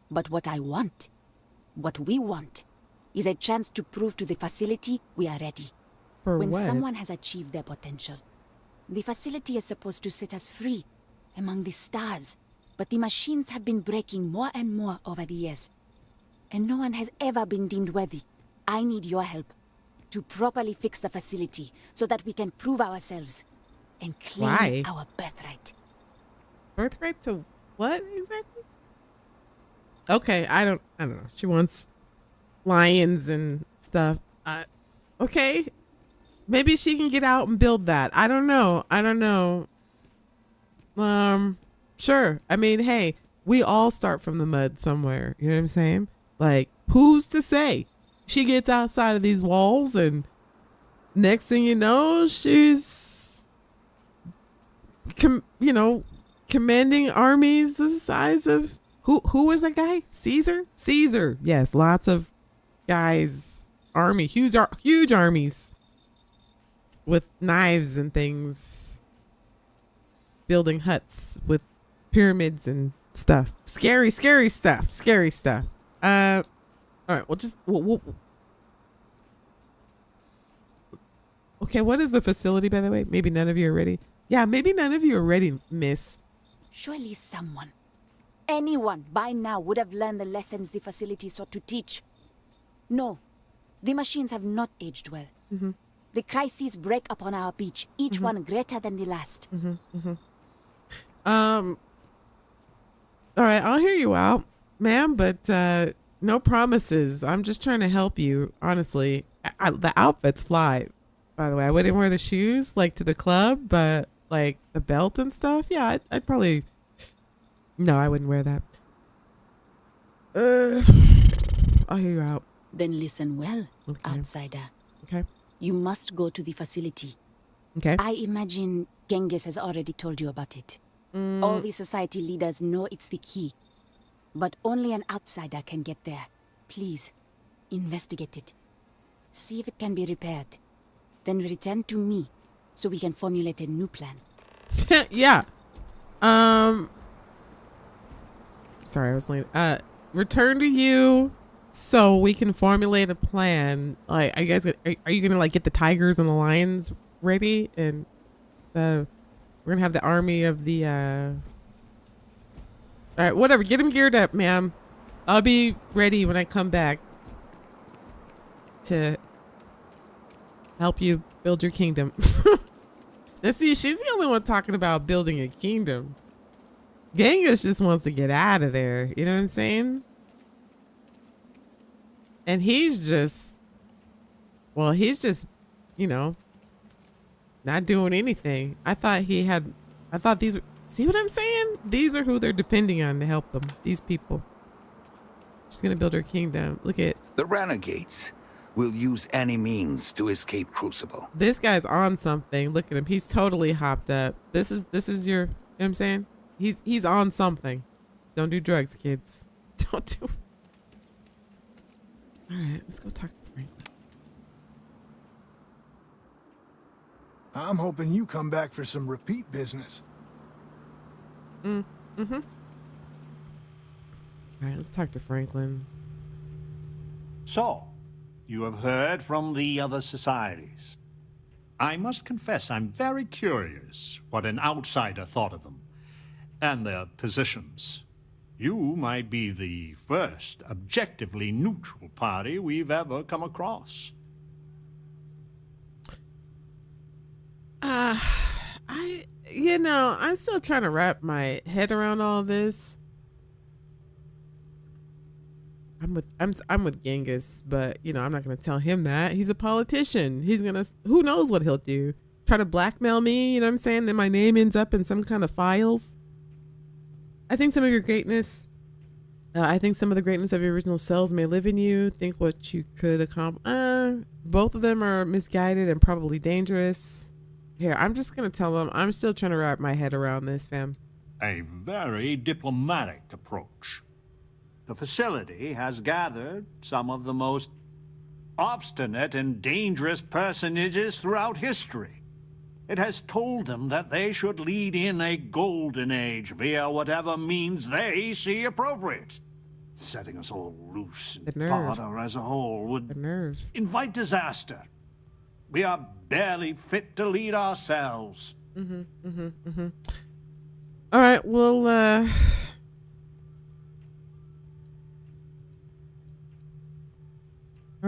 but what I want, what we want, is a chance to prove to the facility we are ready. For when what? someone has achieved their potential, the facility is supposed to set us free among the stars. But the machines have been breaking more and more over the years, and no one has ever been deemed worthy. I need your help to properly fix the facility so that we can prove ourselves and claim our birthright. Birthright to what exactly? Okay, I don't know. She wants lions and stuff. Okay, maybe she can get out and build that. I don't know. Sure. I mean, hey, we all start from the mud somewhere. You know what I'm saying? Like, who's to say? She gets outside of these walls and next thing you know, she's, commanding armies the size of, who was that guy? Caesar. Yes, lots of guys, huge armies with knives and things, building huts with pyramids and stuff. Scary stuff. All right, we'll okay, what is the facility, by the way? Maybe none of you are ready. Yeah, maybe none of you are ready, miss. Surely someone, anyone by now would have learned the lessons the facility sought to teach. No, the machines have not aged well. Mm-hmm. The crises break upon our beach, each one greater than the last. All right, I'll hear you out, ma'am, but no promises. I'm just trying to help you, honestly. The outfits fly, by the way. I wouldn't wear the shoes, like, to the club, but, like, the belt and stuff, yeah, I'd probably... No, I wouldn't wear that. I'll hear you out. Then listen well, outsider. Okay. You must go to the facility. Okay. I imagine Genghis has already told you about it. All the society leaders know it's the key. But only an outsider can get there. Please, investigate it. See if it can be repaired. Then return to me so we can formulate a new plan. Yeah. Sorry, I was late. Return to you so we can formulate a plan. Like, are you gonna like get the tigers and the lions ready, and we're gonna have the army of the all right, whatever, get them geared up, ma'am. I'll be ready when I come back to help you build your kingdom. Let's see, she's the only one talking about building a kingdom. Genghis just wants to get out of there, you know what I'm saying? And he's just, not doing anything. I thought these, see what I'm saying? These are who they're depending on to help them. These people. She's going to build her kingdom. Look at. The renegades will use any means to escape Crucible. This guy's on something. Look at him. He's totally hopped up. This is your, you know what I'm saying? He's on something. Don't do drugs, kids. Don't do. All right, let's go talk to Frank. I'm hoping you come back for some repeat business. Mm-hmm. All right, let's talk to Franklin. So, you have heard from the other societies. I must confess I'm very curious what an outsider thought of them and their positions. You might be the first objectively neutral party we've ever come across. I'm still trying to wrap my head around all this. I'm with Genghis, but you know, I'm not gonna tell him that. He's a politician. He's gonna, who knows what he'll do? Try to blackmail me, you know what I'm saying? Then my name ends up in some kind of files. I think some of your greatness, I think some of the greatness of your original selves may live in you. Think what you could accomplish. Both of them are misguided and probably dangerous. Here, I'm just gonna tell them. I'm still trying to wrap my head around this, fam. A very diplomatic approach. The facility has gathered some of the most obstinate and dangerous personages throughout history. It has told them that they should lead in a golden age via whatever means they see appropriate. Setting us all loose and fodder as a whole would invite disaster. We are barely fit to lead ourselves. All right, well, all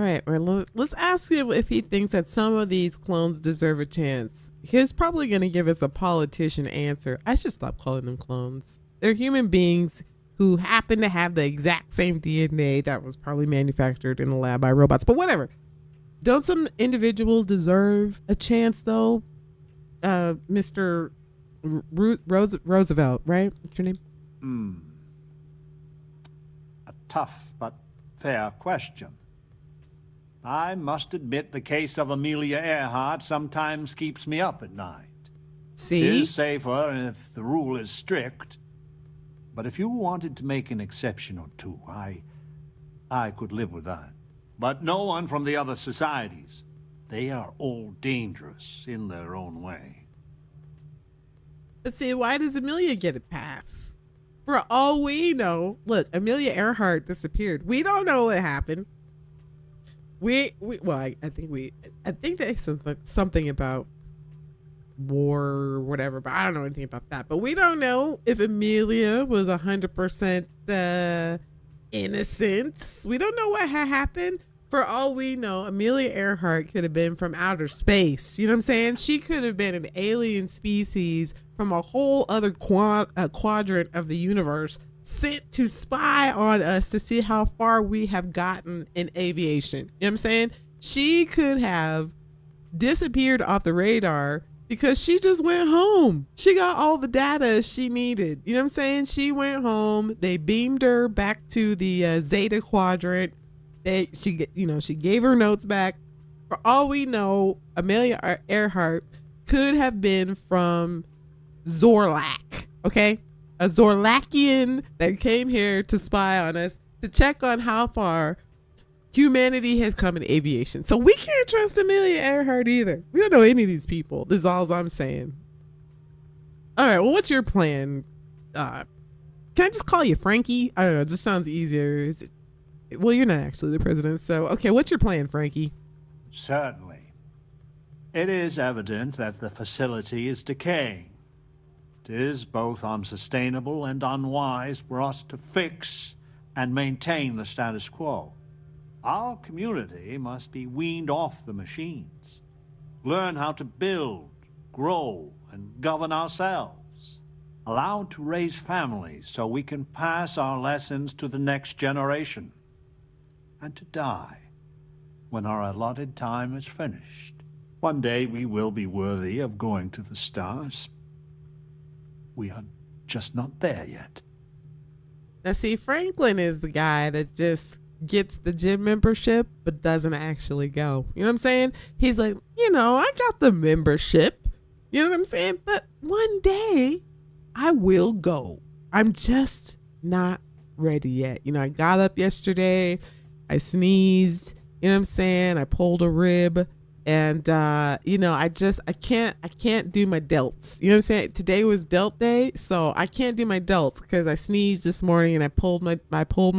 right, well, let's ask him if he thinks that some of these clones deserve a chance. He's probably going to give us a politician answer. I should stop calling them clones. They're human beings who happen to have the exact same DNA that was probably manufactured in the lab by robots, but whatever. Don't some individuals deserve a chance, though? Mr. Roosevelt, right? What's your name? A tough but fair question. I must admit the case of Amelia Earhart sometimes keeps me up at night. See? It is safer if the rule is strict. But if you wanted to make an exception or two, I could live with that. But no one from the other societies. They are all dangerous in their own way. But see, why does Amelia get a pass? For all we know, look, Amelia Earhart disappeared. We don't know what happened. I think there's something about war or whatever, but I don't know anything about that. But we don't know if Amelia was 100% innocent. We don't know what had happened. For all we know, Amelia Earhart could have been from outer space. You know what I'm saying? She could have been an alien species from a whole other quadrant of the universe, sent to spy on us to see how far we have gotten in aviation. You know what I'm saying? She could have disappeared off the radar because she just went home. She got all the data she needed. You know what I'm saying? She went home. They beamed her back to the Zeta quadrant. She gave her notes back. For all we know, Amelia Earhart could have been from Zorlak. Okay? A Zorlakian that came here to spy on us, to check on how far humanity has come in aviation. So we can't trust Amelia Earhart either. We don't know any of these people. This is all I'm saying. All right, well, what's your plan? Can I just call you Frankie? I don't know. It just sounds easier. Well, you're not actually the president. So, okay, what's your plan, Frankie? Certainly. It is evident that the facility is decaying. It is both unsustainable and unwise for us to fix and maintain the status quo. Our community must be weaned off the machines, learn how to build, grow, and govern ourselves, allowed to raise families so we can pass our lessons to the next generation, and to die when our allotted time is finished. One day we will be worthy of going to the stars. We are just not there yet. Now, see, Franklin is the guy that just gets the gym membership but doesn't actually go. You know what I'm saying? He's like, I got the membership. You know what I'm saying? But one day I will go. I'm just not ready yet. I got up yesterday. I sneezed. You know what I'm saying? I pulled a rib. And, I can't do my delts. You know what I'm saying? Today was delt day, so I can't do my delts because I sneezed this morning and I pulled my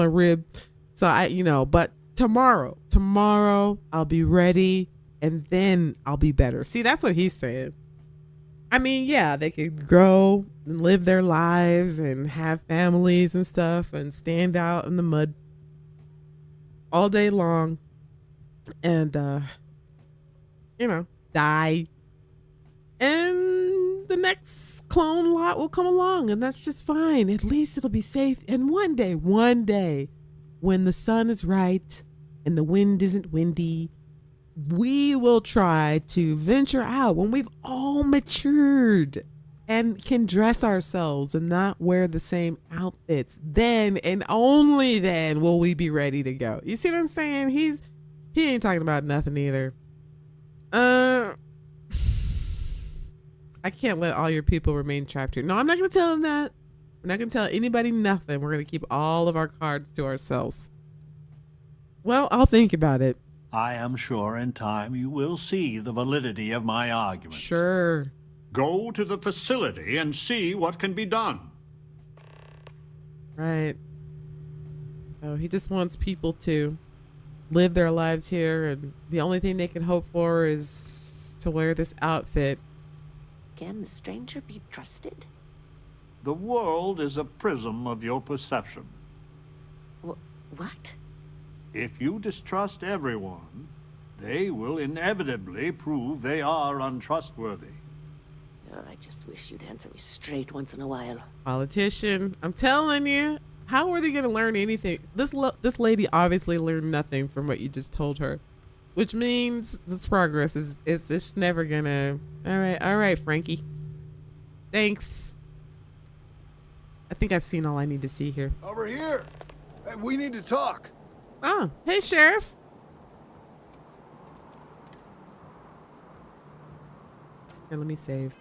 rib. So but tomorrow I'll be ready and then I'll be better. See, that's what he's saying. I mean, yeah, they could grow and live their lives and have families and stuff and stand out in the mud all day long and, die. And the next clone lot will come along and that's just fine. At least it'll be safe. And one day, when the sun is right and the wind isn't windy, we will try to venture out when we've all matured and can dress ourselves and not wear the same outfits. Then and only then will we be ready to go. You see what I'm saying? He ain't talking about nothing either. I can't let all your people remain trapped here. No, I'm not gonna tell them that. We're not gonna tell anybody nothing. We're gonna keep all of our cards to ourselves. Well, I'll think about it. I am sure in time you will see the validity of my argument. Sure. Go to the facility and see what can be done. Right. Oh, he just wants people to live their lives here, and the only thing they can hope for is to wear this outfit. Can the stranger be trusted? The world is a prism of your perception. What? If you distrust everyone, they will inevitably prove they are untrustworthy. Oh, I just wish you'd answer me straight once in a while. Politician, I'm telling you, how are they going to learn anything? This lady obviously learned nothing from what you just told her, which means this progress is just never gonna. All right, Frankie. Thanks. I think I've seen all I need to see here. Over here. Hey, we need to talk. Oh, hey, Sheriff. Here, let me save.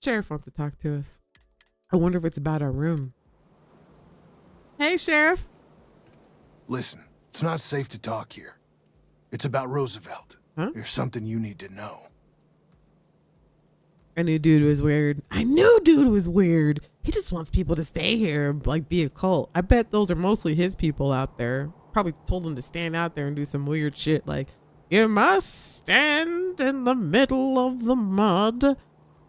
Sheriff wants to talk to us. I wonder if it's about our room. Hey, Sheriff. Listen, it's not safe to talk here. It's about Roosevelt. Huh? There's something you need to know. I knew dude was weird. He just wants people to stay here, like be a cult. I bet those are mostly his people out there. Probably told him to stand out there and do some weird shit like, you must stand in the middle of the mud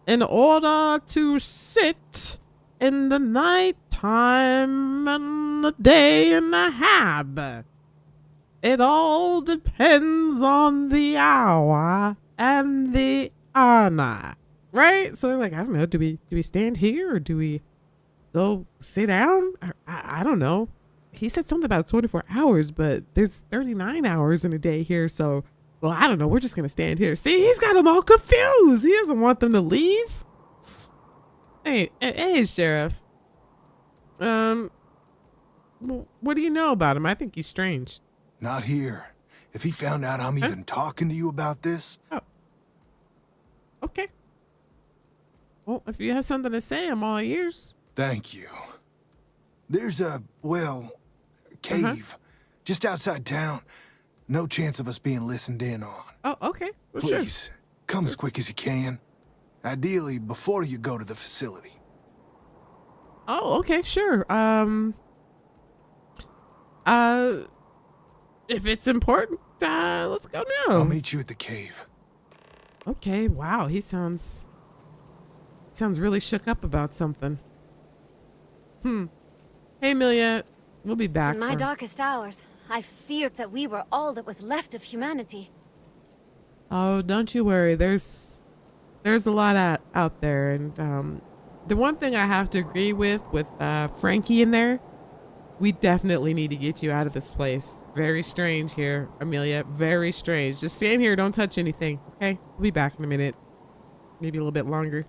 in order to sit in the night time and the day in the hab. It all depends on the hour and the honor. Right? So they're like, I don't know, do we stand here or do we go sit down? I don't know. He said something about 24 hours, but there's 39 hours in a day here, so well, I don't know. We're just gonna stand here. See, he's got them all confused. He doesn't want them to leave. Hey, Sheriff. What do you know about him? I think he's strange. Not here. If he found out I'm even talking to you about this. Oh. Okay. Well, if you have something to say, I'm all ears. Thank you. There's a, cave just outside town. No chance of us being listened in on. Oh, okay. Well, please, sure. come as quick as you can. Ideally, before you go to the facility. Oh, okay, sure. If it's important, let's go now. I'll meet you at the cave. Okay, wow, he sounds really shook up about something. Hey, Amelia, we'll be back. In my darkest hours, I feared that we were all that was left of humanity. Oh, don't you worry. There's a lot out there, and the one thing I have to agree with Frankie in there, we definitely need to get you out of this place. Very strange here, Amelia. Very strange. Just stand here. Don't touch anything. Okay? We'll be back in a minute. Maybe a little bit longer.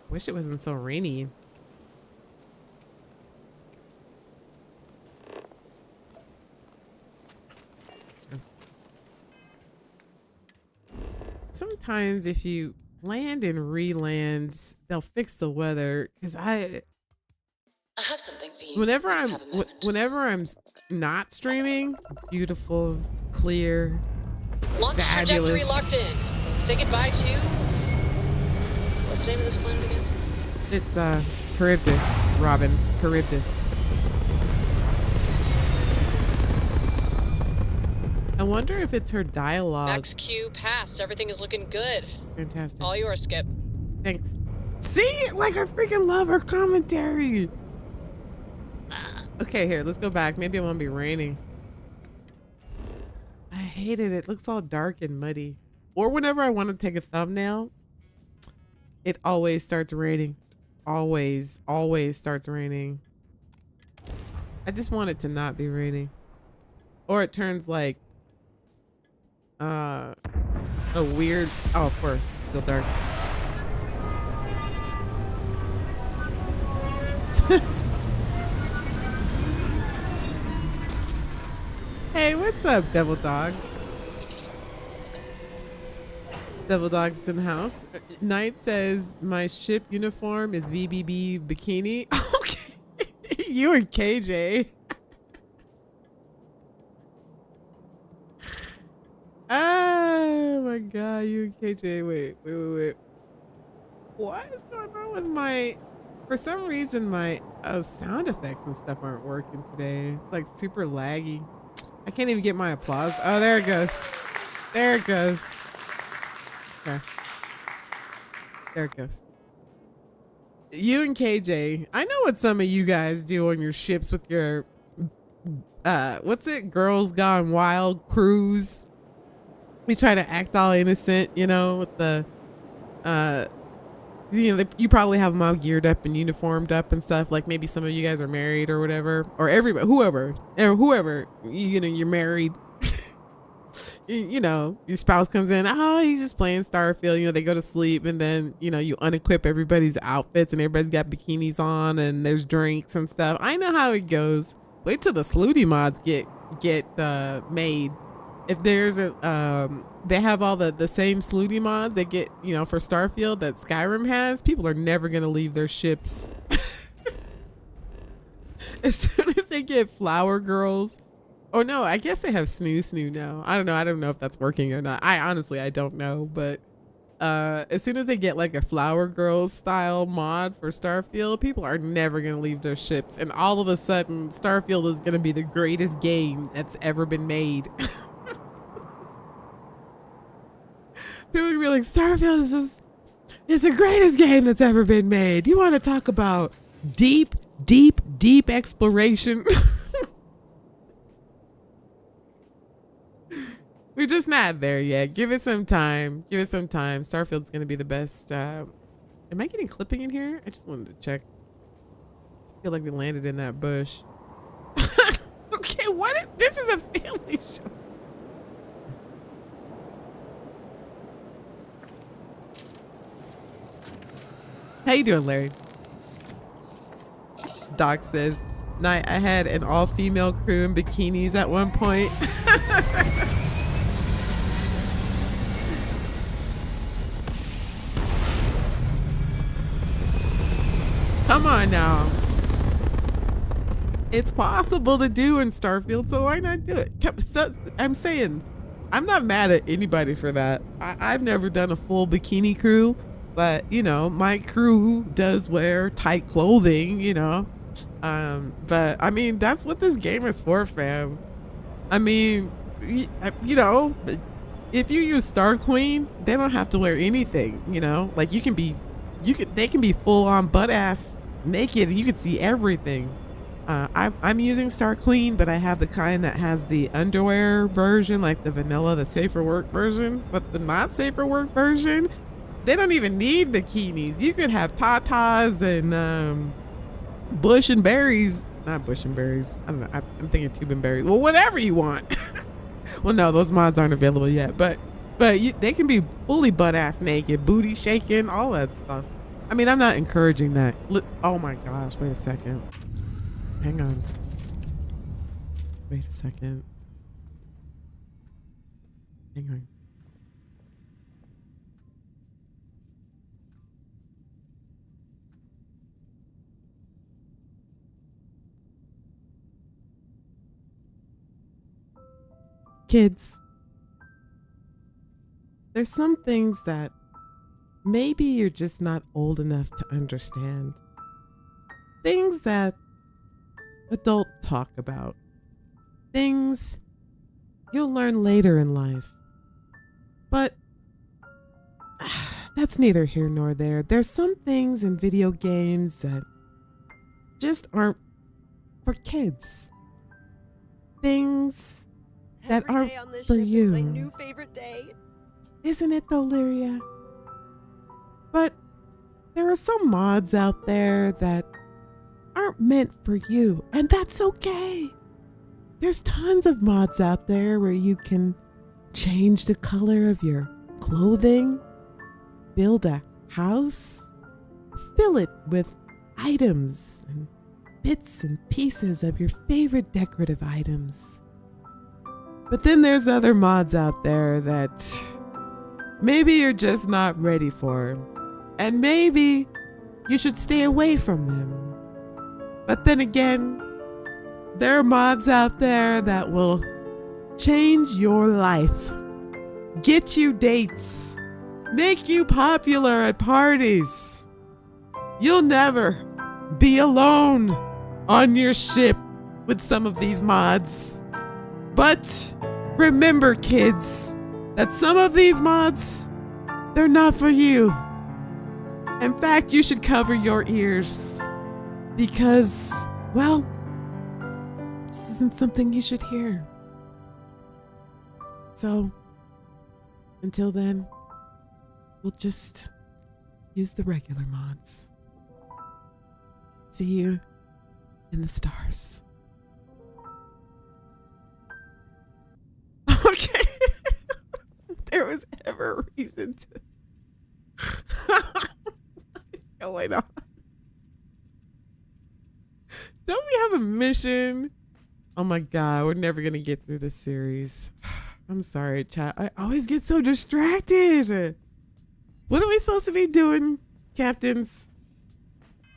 Wish it wasn't so rainy. Sometimes if you land and re-land, they'll fix the weather. Cause I have something for you. Whenever I'm not streaming, beautiful, clear, launch fabulous. Trajectory locked in. Say goodbye to. What's the name of this planet again? It's Charybdis, Robin. Charybdis. I wonder if it's her dialogue. Max Q passed. Everything is looking good. Fantastic. All yours, Skip. Thanks. See? Like, I freaking love her commentary. Okay, here, let's go back. Maybe it won't be raining. I hated it. It looks all dark and muddy. or whenever I want to take a thumbnail, it always starts raining. Always starts raining. I just want it to not be raining. Or it turns like a weird, oh, of course, it's still dark. Hey, what's up, Devil Dogs? Devil Dogs is in the house. Knight says, my ship uniform is VBB bikini. Okay. You and KJ. Oh my god, you and KJ. Wait. What is going on with my... For some reason, my sound effects and stuff aren't working today. It's like super laggy. I can't even get my applause. Oh, there it goes. There it goes. Okay. There it goes. You and KJ, I know what some of you guys do on your ships with your, what's it? Girls Gone Wild cruise. We try to act all innocent, you know, with the, you know, you probably have them all geared up and uniformed up and stuff. Like maybe some of you guys are married or whatever, or everybody, whoever, you know, you're married. You know, your spouse comes in, oh, he's just playing Starfield. You know, they go to sleep and then, you know, you unequip everybody's outfits and everybody's got bikinis on and there's drinks and stuff. I know how it goes. Wait till the Slooty mods get made. If there's a, they have all the same Slooty mods they get, you know, for Starfield that Skyrim has, people are never going to leave their ships. As soon as they get flower girls. Oh no, I guess they have snoo now. I don't know if that's working or not. I don't know, but as soon as they get like a flower girls style mod for Starfield, people are never gonna leave their ships, and all of a sudden Starfield is gonna be the greatest game that's ever been made. People will be like, Starfield is just, it's the greatest game that's ever been made. You want to talk about deep exploration? We're just not there yet. Give it some time. Starfield's gonna be the best. Am I getting clipping in here? I just wanted to check. I feel like we landed in that bush. Okay, this is a family show. How you doing, Larry? Doc says, Night, I had an all-female crew in bikinis at one point. Come on now. It's possible to do in Starfield, so why not do it? I'm saying, I'm not mad at anybody for that. I've never done a full bikini crew, but, you know, my crew does wear tight clothing, you know. But, I mean, that's what this game is for, fam. I mean, you know, if you use Star Queen, they don't have to wear anything, you know. Like, they can be full on butt ass naked and you can see everything. I'm using Star Queen, but I have the kind that has the underwear version, like the vanilla, the safer work version. But the not safer work version, they don't even need bikinis. You could have tatas and bush and berries. Not bush and berries. I don't know. I'm thinking tube and berries. Well, whatever you want. Well, no, those mods aren't available yet. But they can be fully butt ass naked, booty shaking, all that stuff. I mean, I'm not encouraging that. Oh my gosh, wait a second. Hang on. Wait a second. Hang on. Kids, there's some things that maybe you're just not old enough to understand. Things that adults talk about. Things you'll learn later in life. But that's neither here nor there. There's some things in video games that just aren't for kids. Things that aren't for you. My new favorite day. Isn't it though, Lyria? But there are some mods out there that aren't meant for you, and that's okay. There's tons of mods out there where you can change the color of your clothing, build a house, fill it with items and bits and pieces of your favorite decorative items. But then there's other mods out there that maybe you're just not ready for, and maybe you should stay away from them. But then again, there are mods out there that will change your life, get you dates, make you popular at parties. You'll never be alone on your ship with some of these mods. But remember, kids, that some of these mods, they're not for you. In fact, you should cover your ears because, well, this isn't something you should hear. So, until then, we'll just use the regular mods. See you in the stars. Okay. There was ever a reason to. What is going on? Don't we have a mission? Oh my God, we're never going to get through this series. I'm sorry, chat. I always get so distracted. What are we supposed to be doing, captains?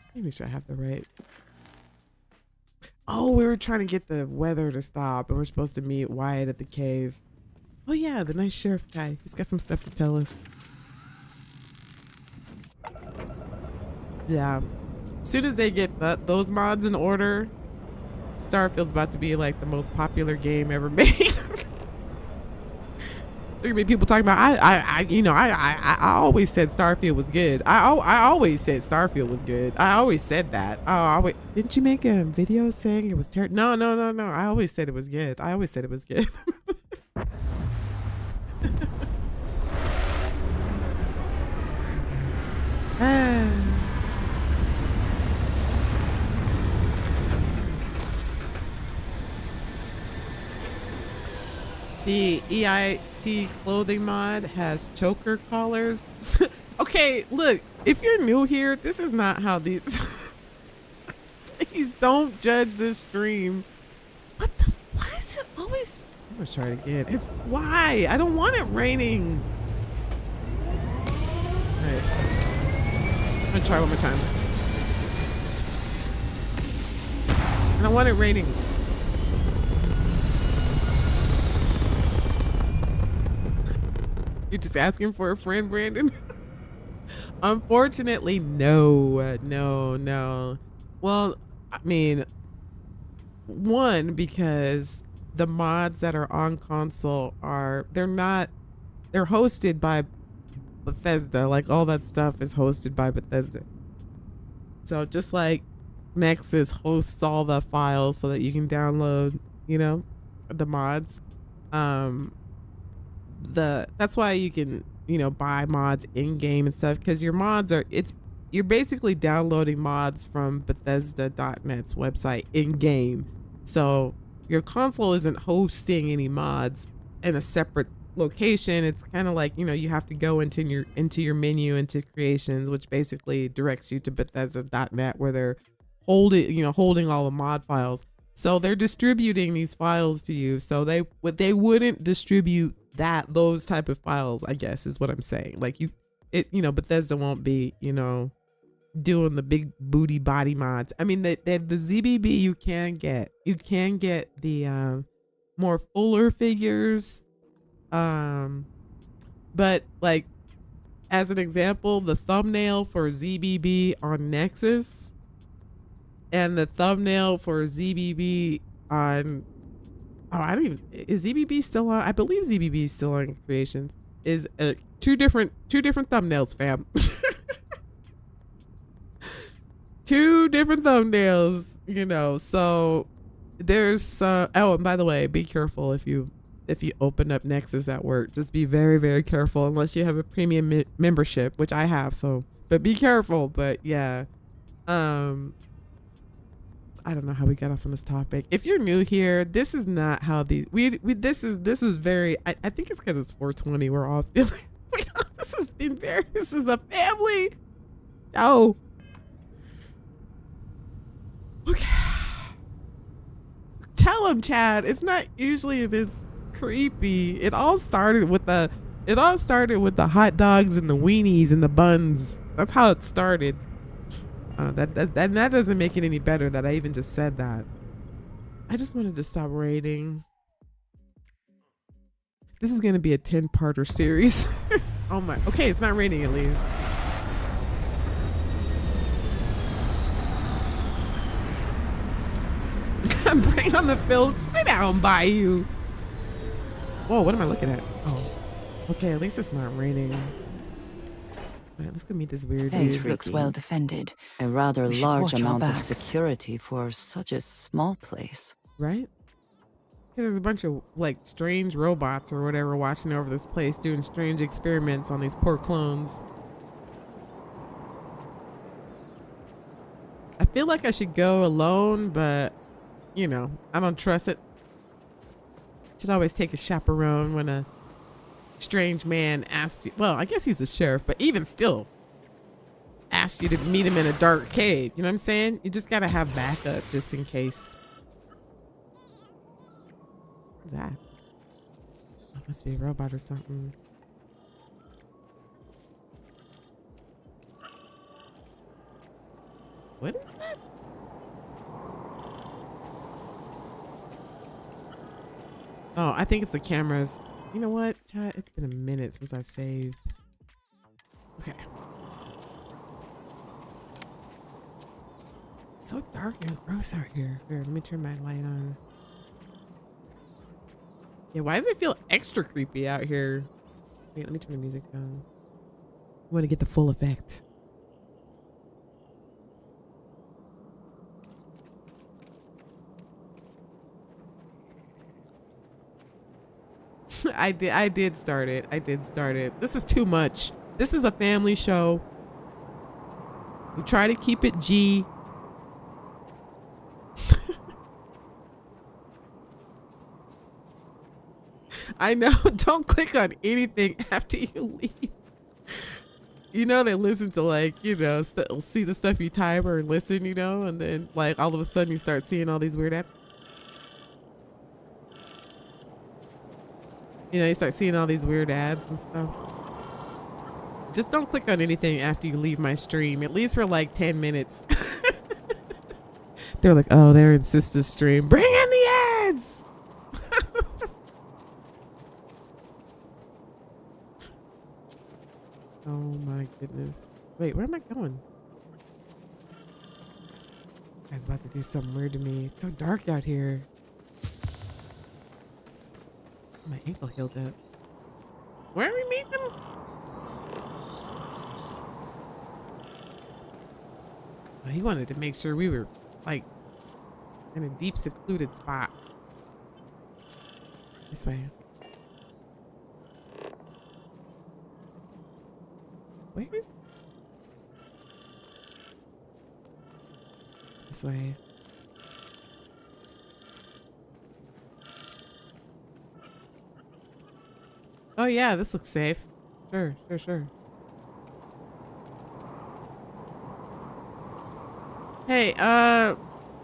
Let me make sure I have the right. Oh, we were trying to get the weather to stop, and we're supposed to meet Wyatt at the cave. Oh yeah, the nice sheriff guy. He's got some stuff to tell us. Yeah. As soon as they get those mods in order, Starfield's about to be like the most popular game ever made. There gonna be people talking about I always said Starfield was good. I always said Starfield was good. I always said that. Didn't you make a video saying it was terrible? No. I always said it was good. I always said it was good. The EIT clothing mod has choker collars. Okay, look, if you're new here, this is not how these. Please don't judge this stream. Why is it always? I'm gonna try it again. It's why? I don't want it raining. Alright. I'm gonna try one more time. I don't want it raining. You're just asking for a friend, Brandon? Unfortunately, no. Well, I mean, one, because the mods that are on console they're hosted by Bethesda. Like, all that stuff is hosted by Bethesda. So just like Nexus hosts all the files so that you can download, the mods. That's why you can buy mods in game and stuff, because your mods you're basically downloading mods from Bethesda.net's website in game. So your console isn't hosting any mods in a separate location. It's kind of like you have to go into your menu into creations, which basically directs you to Bethesda.net, where they're holding all the mod files. So they're distributing these files to you. So they wouldn't distribute those type of files, I guess, is what I'm saying. Like Bethesda won't be, doing the big booty body mods. I mean, the ZBB you can get the more fuller figures. But like, as an example, the thumbnail for ZBB on Nexus and the thumbnail for ZBB on is ZBB still on? I believe ZBB is still on Creations. Is two different thumbnails, fam. Two different thumbnails, So there's and by the way, be careful if you if you open up Nexus at work. Just be very, very careful unless you have a premium membership, which I have. So, but be careful. But yeah, I don't know how we got off on this topic. If you're new here, this is not how these this is very. I think it's because it's 420. We're all feeling. This is a family. Oh. Okay. Tell him, Chad. It's not usually this creepy. It all started with the hot dogs and the weenies and the buns. That's how it started. That doesn't make it any better that I even just said that. I just wanted to stop rating. This is gonna be a 10-parter series. Oh my. Okay, it's not raining at least. Bring on the filth. Sit down by you. Whoa, what am I looking at? Oh, okay. At least it's not raining. All right, let's go meet this weird dude. This looks well defended. A rather large amount of security for such a small place. Right? There's a bunch of like strange robots or whatever watching over this place, doing strange experiments on these poor clones. I feel like I should go alone, but you know, I don't trust it. Should always take a chaperone when a strange man asks you. Well, I guess he's a sheriff, but even still, asks you to meet him in a dark cave. You know what I'm saying? You just gotta have backup just in case. What's that? Oh, must be a robot or something. What is that? Oh, I think it's the cameras. You know what, chat? It's been a minute since I've saved. Okay. It's so dark and gross out here. Here, let me turn my light on. Yeah, why does it feel extra creepy out here? Wait, let me turn the music down. I want to get the full effect. I did start it. This is too much. This is a family show. We try to keep it G. I know. Don't click on anything after you leave. You know, they listen to like, you know, see the stuff you type or listen, you know, and then like all of a sudden you start seeing all these weird ads. You know, you start seeing all these weird ads and stuff. Just don't click on anything after you leave my stream, at least for like 10 minutes. They're like, oh, they're in Sista's stream. Bring in the ads! Oh my goodness. Wait, where am I going? Guy's about to do something weird to me. It's so dark out here. My ankle healed up. Where are we meeting them? Oh, he wanted to make sure we were like in a deep secluded spot. This way. Where's this way? Oh yeah, this looks safe. Sure. Hey,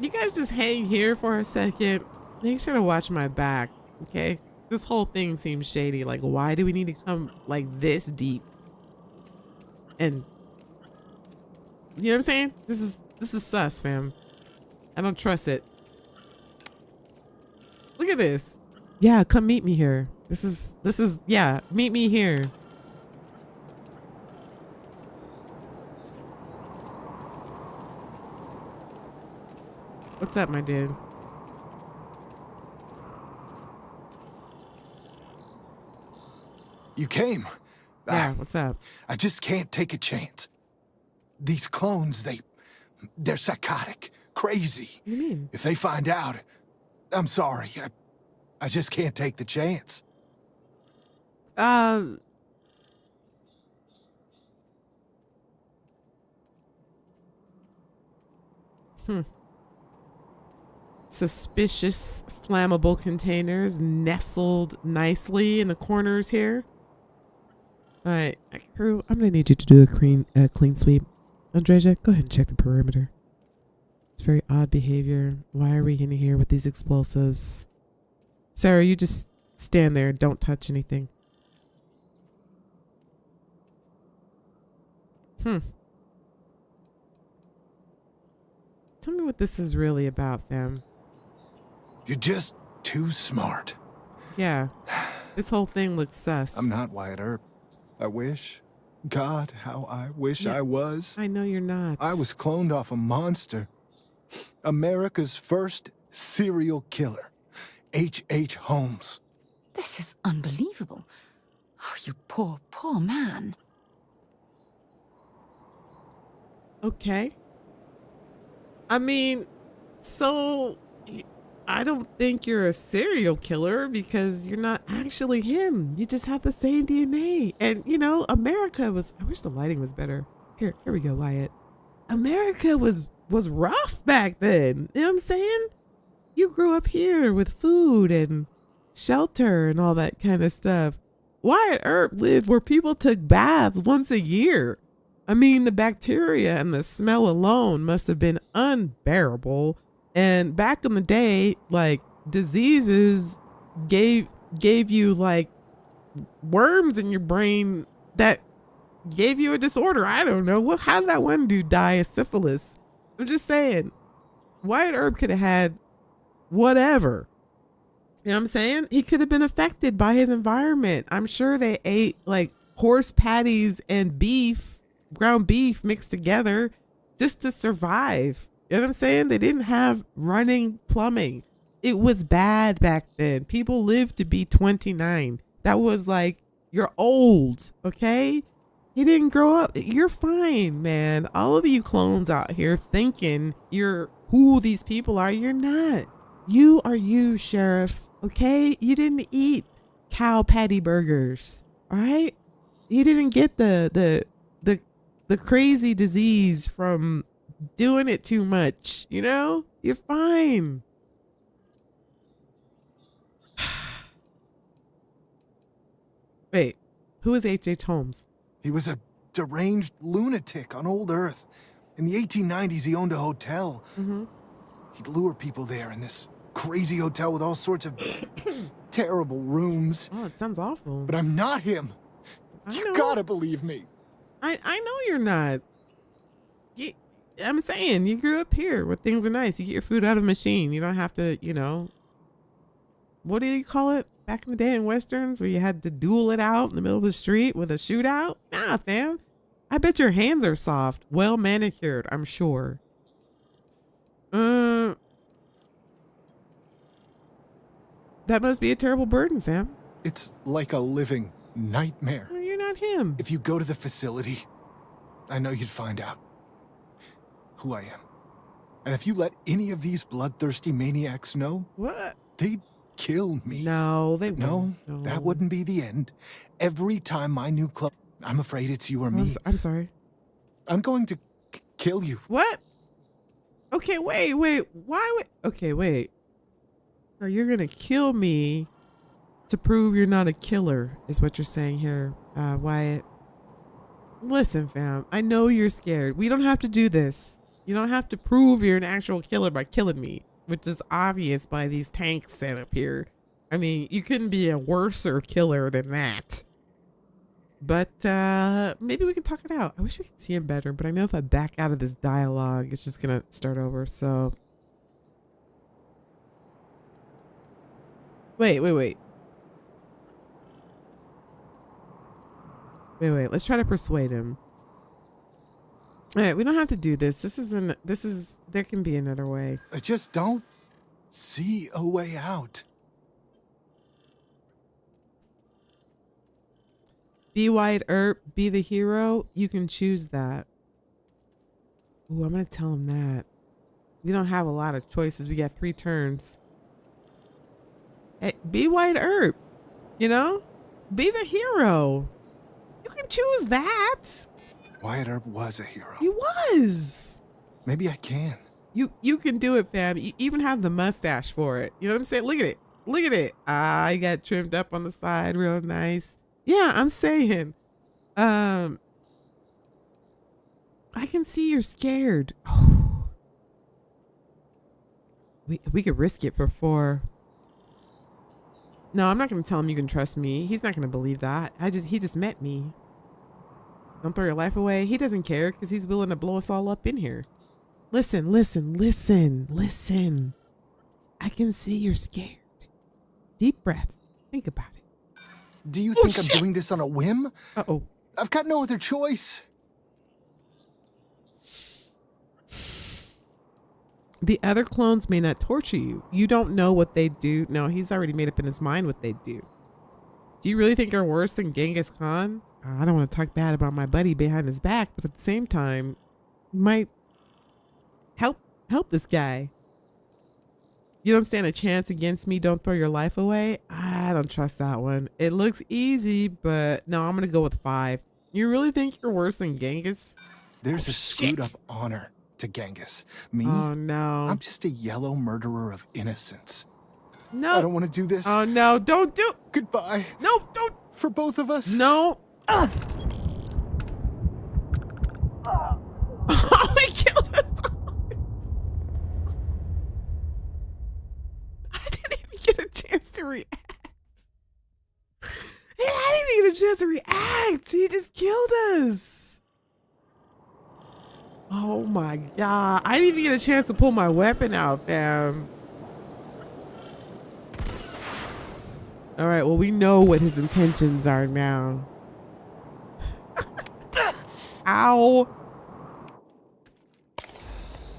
you guys just hang here for a second. Make sure to watch my back, okay? This whole thing seems shady. Like, why do we need to come like this deep? And you know what I'm saying? This is sus, fam. I don't trust it. Look at this. Yeah, come meet me here. This is yeah, meet me here. What's up, my dude? You came. Yeah, what's up? I just can't take a chance. These clones, they're psychotic, crazy. What do you mean? If they find out, I'm sorry. I just can't take the chance. Suspicious flammable containers nestled nicely in the corners here. All right, crew, I'm gonna need you to do a clean sweep. Andreja, go ahead and check the perimeter. It's very odd behavior. Why are we in here with these explosives? Sarah, you just stand there. Don't touch anything. Tell me what this is really about, fam. You're just too smart. Yeah. This whole thing looks sus. I'm not Wyatt Earp. I wish. God, how I wish I was. I know you're not. I was cloned off a monster. America's first serial killer. H.H. Holmes. This is unbelievable. Oh, you poor, poor man. Okay. I mean, so I don't think you're a serial killer because you're not actually him. You just have the same DNA. And, you know, America was, I wish the lighting was better. Here we go, Wyatt. America was rough back then. You know what I'm saying? You grew up here with food and shelter and all that kind of stuff. Wyatt Earp lived where people took baths once a year. I mean, the bacteria and the smell alone must have been unbearable. And back in the day, like, diseases gave you like worms in your brain that gave you a disorder. I don't know. Well, how did that one dude die of syphilis? I'm just saying, Wyatt Earp could have had whatever. You know what I'm saying? He could have been affected by his environment. I'm sure they ate like horse patties and beef, ground beef mixed together just to survive. You know what I'm saying? They didn't have running plumbing. It was bad back then. People lived to be 29. That was like, you're old, okay? You didn't grow up. You're fine, man. All of you clones out here thinking you're who these people are. You're not. You are you, Sheriff, okay? You didn't eat cow patty burgers, all right? You didn't get the crazy disease from doing it too much, you know? You're fine. Wait, who is H.H. Holmes? He was a deranged lunatic on old Earth. In the 1890s, he owned a hotel. He'd lure people there in this crazy hotel with all sorts of terrible rooms. Oh, it sounds awful. But I'm not him. You gotta believe me. I know you're not. I'm saying, you grew up here where things are nice. You get your food out of a machine. You don't have to, you know, what do you call it back in the day in Westerns where you had to duel it out in the middle of the street with a shootout? Nah, fam. I bet your hands are soft, well manicured, I'm sure. That must be a terrible burden, fam. It's like a living nightmare. Well, you're not him. If you go to the facility, I know you'd find out who I am. And if you let any of these bloodthirsty maniacs know, what? They'd kill me. No, they won't. No, that wouldn't be the end. Every time my new club, I'm afraid it's you or me. I'm sorry. I'm going to kill you. What? Okay, wait. Why would... Okay, wait. So you're going to kill me to prove you're not a killer, is what you're saying here, Wyatt. Listen, fam, I know you're scared. We don't have to do this. You don't have to prove you're an actual killer by killing me, which is obvious by these tanks set up here. I mean, you couldn't be a worser killer than that. But maybe we can talk it out. I wish we could see him better, but I know if I back out of this dialogue, it's just going to start over. So, wait. Let's try to persuade him. All right, we don't have to do this. There can be another way. I just don't see a way out. Be Wyatt Earp, be the hero. You can choose that. Ooh, I'm going to tell him that. We don't have a lot of choices. We got 3 turns. Be Wyatt Earp. You know? Be the hero. You can choose that. Wyatt Earp was a hero. He was. Maybe I can. You can do it, fam. You even have the mustache for it. You know what I'm saying? Look at it. Look at it. I got trimmed up on the side real nice. Yeah, I'm saying. I can see you're scared. Oh. We could risk it for 4. No, I'm not going to tell him you can trust me. He's not going to believe that. He just met me. Don't throw your life away. He doesn't care because he's willing to blow us all up in here. Listen. I can see you're scared. Deep breath. Think about it. Do you think I'm doing this on a whim? Uh-oh. I've got no other choice. The other clones may not torture you. You don't know what they do. No, he's already made up in his mind what they do. Do you really think you're worse than Genghis Khan? I don't want to talk bad about my buddy behind his back, but at the same time, you might help this guy. You don't stand a chance against me. Don't throw your life away. I don't trust that one. It looks easy, but no, I'm going to go with 5. You really think you're worse than Genghis? There's a screwed up honor to Genghis. Me? Oh, no. I'm just a yellow murderer of innocence. No. I don't want to do this. Oh, no. Don't do. Goodbye. No, don't. For both of us. No. Oh, he killed us. I didn't even get a chance to react. I didn't even get a chance to react. He just killed us. Oh my God. I didn't even get a chance to pull my weapon out, fam. All right, well, we know what his intentions are now. Ow.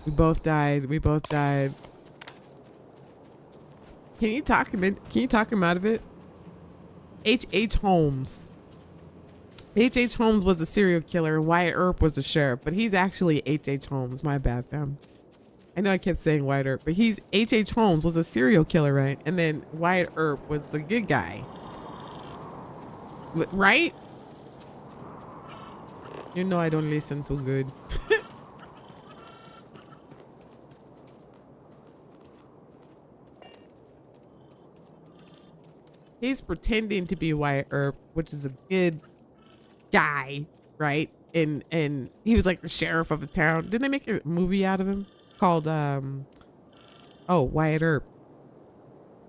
We both died. Can you talk him out of it? H.H. Holmes. H.H. Holmes was a serial killer. Wyatt Earp was a sheriff, but he's actually H.H. Holmes. My bad, fam. I know I kept saying Wyatt Earp, but he's H.H. Holmes was a serial killer, right? And then Wyatt Earp was the good guy. Right? You know I don't listen too good. He's pretending to be Wyatt Earp, which is a good guy, right? And he was like the sheriff of the town. Didn't they make a movie out of him called Wyatt Earp?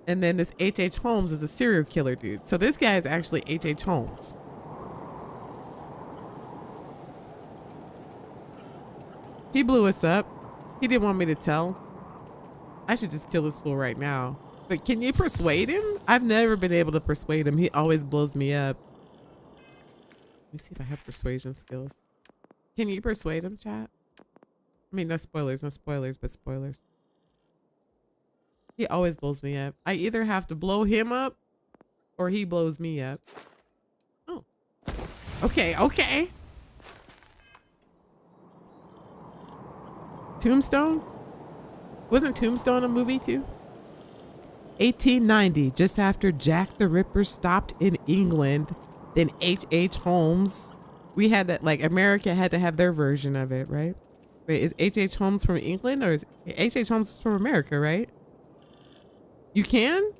And then this H.H. Holmes is a serial killer dude. So this guy is actually H.H. Holmes. He blew us up. He didn't want me to tell. I should just kill this fool right now. But can you persuade him? I've never been able to persuade him. He always blows me up. Let me see if I have persuasion skills. Can you persuade him, chat? I mean, no spoilers, but spoilers. He always blows me up. I either have to blow him up or he blows me up. Oh. Okay. Tombstone? Wasn't Tombstone a movie too? 1890, just after Jack the Ripper stopped in England, then H.H. Holmes. We had that, like, America had to have their version of it, right? Wait, is H.H. Holmes from England or is H.H. Holmes from America, right? You can?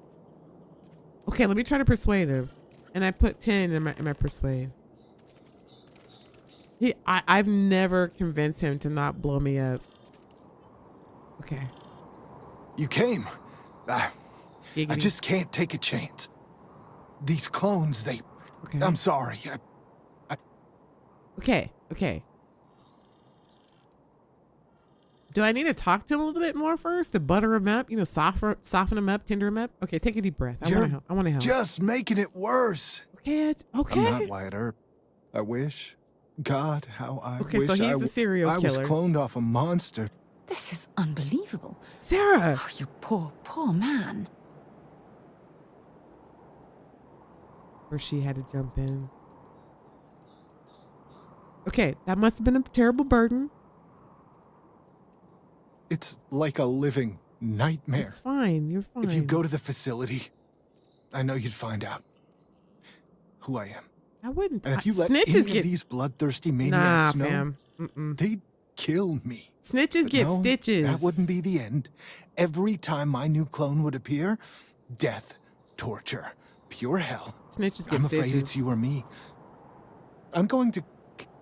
Okay, let me try to persuade him. And I put 10 in my persuade. I've never convinced him to not blow me up. Okay. You came. I just can't take a chance. These clones, they... Okay. I'm sorry. Okay. Do I need to talk to him a little bit more first to butter him up? You know, soften him up, tender him up? Okay, take a deep breath. I want to help. Just making it worse. Okay. I'm not Wyatt Earp. I wish. God, how I wish so he's a serial killer. I was cloned off a monster. This is unbelievable. Sarah! Oh, you poor man. Or she had to jump in. Okay, that must have been a terrible burden. It's like a living nightmare. It's fine. You're fine. If you go to the facility, I know you'd find out who I am. I wouldn't. And if you let any of these bloodthirsty maniacs know, they'd kill me. Snitches But get no, stitches. That wouldn't be the end. Every time my new clone would appear, death, torture, pure hell. Snitches get I'm afraid stitches. it's you or me. I'm going to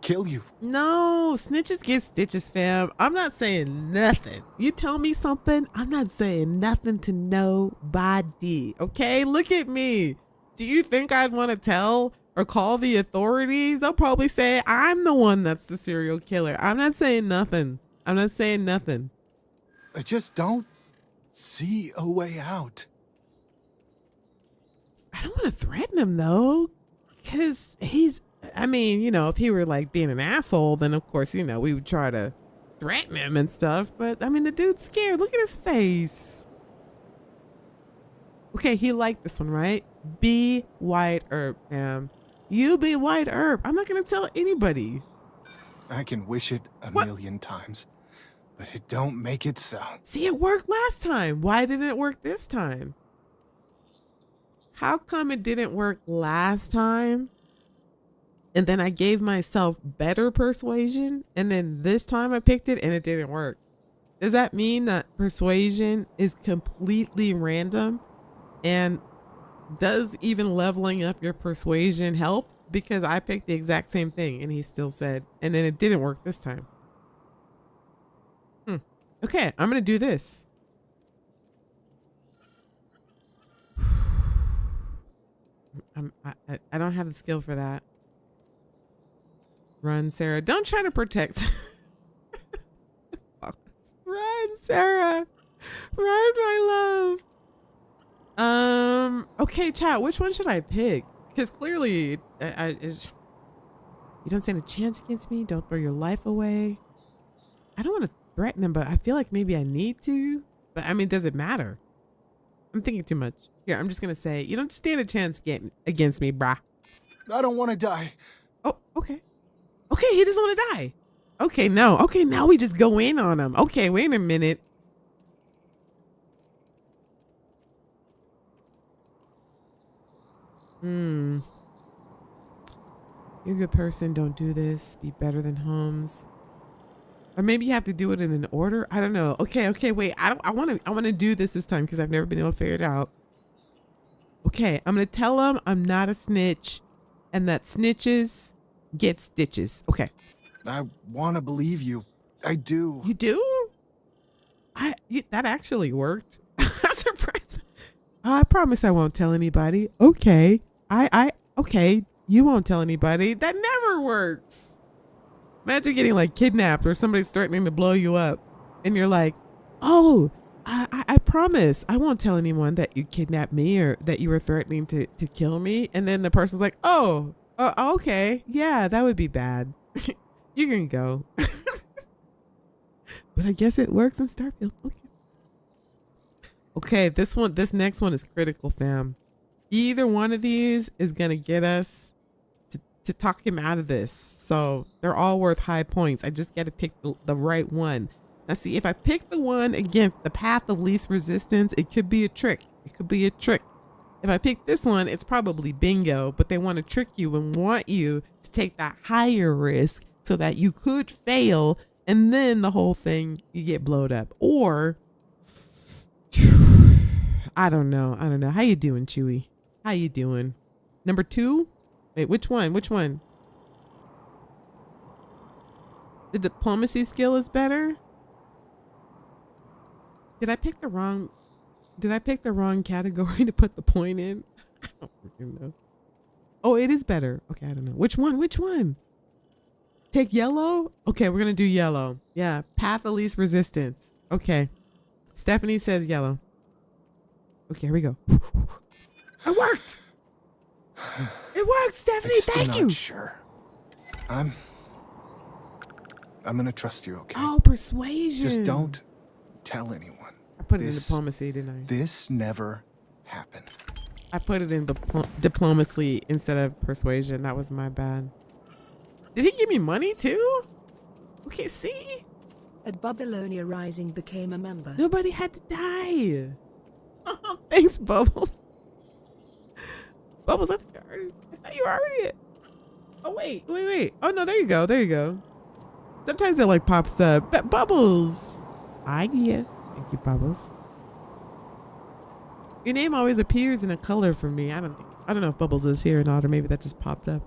kill you. No, snitches get stitches, fam. I'm not saying nothing. You tell me something, I'm not saying nothing to nobody. Okay, look at me. Do you think I'd want to tell or call the authorities? They'll probably say I'm the one that's the serial killer. I'm not saying nothing. I'm not saying nothing. I just don't see a way out. I don't want to threaten him though, because I mean, you know, if he were like being an asshole, then of course, you know, we would try to threaten him and stuff. But I mean, the dude's scared. Look at his face. Okay, he liked this one, right? Be Wyatt Earp, fam. You be Wyatt Earp. I'm not going to tell anybody. I can wish it a million times, but it don't make it so. See, it worked last time. Why didn't it work this time? How come it didn't work last time? And then I gave myself better persuasion, and then this time I picked it and it didn't work. Does that mean that persuasion is completely random? And does even leveling up your persuasion help? Because I picked the exact same thing and he still said, and then it didn't work this time. Okay, I'm going to do this. I don't have the skill for that. Run, Sarah. Don't try to protect. Run, Sarah. Run, my love. Okay, chat. Which one should I pick? Because clearly, you don't stand a chance against me. Don't throw your life away. I don't want to threaten him, but I feel like maybe I need to. But I mean, does it matter? I'm thinking too much. Here, I'm just going to say, you don't stand a chance against me, brah. I don't want to die. Oh, okay. Okay, he doesn't want to die. Okay, no. Okay, now we just go in on him. Okay, wait a minute. You're a good person. Don't do this. Be better than Holmes. Or maybe you have to do it in an order. I don't know. Okay, wait. I want to do this time because I've never been able to figure it out. Okay, I'm going to tell him I'm not a snitch and that snitches get stitches. Okay. I want to believe you. I do. You do? That actually worked. I'm surprised. I promise I won't tell anybody. Okay. Okay. You won't tell anybody. That never works. Imagine getting like kidnapped or somebody's threatening to blow you up and you're like, oh, I promise I won't tell anyone that you kidnapped me or that you were threatening to kill me. And then the person's like, oh, okay. Yeah, that would be bad. You can go. But I guess it works in Starfield. Okay, this next one is critical, fam. Either one of these is going to get us to talk him out of this. So they're all worth high points. I just got to pick the right one. Now see, if I pick the one against the path of least resistance, it could be a trick. It could be a trick. If I pick this one, it's probably bingo, but they want to trick you and want you to take that higher risk so that you could fail and then the whole thing, you get blowed up. Or, I don't know. How you doing, Chewy? How you doing? Number 2? Wait, which one? The diplomacy skill is better? Did I pick the wrong category to put the point in? I don't freaking know. Oh, it is better. Okay, I don't know. Which one? Take yellow? Okay, we're going to do yellow. Yeah, path of least resistance. Okay. Stephanie says yellow. Okay, here we go. It worked! It worked, Stephanie! Thank you! I'm not sure. I'm going to trust you, okay? Oh, persuasion. Just don't tell anyone. I put it in diplomacy, didn't I? This never happened. I put it in diplomacy instead of persuasion. That was my bad. Did he give me money too? Okay, see? At Babylonia Rising became a member. Nobody had to die. Thanks, Bubbles. Bubbles, I thought you already. Oh wait. Oh no, there you go. Sometimes it like pops up. But Bubbles. Idea. Thank you, Bubbles. Your name always appears in a color for me. I don't know if Bubbles is here or not, or maybe that just popped up.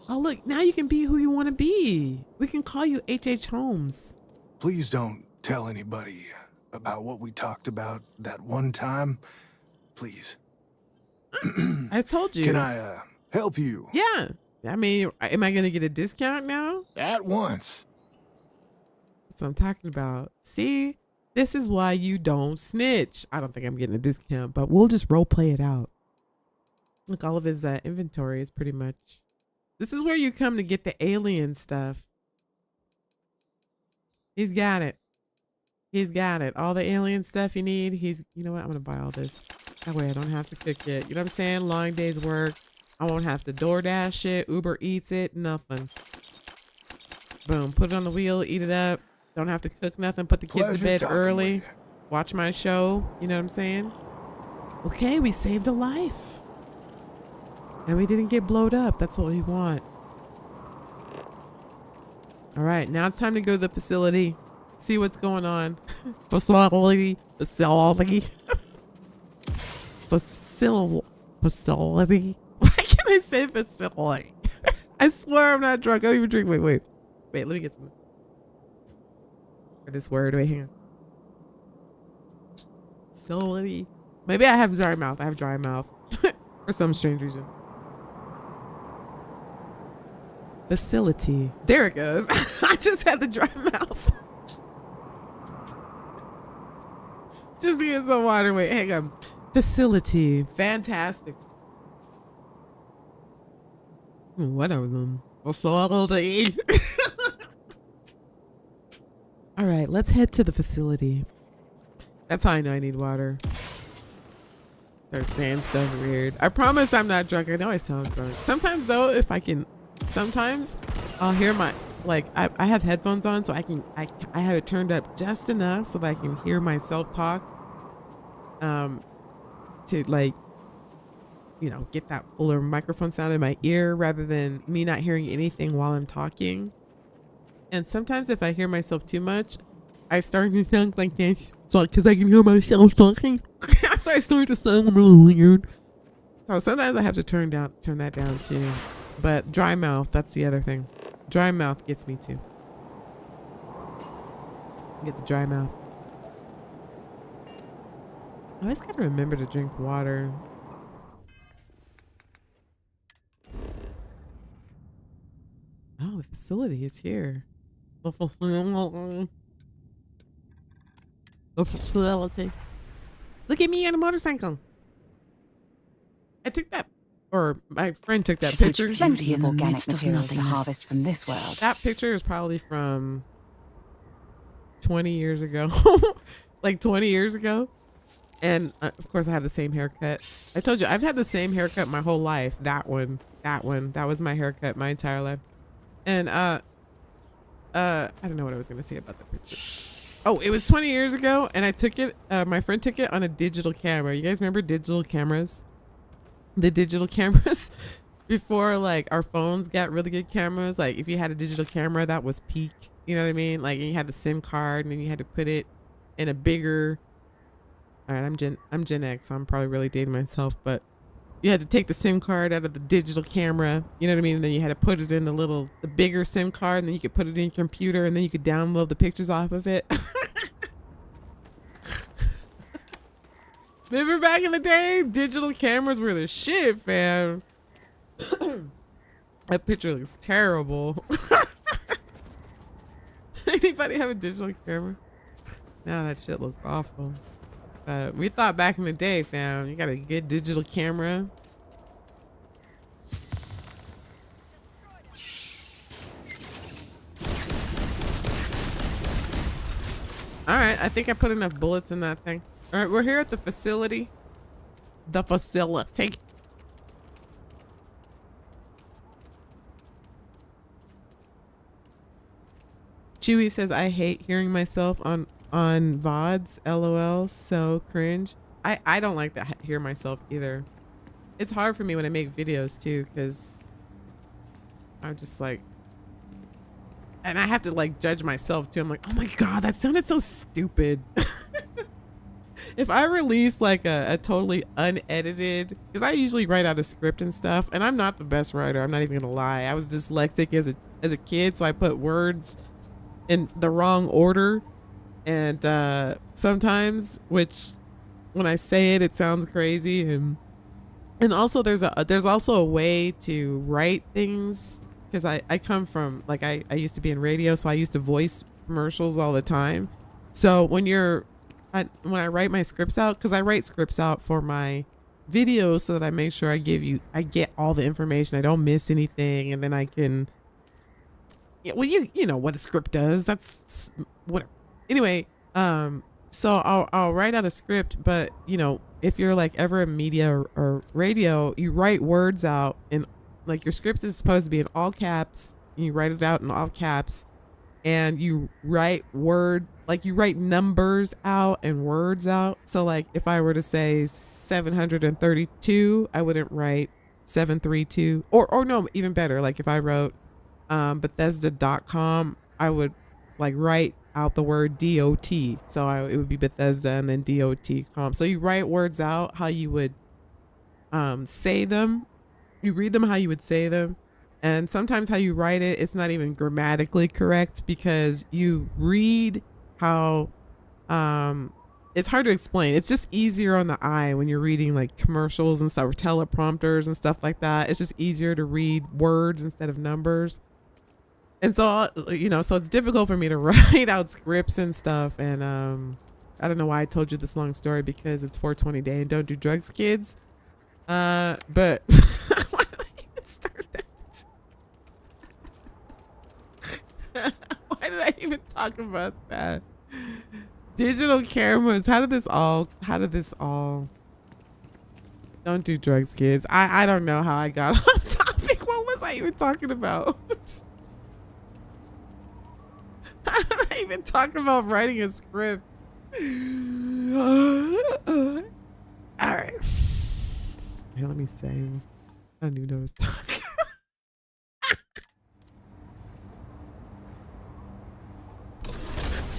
Oh look, now you can be who you want to be. We can call you H.H. Holmes. Please don't tell anybody about what we talked about that one time. Please. I told you. Can I help you? Yeah. I mean, am I going to get a discount now? At once. That's what I'm talking about. See, this is why you don't snitch. I don't think I'm getting a discount, but we'll just role play it out. Look, all of his inventory is pretty much. This is where you come to get the alien stuff. He's got it. He's got it. All the alien stuff you need. You know what? I'm going to buy all this. That way I don't have to cook it. You know what I'm saying? Long day's work. I won't have to DoorDash it, Uber Eats it, nothing. Boom. Put it on the wheel, eat it up. Don't have to cook nothing. Put the kids to bed early. Watch my show. You know what I'm saying? Okay, we saved a life. And we didn't get blowed up. That's what we want. All right, now it's time to go to the facility. See what's going on. Facility. Why can't I say facility? I swear I'm not drunk. I don't even drink. Wait, let me get some. For this word, wait, hang on. Facility. Maybe I have dry mouth. For some strange reason. Facility. There it goes. I just had the dry mouth. Just to get some water. Wait, hang on. Facility. Fantastic. What I was on. Facility. All right, let's head to the facility. That's how I know I need water. Start saying stuff weird. I promise I'm not drunk. I know I sound drunk. Sometimes though, if I can, sometimes I'll hear my, like I have headphones on, so I have it turned up just enough so that I can hear myself talk. To like, you know, get that fuller microphone sound in my ear rather than me not hearing anything while I'm talking. And sometimes if I hear myself too much, I start to sound like this. So, because I can hear myself talking. So I start to sound really weird. So sometimes I have to turn that down too. But dry mouth, that's the other thing. Dry mouth gets me too. Get the dry mouth. I always gotta remember to drink water. Oh, the facility is here. The facility. Look at me on a motorcycle. I took that, or my friend took that picture. Plenty of organic materials to harvest from this world. That picture is probably from 20 years ago. Like 20 years ago. And of course I have the same haircut. I told you I've had the same haircut my whole life. That one, that was my haircut my entire life. And I don't know what I was gonna say about that picture. Oh, it was 20 years ago, and I took it. My friend took it on a digital camera. You guys remember digital cameras? The digital cameras before like our phones got really good cameras. Like if you had a digital camera, that was peak. You know what I mean? Like you had the SIM card, and then you had to put it in a bigger. All right, I'm Gen X, so I'm probably really dating myself, but you had to take the SIM card out of the digital camera, you know what I mean? And then you had to put it in the bigger SIM card, and then you could put it in your computer, and then you could download the pictures off of it. Remember back in the day, digital cameras were the shit, fam. That picture looks terrible. Anybody have a digital camera? No, that shit looks awful. We thought back in the day, fam, you got a good digital camera. All right, I think I put enough bullets in that thing. All right, we're here at the facility. The facility. Chewy says, I hate hearing myself on VODs, LOL, so cringe. I don't like to hear myself either. It's hard for me when I make videos too, because I'm just like, and I have to like judge myself too. I'm like, oh my God, that sounded so stupid. If I release like a totally unedited, because I usually write out a script and stuff, and I'm not the best writer. I'm not even gonna lie. I was dyslexic as a kid, so I put words in the wrong order, and sometimes, which when I say it, it sounds crazy, and also there's also a way to write things, because I come from like I used to be in radio, so I used to voice commercials all the time. So when I write my scripts out, because I write scripts out for my videos so that I make sure I get all the information, I don't miss anything, and then I can, well, you know what a script does. That's whatever. Anyway, so I'll write out a script, but you know, if you're like ever in media or radio, you write words out, and like your script is supposed to be in all caps. You write it out in all caps, and you write you write numbers out and words out. So like if I were to say 732, I wouldn't write 732, or no, even better. Like if I wrote Bethesda.com, I would like write out the word DOT. So it would be Bethesda and then DOT.com. So you write words out how you would say them. You read them how you would say them. And sometimes how you write it, it's not even grammatically correct, because you read how, it's hard to explain. It's just easier on the eye when you're reading like commercials and stuff, or teleprompters and stuff like that. It's just easier to read words instead of numbers. And so, you know, so it's difficult for me to write out scripts and stuff. And I don't know why I told you this long story, because it's 420 day and don't do drugs, kids. But why did I even start that? Why did I even talk about that? Digital cameras. How did this all don't do drugs, kids? I don't know how I got off topic. What was I even talking about? How did I even talk about writing a script? All right. Here, let me say. I don't even know what I was talking.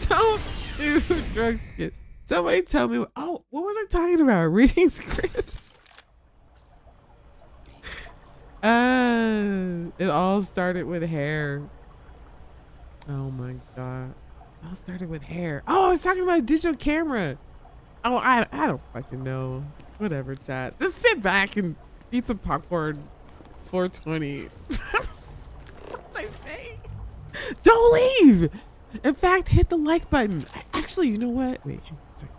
Don't do drugs, kids. Somebody tell me. Oh, what was I talking about? Reading scripts. It all started with hair. Oh my God. It all started with hair. Oh, I was talking about a digital camera. Oh, I don't fucking know. Whatever, chat. Just sit back and eat some popcorn. 420. What was I saying? Don't leave. In fact, hit the like button. Actually, you know what? Wait, hang on a second.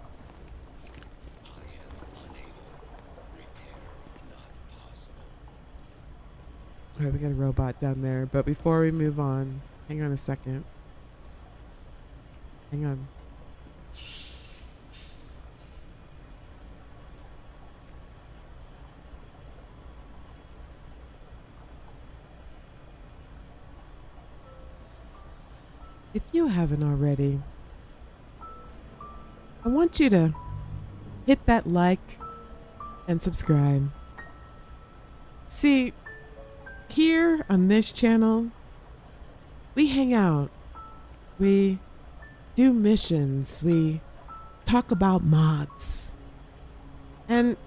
Okay, we got a robot down there. But before we move on, hang on a second. Hang on. If you haven't already, I want you to hit that like and subscribe. See, here on this channel, we hang out, we do missions, we talk about mods. And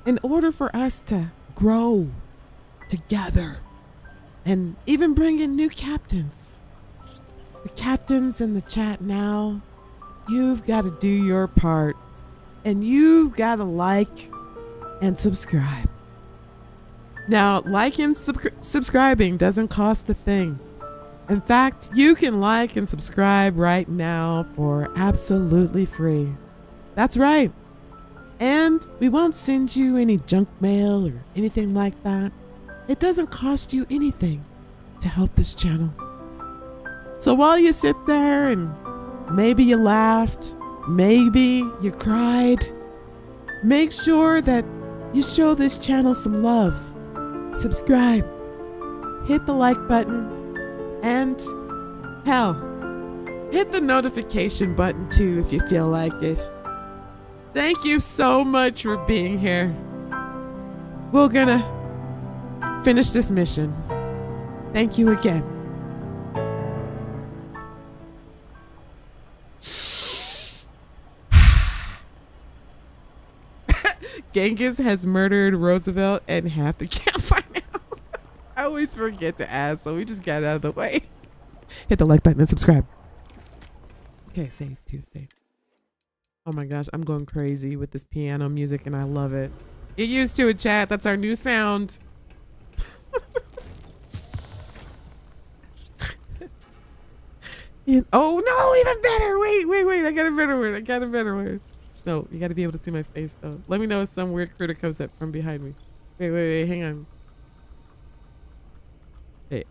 in order for us to grow together and even bring in new captains, the captains in the chat now, you've got to do your part, and you've got to like and subscribe. Now, liking and subscribing doesn't cost a thing. In fact, you can like and subscribe right now for absolutely free. That's right. And we won't send you any junk mail or anything like that. It doesn't cost you anything to help this channel. So while you sit there and maybe you laughed, maybe you cried, make sure that you show this channel some love. Subscribe, hit the like button, and hell, hit the notification button too if you feel like it. Thank you so much for being here. We're gonna finish this mission. Thank you again. Genghis has murdered Roosevelt and half the campfire now. I always forget to ask, so we just got it out of the way. Hit the like button and subscribe. Okay, save too, save. Oh my gosh, I'm going crazy with this piano music and I love it. Get used to it, chat. That's our new sound. Oh no, even better. Wait. I got a better word. No, you got to be able to see my face though. Let me know if some weird critter comes up from behind me. Wait, hang on. Wait.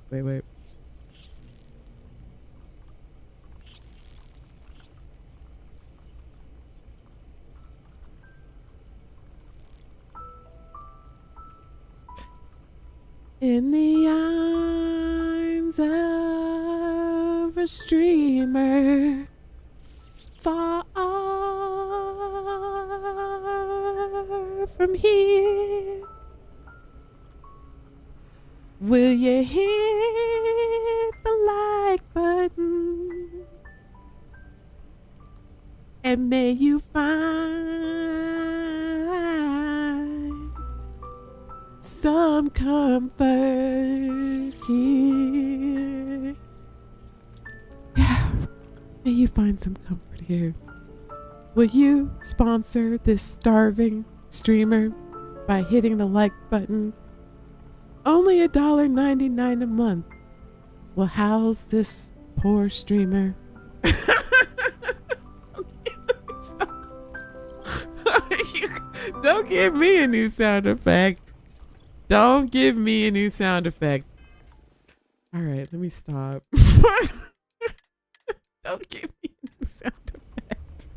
In the eyes of a streamer, far from here, will you hit the like button? And may you find some comfort here. Yeah, may you find some comfort here. Will you sponsor this starving streamer by hitting the like button? Only $1.99 a month will house this poor streamer. Don't give me a new sound effect. Don't give me a new sound effect. All right, let me stop. Don't give me a new sound effect.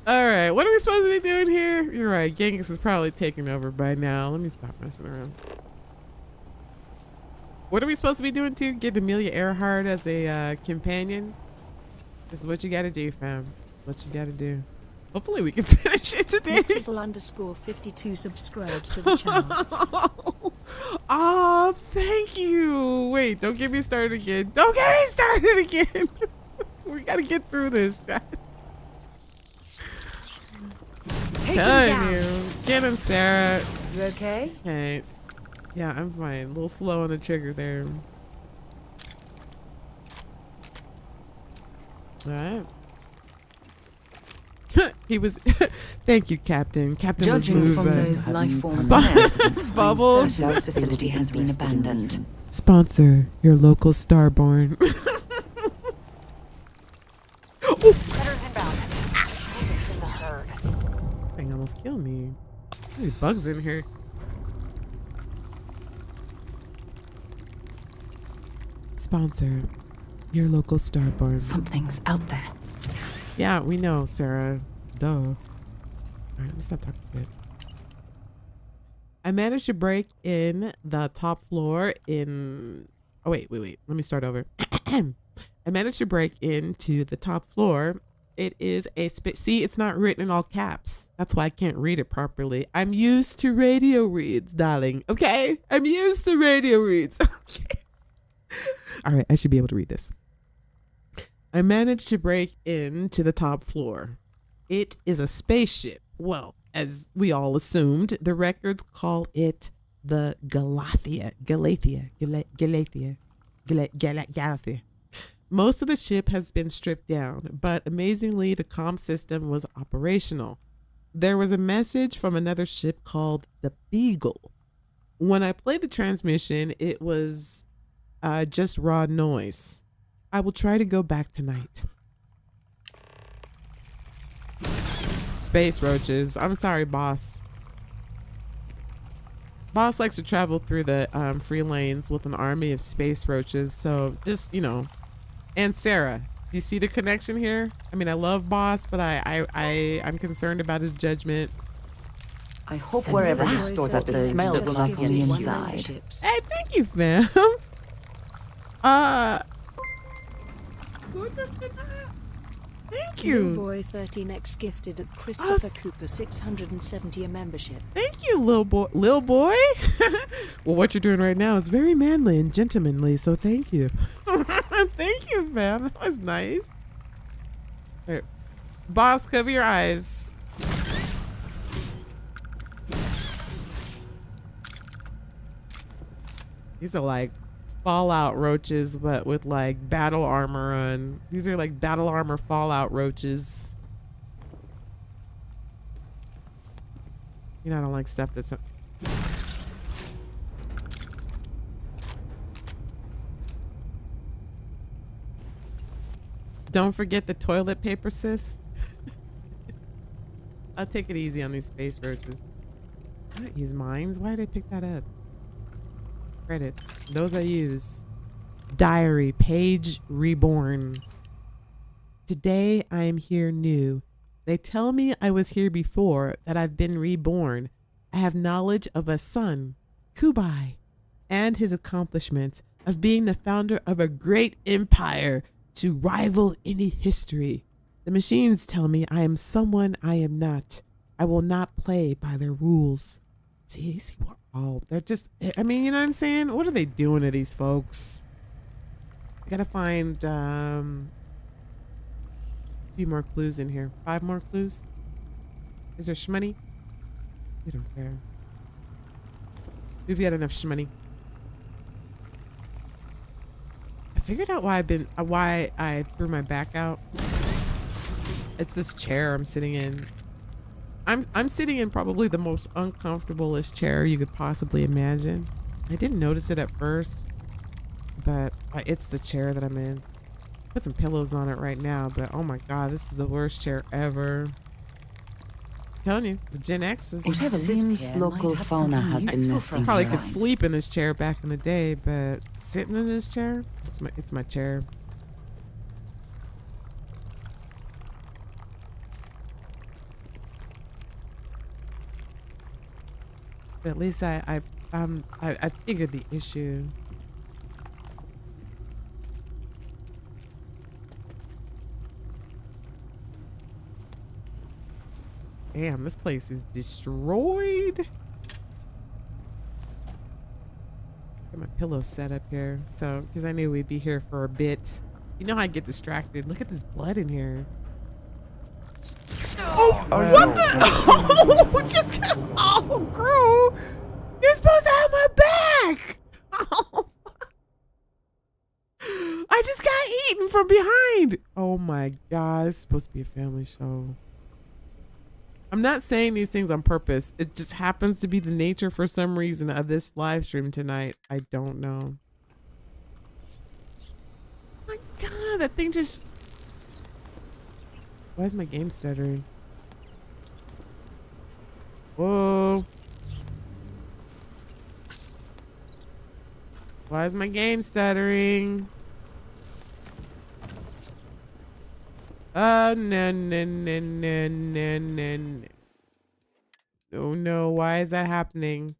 All right, what are we supposed to be doing here? You're right, Genghis is probably taking over by now. Let me stop messing around. What are we supposed to be doing to get Amelia Earhart as a companion? This is what you gotta do, fam. This is what you gotta do. Hopefully we can finish it today. _52 subscribed to the channel. Oh, thank you. Wait, don't get me started again. Don't get me started again. We gotta get through this. Telling you. Get him, Sarah. You okay? Okay. Yeah, I'm fine. A little slow on the trigger there. All right. He was. Thank you, Captain. Captain Judging was from moved. those life forms nests, Bubbles. this facility has been abandoned. Sponsor your local Starborn. Thing almost killed me. How many bugs in here? Sponsor your local Starborn. Something's out there. Yeah, we know, Sarah. Duh. Alright, let me stop talking a bit. I managed to break in the top floor in... Oh, wait. Let me start over. I managed to break into the top floor. It is a... See, it's not written in all caps. That's why I can't read it properly. I'm used to radio reads, darling. Okay? I'm used to radio reads. Okay. Alright, I should be able to read this. I managed to break into the top floor. It is a spaceship. Well, as we all assumed, the records call it the Galathea. Most of the ship has been stripped down, but amazingly, the comm system was operational. There was a message from another ship called the Beagle. When I played the transmission, it was just raw noise. I will try to go back tonight. Space roaches. I'm sorry, boss. Boss likes to travel through the free lanes with an army of space roaches. So just, you know. And Sarah, do you see the connection here? I mean, I love boss, but I'm concerned about his judgment. I hope wherever you store that the smell will not get inside. Hey, thank you, fam. Who just did that? Thank you. Lil Boy 13X gifted at Christopher Cooper 670 a membership. Thank you, Lil Boy. Lil Boy? Well, what you're doing right now is very manly and gentlemanly, so thank you. Thank you, man. That was nice. All right. Boss, cover your eyes. These are like Fallout roaches, but with like battle armor on. These are like battle armor Fallout roaches. You know, I don't like stuff that's. Don't forget the toilet paper, sis. I'll take it easy on these space roaches. I don't use mines. Why did I pick that up? Credits. Those I use. Diary. Page reborn. Today I am here new. They tell me I was here before, that I've been reborn. I have knowledge of a son, Kubai, and his accomplishments of being the founder of a great empire to rival any history. The machines tell me I am someone I am not. I will not play by their rules. See, these people are all, they're just, I mean, you know what I'm saying? What are they doing to these folks? I gotta find a few more clues in here. 5 more clues? Is there shmoney? We don't care. We've got enough shmoney. I figured out why I threw my back out. It's this chair I'm sitting in. I'm sitting in probably the most uncomfortablest chair you could possibly imagine. I didn't notice it at first, but it's the chair that I'm in. Put some pillows on it right now, but oh my god, this is the worst chair ever. I'm telling you, the Gen X is. It seems local fauna has been nesting. Probably could sleep in this chair back in the day, but sitting in this chair, it's my chair. But at least I figured the issue. Damn, this place is destroyed. Got my pillow set up here, so because I knew we'd be here for a bit. You know how I get distracted. Look at this blood in here. Oh, what the? Oh, just Crew. You're supposed to have my back. Oh. I just got eaten from behind. Oh my god, this is supposed to be a family show. I'm not saying these things on purpose. It just happens to be the nature for some reason of this live stream tonight. I don't know. Oh my god, that thing just... Why is my game stuttering? Whoa. Why is my game stuttering? Oh, no. Oh, no. Why is that happening?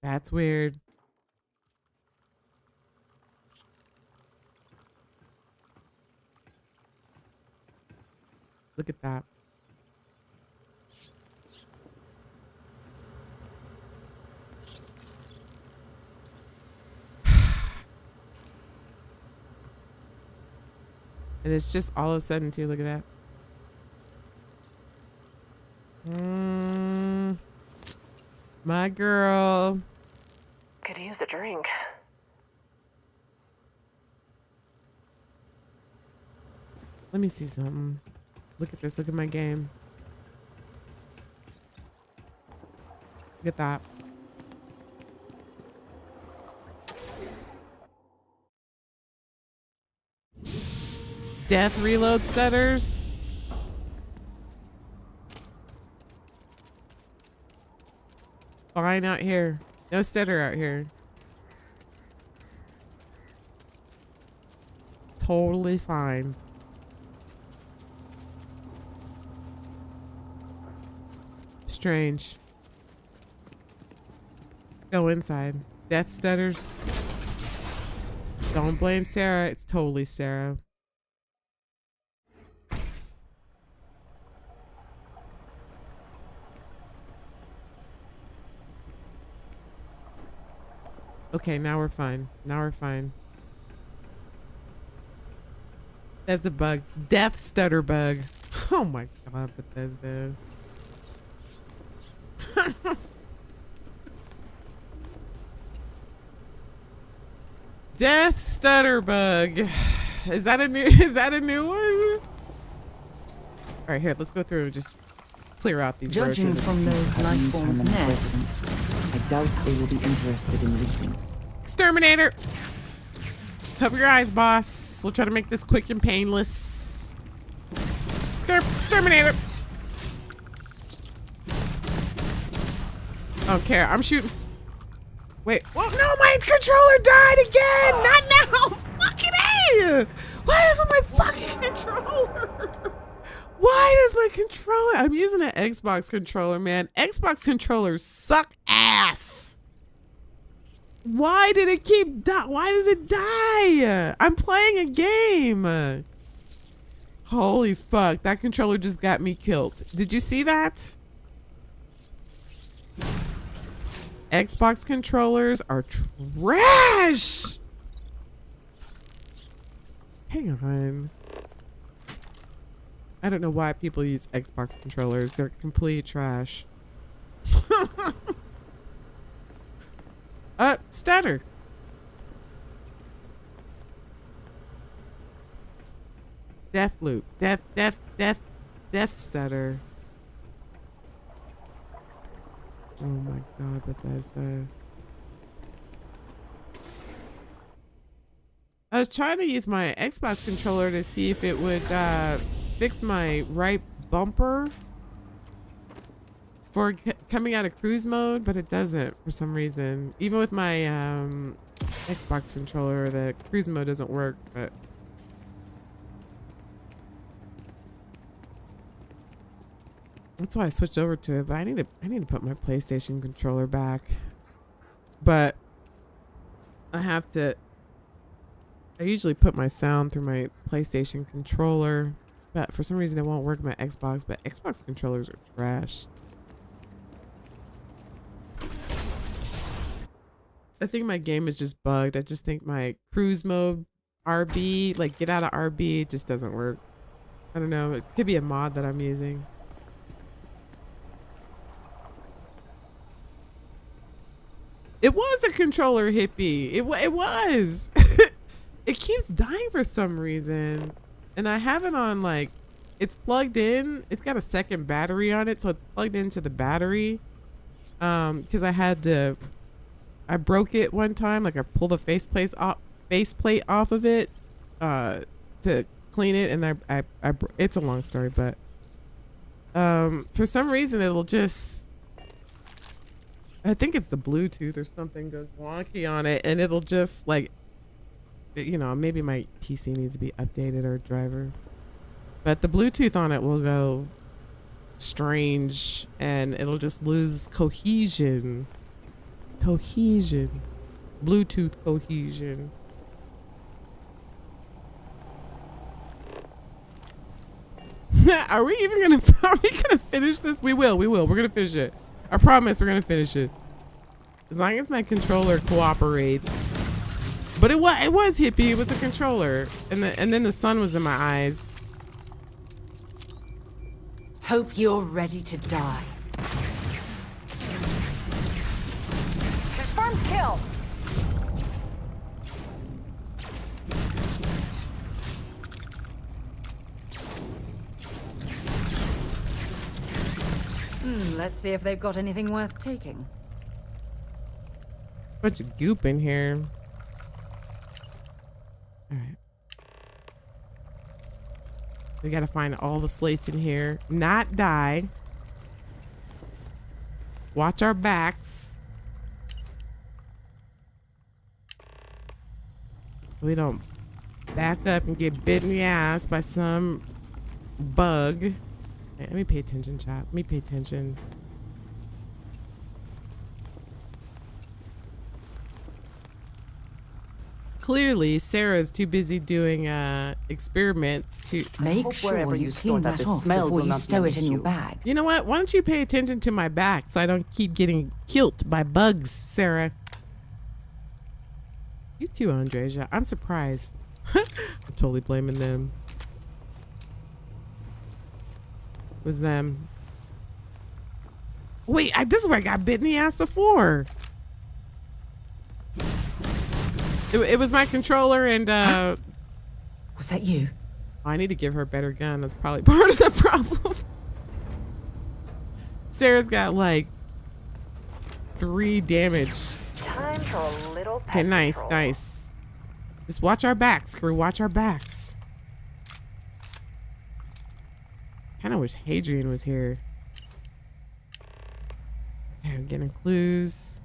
That's weird. Look at that. And it's just all of a sudden too, look at that. My girl. Could use a drink. Let me see something. Look at this, look at my game. Look at that. Death reload stutters. Fine out here. No stutter out here. Totally fine. Strange. Go inside. Death stutters. Don't blame Sarah. It's totally Sarah. Okay, now we're fine. Now we're fine. That's a bug. Death stutter bug. Oh my god, Bethesda. Death stutter bug. Is that a new one? All right, here, let's go through and just clear out these Judging versions. from those life forms' nests, I doubt they will be interested in looting. Exterminator! Cover your eyes, boss. We'll try to make this quick and painless. Exterminator! I don't care. I'm shooting. Wait. Well, no, my controller died again! Not now! Fucking A! Why isn't my fucking controller? Why does my controller? I'm using an Xbox controller, man. Xbox controllers suck ass. Why did it keep die? Why does it die? I'm playing a game. Holy fuck. That controller just got me killed. Did you see that? Xbox controllers are trash. Hang on. I don't know why people use Xbox controllers. They're complete trash. Stutter. Death loop. Death stutter. Oh my god, Bethesda. I was trying to use my Xbox controller to see if it would fix my right bumper for coming out of cruise mode, but it doesn't for some reason. Even with my Xbox controller, the cruise mode doesn't work, but that's why I switched over to it. But I need to put my PlayStation controller back. But I usually put my sound through my PlayStation controller, but for some reason it won't work with my Xbox. But Xbox controllers are trash. I think my game is just bugged. I just think my cruise mode RB, like get out of RB, it just doesn't work. I don't know. It could be a mod that I'm using. It was a controller, hippie. It was. It keeps dying for some reason. And I have it on, like, it's plugged in. It's got a second battery on it, so it's plugged into the battery. Because I broke it one time. Like, I pulled the faceplate off of it to clean it, and it's a long story, but for some reason it'll just, I think it's the Bluetooth or something goes wonky on it, and it'll just, like, you know, maybe my PC needs to be updated or driver, but the Bluetooth on it will go strange and it'll just lose cohesion. Bluetooth cohesion. Are we gonna finish this? We will. We're gonna finish it. I promise we're gonna finish it. As long as my controller cooperates. But it was hippie. It was a controller. And then the sun was in my eyes. Hope you're ready to die. Confirmed kill. Let's see if they've got anything worth taking. Bunch of goop in here. All right. We gotta find all the slates in here. Not die. Watch our backs. So we don't back up and get bit in the ass by some bug. Hey, let me pay attention, chat. Let me pay attention. Clearly, Sarah's too busy doing experiments to make sure you clean that off before you stow it in your bag. You know what? Why don't you pay attention to my back so I don't keep getting killed by bugs, Sarah? You too, Andreja. I'm surprised. I'm totally blaming them. It was them. Wait, this is where I got bit in the ass before. It was my controller and was that you? I need to give her a better gun. That's probably part of the problem. Sarah's got like 3 damage. Time for a little pest Okay, nice, control. nice. Just watch our backs, crew. Watch our backs. Kind of wish Hadrian was here. Okay, I'm getting clues.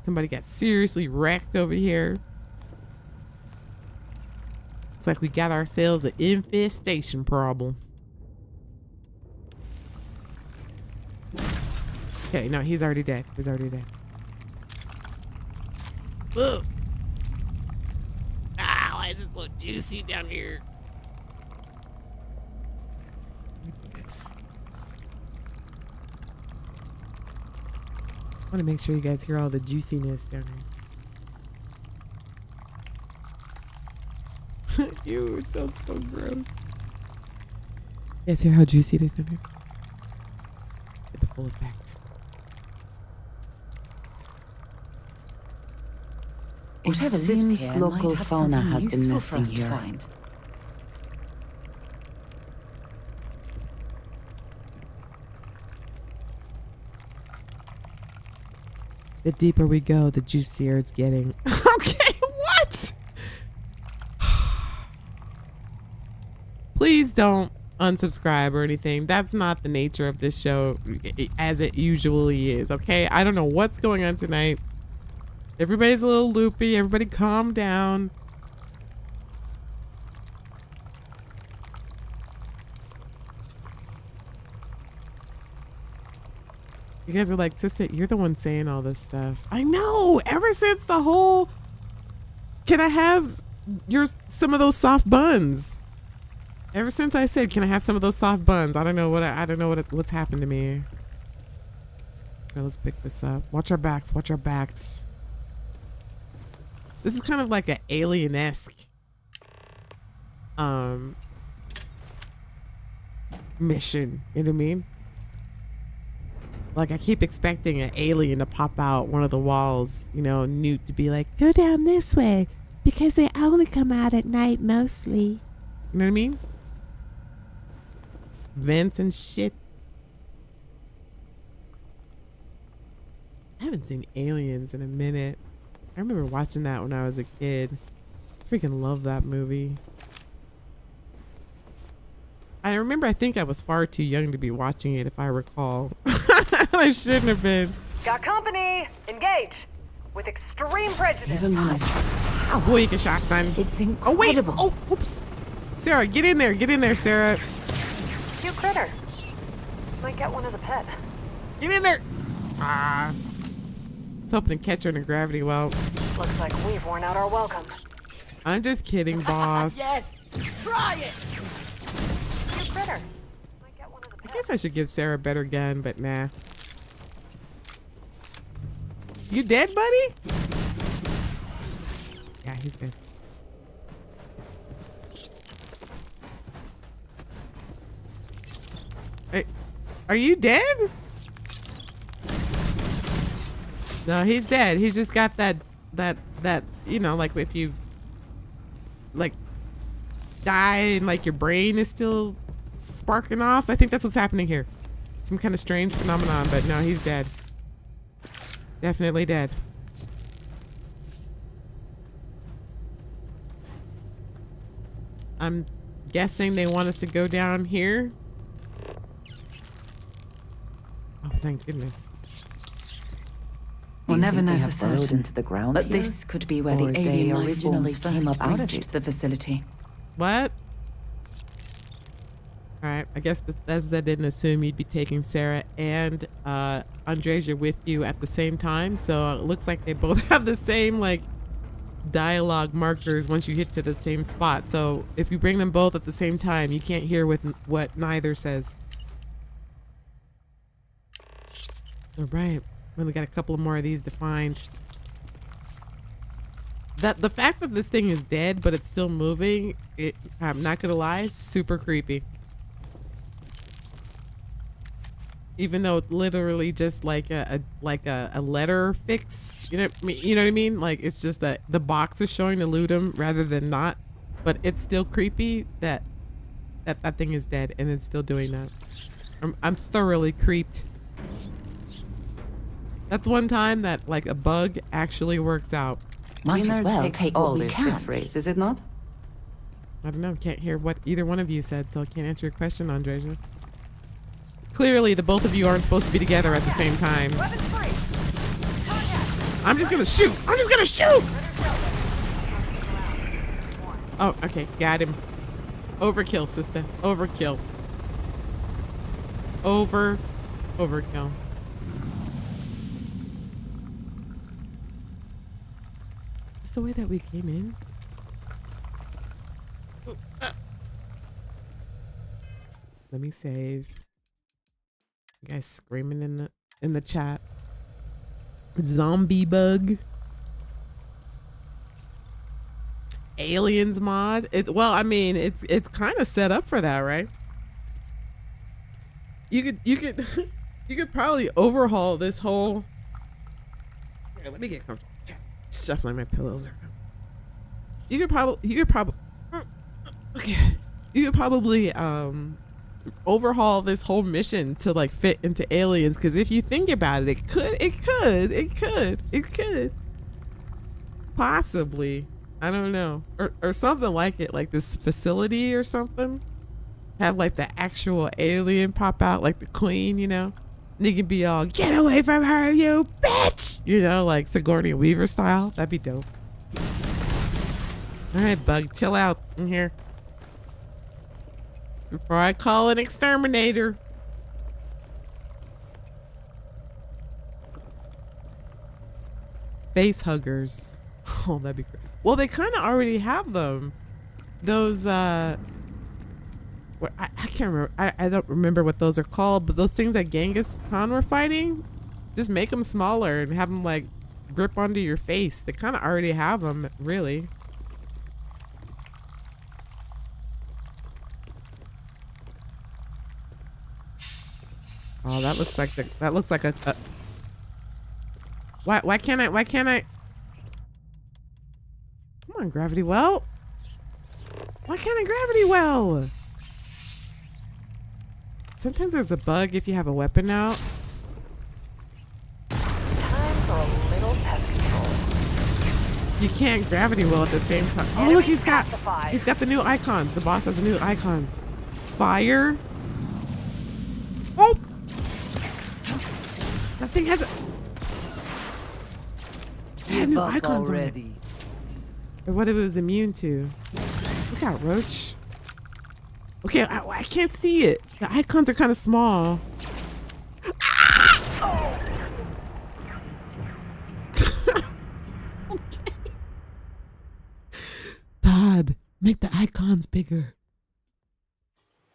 Somebody got seriously wrecked over here. Looks like we got ourselves an infestation problem. Okay, no, he's already dead. He's already dead. Ugh. Ah, why is it so juicy down here? Let me do this. I want to make sure you guys hear all the juiciness down here. Ew, it sounds so gross. You guys hear how juicy it is down here? Get the full effect. Whatever lives here local fauna has been nesting here. The deeper we go, the juicier it's getting. Okay, what? Please don't unsubscribe or anything. That's not the nature of this show as it usually is, okay? I don't know what's going on tonight. Everybody's a little loopy. Everybody calm down. You guys are like, Sista, you're the one saying all this stuff. I know. Ever since the whole, can I have some of those soft buns? Ever since I said, can I have some of those soft buns? I don't know what's happened to me. Okay, let's pick this up. Watch our backs. Watch our backs. This is kind of like an alien-esque mission. You know what I mean? Like, I keep expecting an alien to pop out one of the walls, you know, Newt to be like, go down this way because they only come out at night mostly. You know what I mean? Vents and shit. I haven't seen Aliens in a minute. I remember watching that when I was a kid. Freaking love that movie. I remember, I think I was far too young to be watching it, if I recall. I shouldn't have been. Got company. Engage. With extreme prejudice. Boy, you can shot, son. It's incredible. Oh, wait. Oh, oops. Sarah, get in there. Get in there, Sarah. Cute critter. Might get one as a pet. Get in there. Ah. I was hoping to catch her in a gravity well. Looks like we've worn out our welcome. I'm just kidding, boss. Yes. Try it. Cute critter. I guess I should give Sarah a better gun, but nah. You dead, buddy? Yeah, he's dead. Hey, are you dead? No, he's dead. He's just got that, you know, like if you, like, die and like your brain is still sparking off. I think that's what's happening here. Some kind of strange phenomenon, but no, he's dead. Definitely dead. I'm guessing they want us to go down here. Oh, thank goodness. We'll never know for certain into the ground, but this could be where the alien life forms first came up out of the facility. What? All right, I guess Bethesda didn't assume you'd be taking Sarah and Andreja with you at the same time, so it looks like they both have the same, like, dialogue markers once you get to the same spot. So if you bring them both at the same time, you can't hear with what neither says. All right, we only got a couple more of these to find. The fact that this thing is dead but it's still moving, I'm not gonna lie, super creepy. Even though it's literally just like a letter fix, you know what I mean? Like it's just that the box is showing the Ludum rather than not, but it's still creepy that thing is dead and it's still doing that. I'm thoroughly creeped. That's one time that like a bug actually works out. Might as well take all this to phrase, is it not? I don't know. Can't hear what either one of you said, so I can't answer your question, Andreja. Clearly, the both of you aren't supposed to be together at the same time. I'm just gonna shoot. I'm just gonna shoot. Oh, okay. Got him. Overkill, Sista. Overkill. Overkill. It's the way that we came in. Let me save. You guys screaming in the chat. Zombie bug. Aliens mod. Well, I mean, it's kind of set up for that, right? You could you could probably overhaul this whole. Here, let me get comfortable. Shuffling my pillows around. You could probably okay. You could probably overhaul this whole mission to like fit into aliens, because if you think about it, it could possibly, I don't know, or something like it, like this facility or something, have like the actual alien pop out, like the queen, you know, and you can be all, get away from her, you bitch, you know, like Sigourney Weaver style. That'd be dope. All right, bug, chill out in here before I call an exterminator. Face huggers. Oh, that'd be great. Well, they kind of already have them. Those, I can't remember. I don't remember what those are called, but those things that Genghis Khan were fighting, just make them smaller and have them like grip onto your face. They kind of already have them, really. Oh, that looks like a why can't I come on, gravity well. Why can't I gravity well? Sometimes there's a bug if you have a weapon out. Time for a little pest control. You can't gravity well at the same time. Oh, look, he's got the new icons. The boss has the new icons. Fire. Oh! That thing has new icons already. On it. Or what it was immune to. Look out, Roach. Okay, I can't see it. The icons are kind of small. Ah! Okay. Todd, make the icons bigger.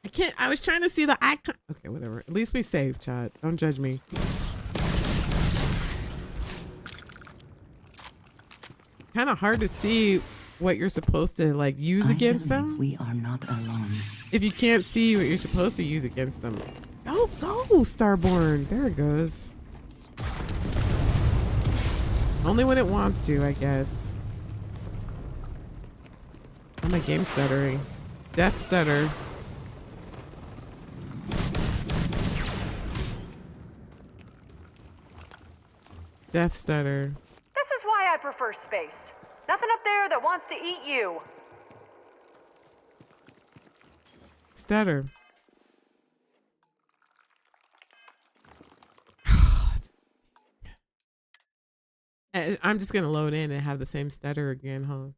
I can't. I was trying to see the icon. Okay, whatever. At least we saved, Chad. Don't judge me. Kind of hard to see what you're supposed to like use against them. We are not alone. If you can't see what you're supposed to use against them. Go, Starborn. There it goes. Only when it wants to, I guess. Oh, my game's stuttering. Death stutter. Death stutter. This is why I prefer space. Nothing up there that wants to eat you. Stutter. I'm just gonna load in and have the same stutter again, huh?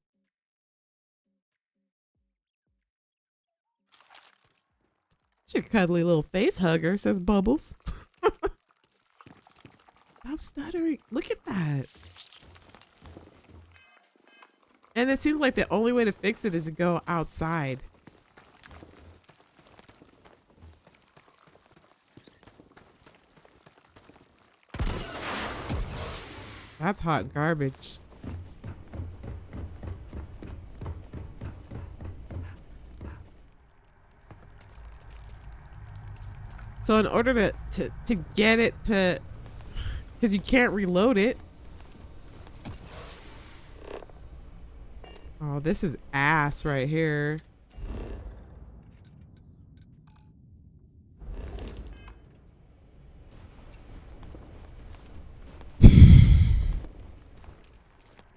It's your cuddly little face hugger, says Bubbles. Stop stuttering. Look at that. And it seems like the only way to fix it is to go outside. That's hot garbage. So in order to get it to, because you can't reload it. Oh, this is ass right here.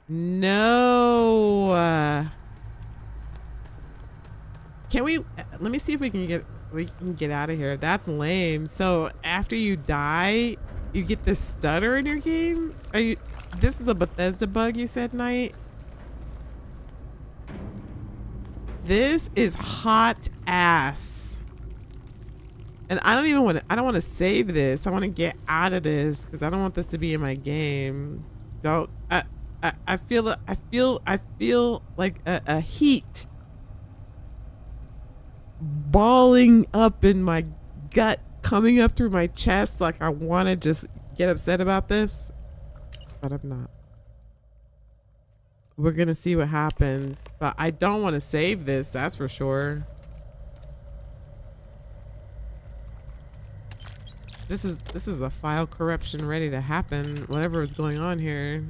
No. Can we, let me see if we can get out of here. That's lame. So after you die, you get this stutter in your game? This is a Bethesda bug you said, Knight? This is hot ass. And I don't want to save this. I want to get out of this because I don't want this to be in my game. I feel like a heat balling up in my gut, coming up through my chest. Like I want to just get upset about this, but I'm not. We're gonna see what happens, but I don't want to save this, that's for sure. This is a file corruption ready to happen, whatever is going on here.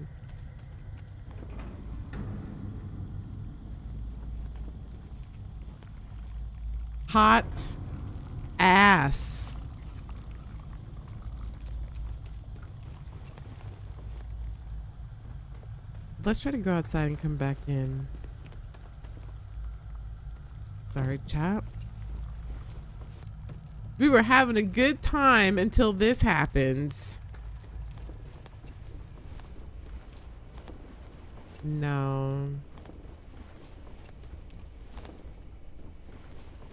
Hot ass. Let's try to go outside and come back in. Sorry, chap. We were having a good time until this happens. No.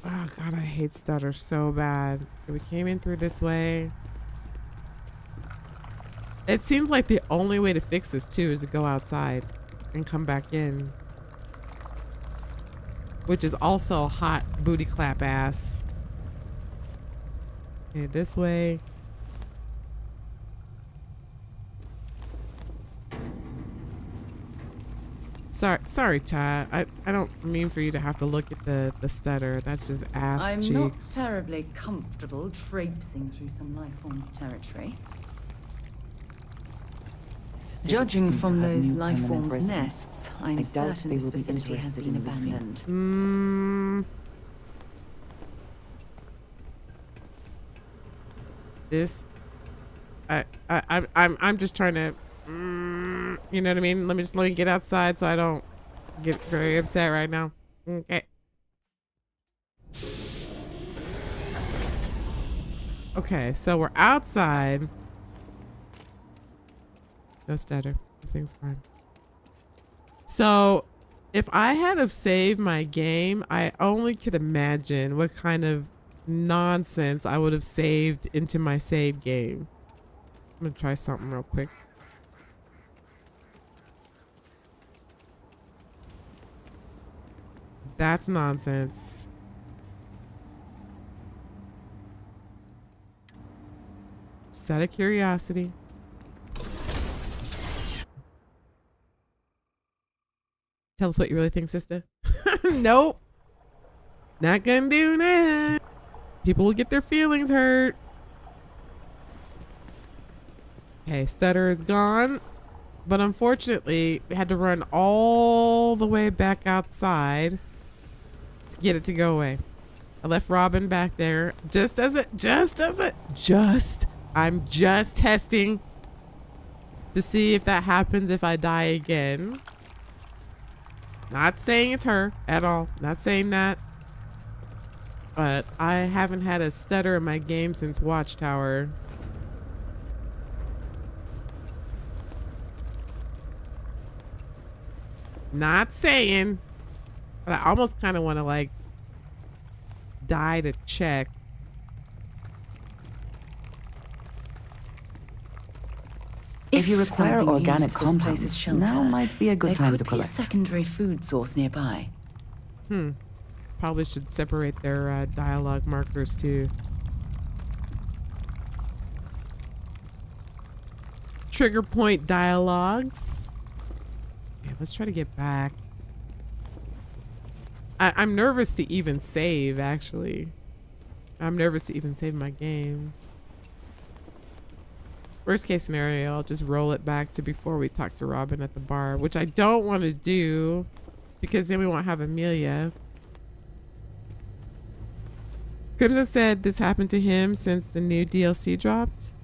Oh God, I hate stutter so bad. We came in through this way. It seems like the only way to fix this too is to go outside and come back in. Which is also hot booty clap ass. Okay, this way. Sorry, chat. I don't mean for you to have to look at the stutter. That's just ass I'm cheeks. not terribly comfortable traipsing through some life form's territory. Judging from those life forms' nests, I'm certain this facility has been abandoned. This, I'm just trying to, you know what I mean? Let me get outside so I don't get very upset right now. Okay. Okay, so we're outside. No stutter. Everything's fine. So, if I had have saved my game, I only could imagine what kind of nonsense I would have saved into my save game. I'm gonna try something real quick. That's nonsense. Just out of curiosity. Tell us what you really think, Sista. Nope. Not gonna do that. People will get their feelings hurt. Okay, stutter is gone. But unfortunately, we had to run all the way back outside to get it to go away. I left Robin back there I'm just testing to see if that happens if I die again. Not saying it's her at all. Not saying that. But I haven't had a stutter in my game since Watchtower. Not saying. But I almost kind of want to like die to check. If you require something organic used this compounds, place as shelter, now might be a good there time could to be a collect. secondary food source nearby. Probably should separate their dialogue markers too. Trigger point dialogues. Yeah, let's try to get back. I'm nervous to even save, actually. I'm nervous to even save my game. Worst case scenario, I'll just roll it back to before we talk to Robin at the bar, which I don't want to do because then we won't have Amelia. Crimson said this happened to him since the new DLC dropped.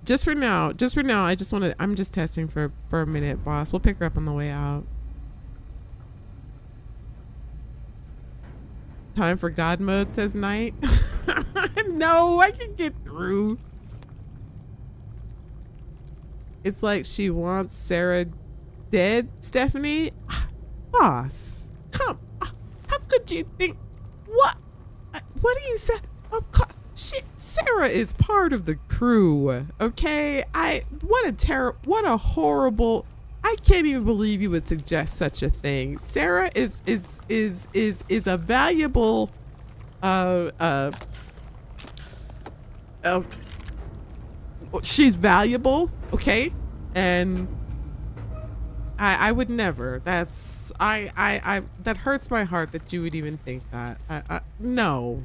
Just for now, I just want to, I'm just testing for a minute, boss. We'll pick her up on the way out. Time for God mode, says Knight. No, I can get through. It's like she wants Sarah dead, Stephanie. Boss, come. How could you think? What do you say? Oh, shit. Sarah is part of the crew. Okay. What a horrible. I can't even believe you would suggest such a thing. Sarah is a valuable she's valuable, okay? And I would never. That hurts my heart that you would even think that. No,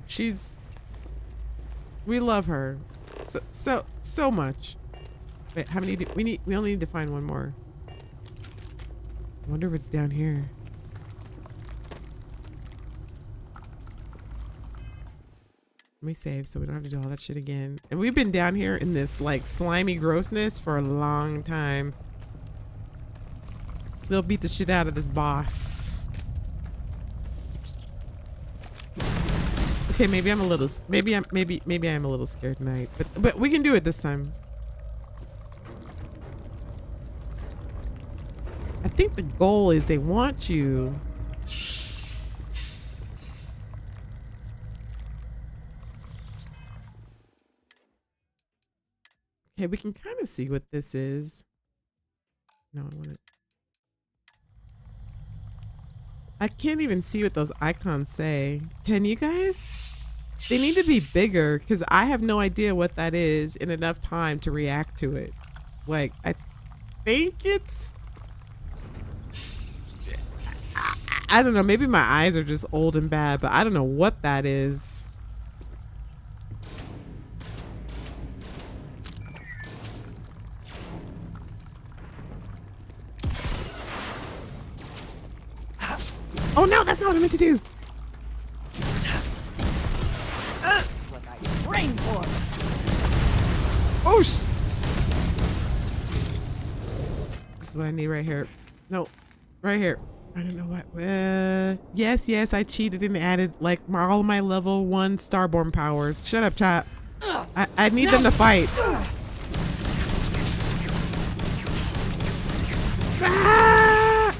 we love her so much. Wait, how many we only need to find one more. I wonder if it's down here. Let me save so we don't have to do all that shit again. And we've been down here in this like slimy grossness for a long time. Let's go beat the shit out of this boss. Okay, maybe I'm a little scared tonight, but we can do it this time. I think the goal is they want you. Okay, we can kind of see what this is. No, I want it. I can't even see what those icons say. Can you guys? They need to be bigger because I have no idea what that is in enough time to react to it. Like, I think it's... I don't know. Maybe my eyes are just old and bad, but I don't know what that is. Oh no, that's not what I meant to do. That's what I trained for. Oh this is what I need right here. No, right here. I don't know what. Yes, I cheated and added like all my level 1 Starborn powers. Shut up, chat. I need them to fight. Ah!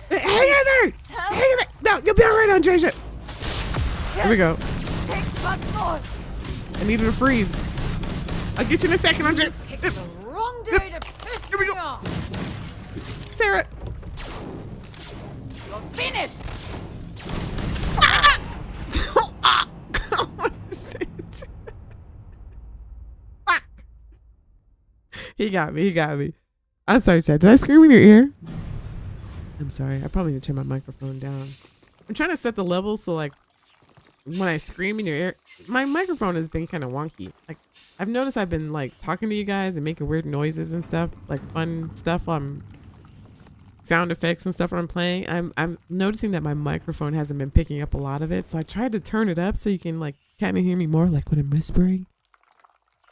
Hang in there! Hang in there! No, you'll be alright, Andreja. Here we go. Take much more. I need her to freeze. I'll get you in a second, Andre. Picked the wrong day to piss Here we me go. off. Sarah. You're finished. Oh, shit. He got me. I'm sorry, Chad. Did I scream in your ear? I'm sorry. I probably need to turn my microphone down. I'm trying to set the level so like when I scream in your ear, my microphone has been kind of wonky. Like I've noticed I've been like talking to you guys and making weird noises and stuff, like fun stuff on sound effects and stuff when I'm playing. I'm noticing that my microphone hasn't been picking up a lot of it. So I tried to turn it up so you can like kind of hear me more, like when I'm whispering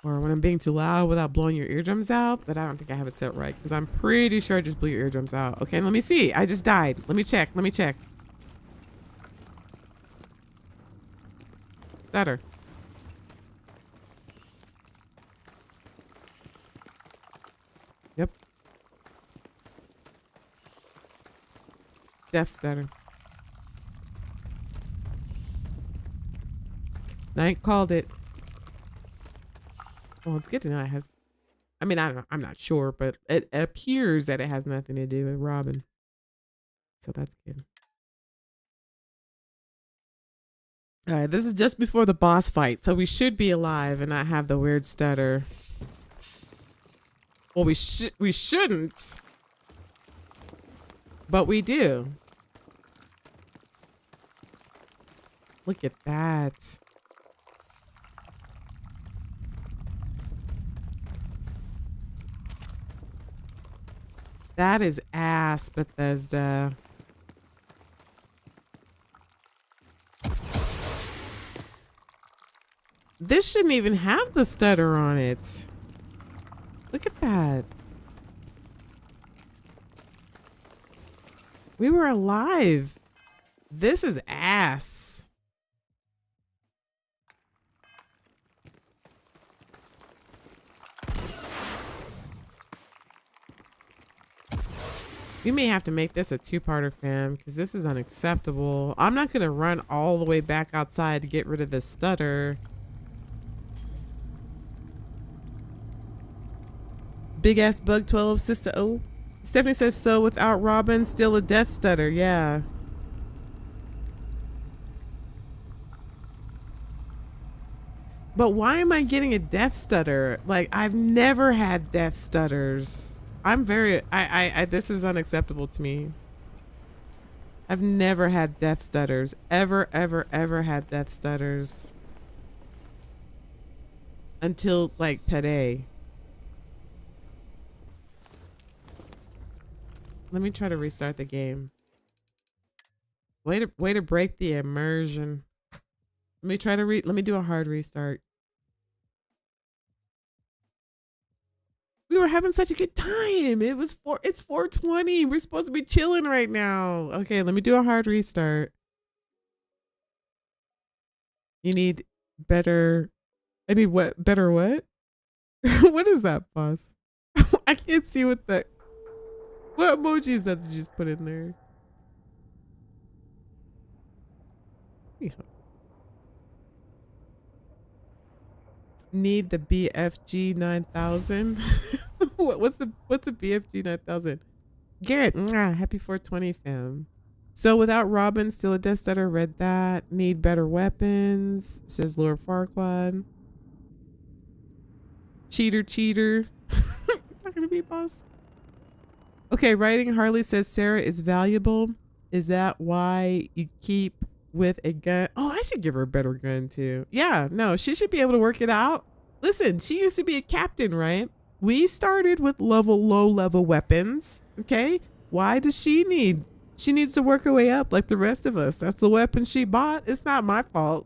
or when I'm being too loud without blowing your eardrums out. But I don't think I have it set right because I'm pretty sure I just blew your eardrums out. Okay, let me see. I just died. Let me check. Stutter. Yep. Death stutter. Night called it. Well, it's good to know it has. I mean, I don't know. I'm not sure, but it appears that it has nothing to do with Robin. So that's good. All right, this is just before the boss fight, so we should be alive and not have the weird stutter. Well, we shouldn't, but we do. Look at that. That is ass, Bethesda. This shouldn't even have the stutter on it. Look at that. We were alive. This is ass. We may have to make this a two-parter, fam, because this is unacceptable. I'm not going to run all the way back outside to get rid of the stutter. Big ass bug 12, Sista O. Stephanie says, so without Robin, still a death stutter. Yeah. But why am I getting a death stutter? Like, I've never had death stutters. I'm very, this is unacceptable to me. I've never had death stutters. Ever had death stutters. Until, like, today. Let me try to restart the game. Way to break the immersion. Let me try to let me do a hard restart. We were having such a good time. It's 4:20. We're supposed to be chilling right now. Okay, let me do a hard restart. You need better. I need what? Better what? What is that, boss? I can't see what the. What emoji is that you just put in there? Yeah. Need the BFG 9000. What's the BFG 9000? Garrett, happy 420, fam. So without Robin, still a death stutter. Read that. Need better weapons, says Lord Farquaad. Cheater. Talking to me, boss. Okay, writing Harley says Sarah is valuable. Is that why you keep with a gun? Oh, I should give her a better gun too. Yeah, no, she should be able to work it out. Listen, she used to be a captain, right? We started with low level weapons. Okay, why does she need? She needs to work her way up like the rest of us. That's the weapon she bought. It's not my fault.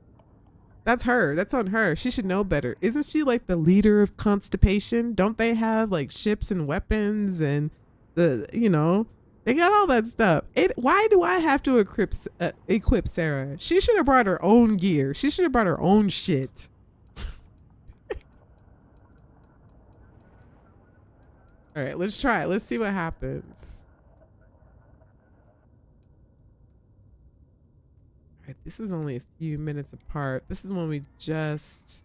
That's her. That's on her. She should know better. Isn't she like the leader of Constipation? Don't they have like ships and weapons and they got all that stuff. Why do I have to equip Sarah? She should have brought her own gear. She should have brought her own shit. All right, let's try it. Let's see what happens. All right, this is only a few minutes apart. This is when we just...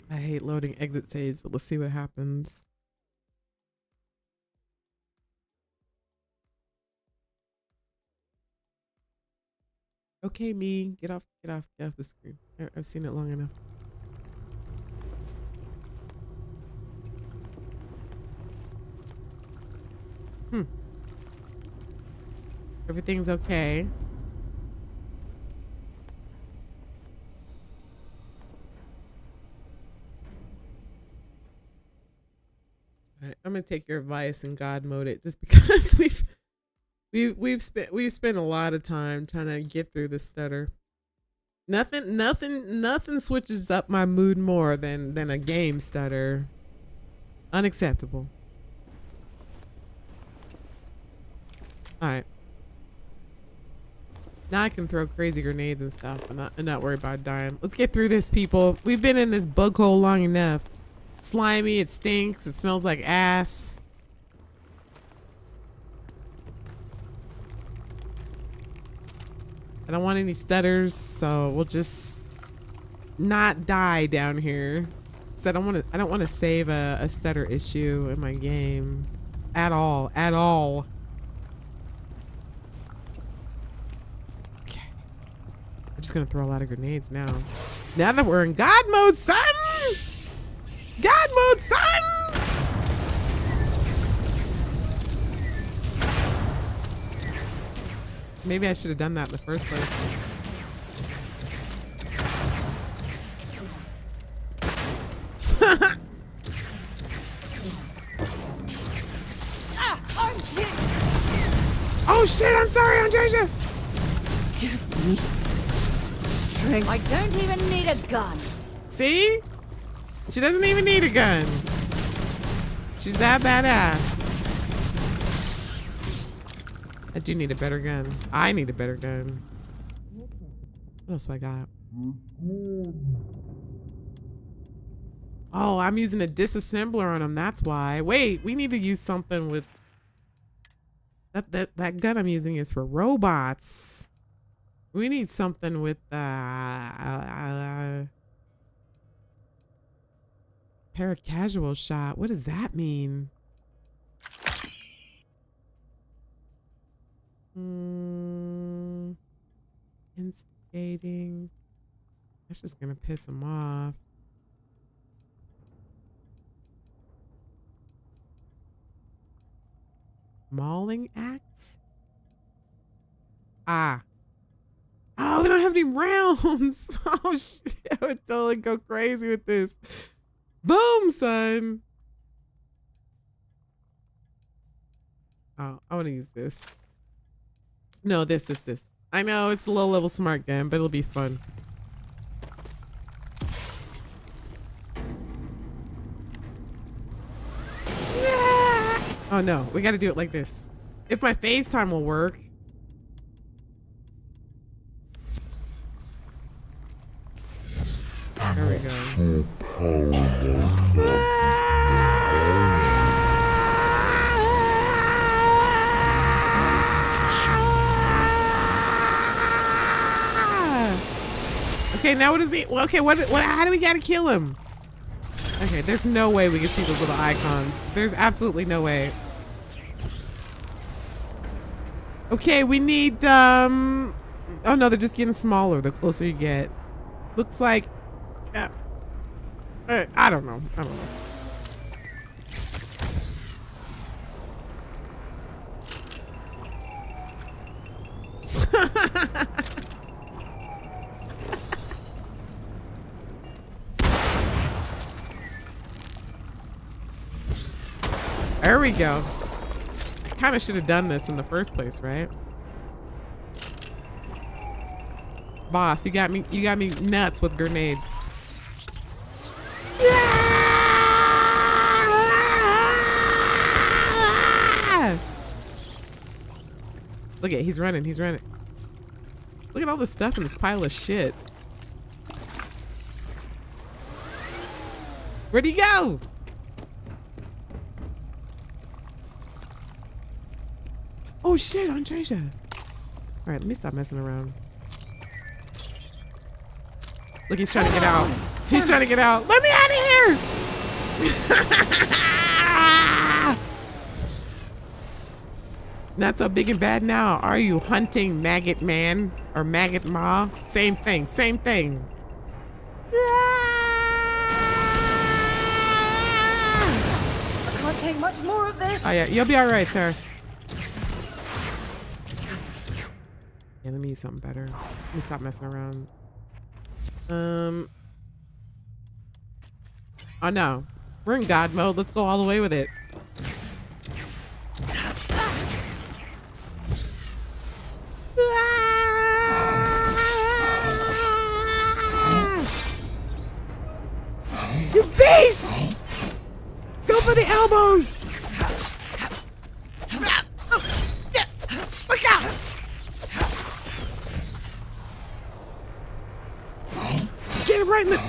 I hate loading exit saves, but let's see what happens. Okay, me, get off the screen. I've seen it long enough. Everything's okay. All right, I'm gonna take your advice and God mode it just because we've spent a lot of time trying to get through the stutter. Nothing switches up my mood more than a game stutter. Unacceptable. All right. Now I can throw crazy grenades and stuff and not worry about dying. Let's get through this, people. We've been in this bug hole long enough. Slimy, it stinks, it smells like ass. I don't want any stutters, so we'll just not die down here. So I don't want to save a stutter issue in my game at all. Okay. I'm just gonna throw a lot of grenades now. Now that we're in God mode, son! God mode, son! Maybe I should have done that in the first place. Oh shit, I'm sorry, Andreja! Give me strength. I don't even need a gun. See? She doesn't even need a gun. She's that badass. I do need a better gun. I need a better gun. What else do I got? Oh, I'm using a disassembler on him. That's why. Wait, we need to use something with... That gun I'm using is for robots. We need something with paracasual shot. What does that mean? Instigating. That's just gonna piss him off. Mauling axe? Ah. Oh, we don't have any rounds. Oh shit, I would totally go crazy with this. Boom, son. Oh, I want to use this. No, this. I know it's a low level smart gun, but it'll be fun. Oh no, we got to do it like this. If my FaceTime will work. There we go. Okay, now what is he? Okay, what? How do we gotta kill him? Okay, there's no way we can see those little icons. There's absolutely no way. Okay, we need, oh no, they're just getting smaller the closer you get. Looks like, I don't know. There we go. I kind of should have done this in the first place, right? Boss, you got me nuts with grenades. Yeah! Look at, he's running. Look at all the stuff in this pile of shit. Where'd he go? Oh shit, Andreja. All right, let me stop messing around. Look, he's trying to get out. He's trying to get out. Let me out of here! Not so big and bad now, are you, hunting maggot man or maggot ma? Same thing, same thing. I can't take much more of this. Oh yeah, you'll be all right, sir. Yeah, let me use something better. Let me stop messing around. Oh no, we're in God mode. Let's go all the way with it. You beast! Go for the elbows! Look out! Get him right in the...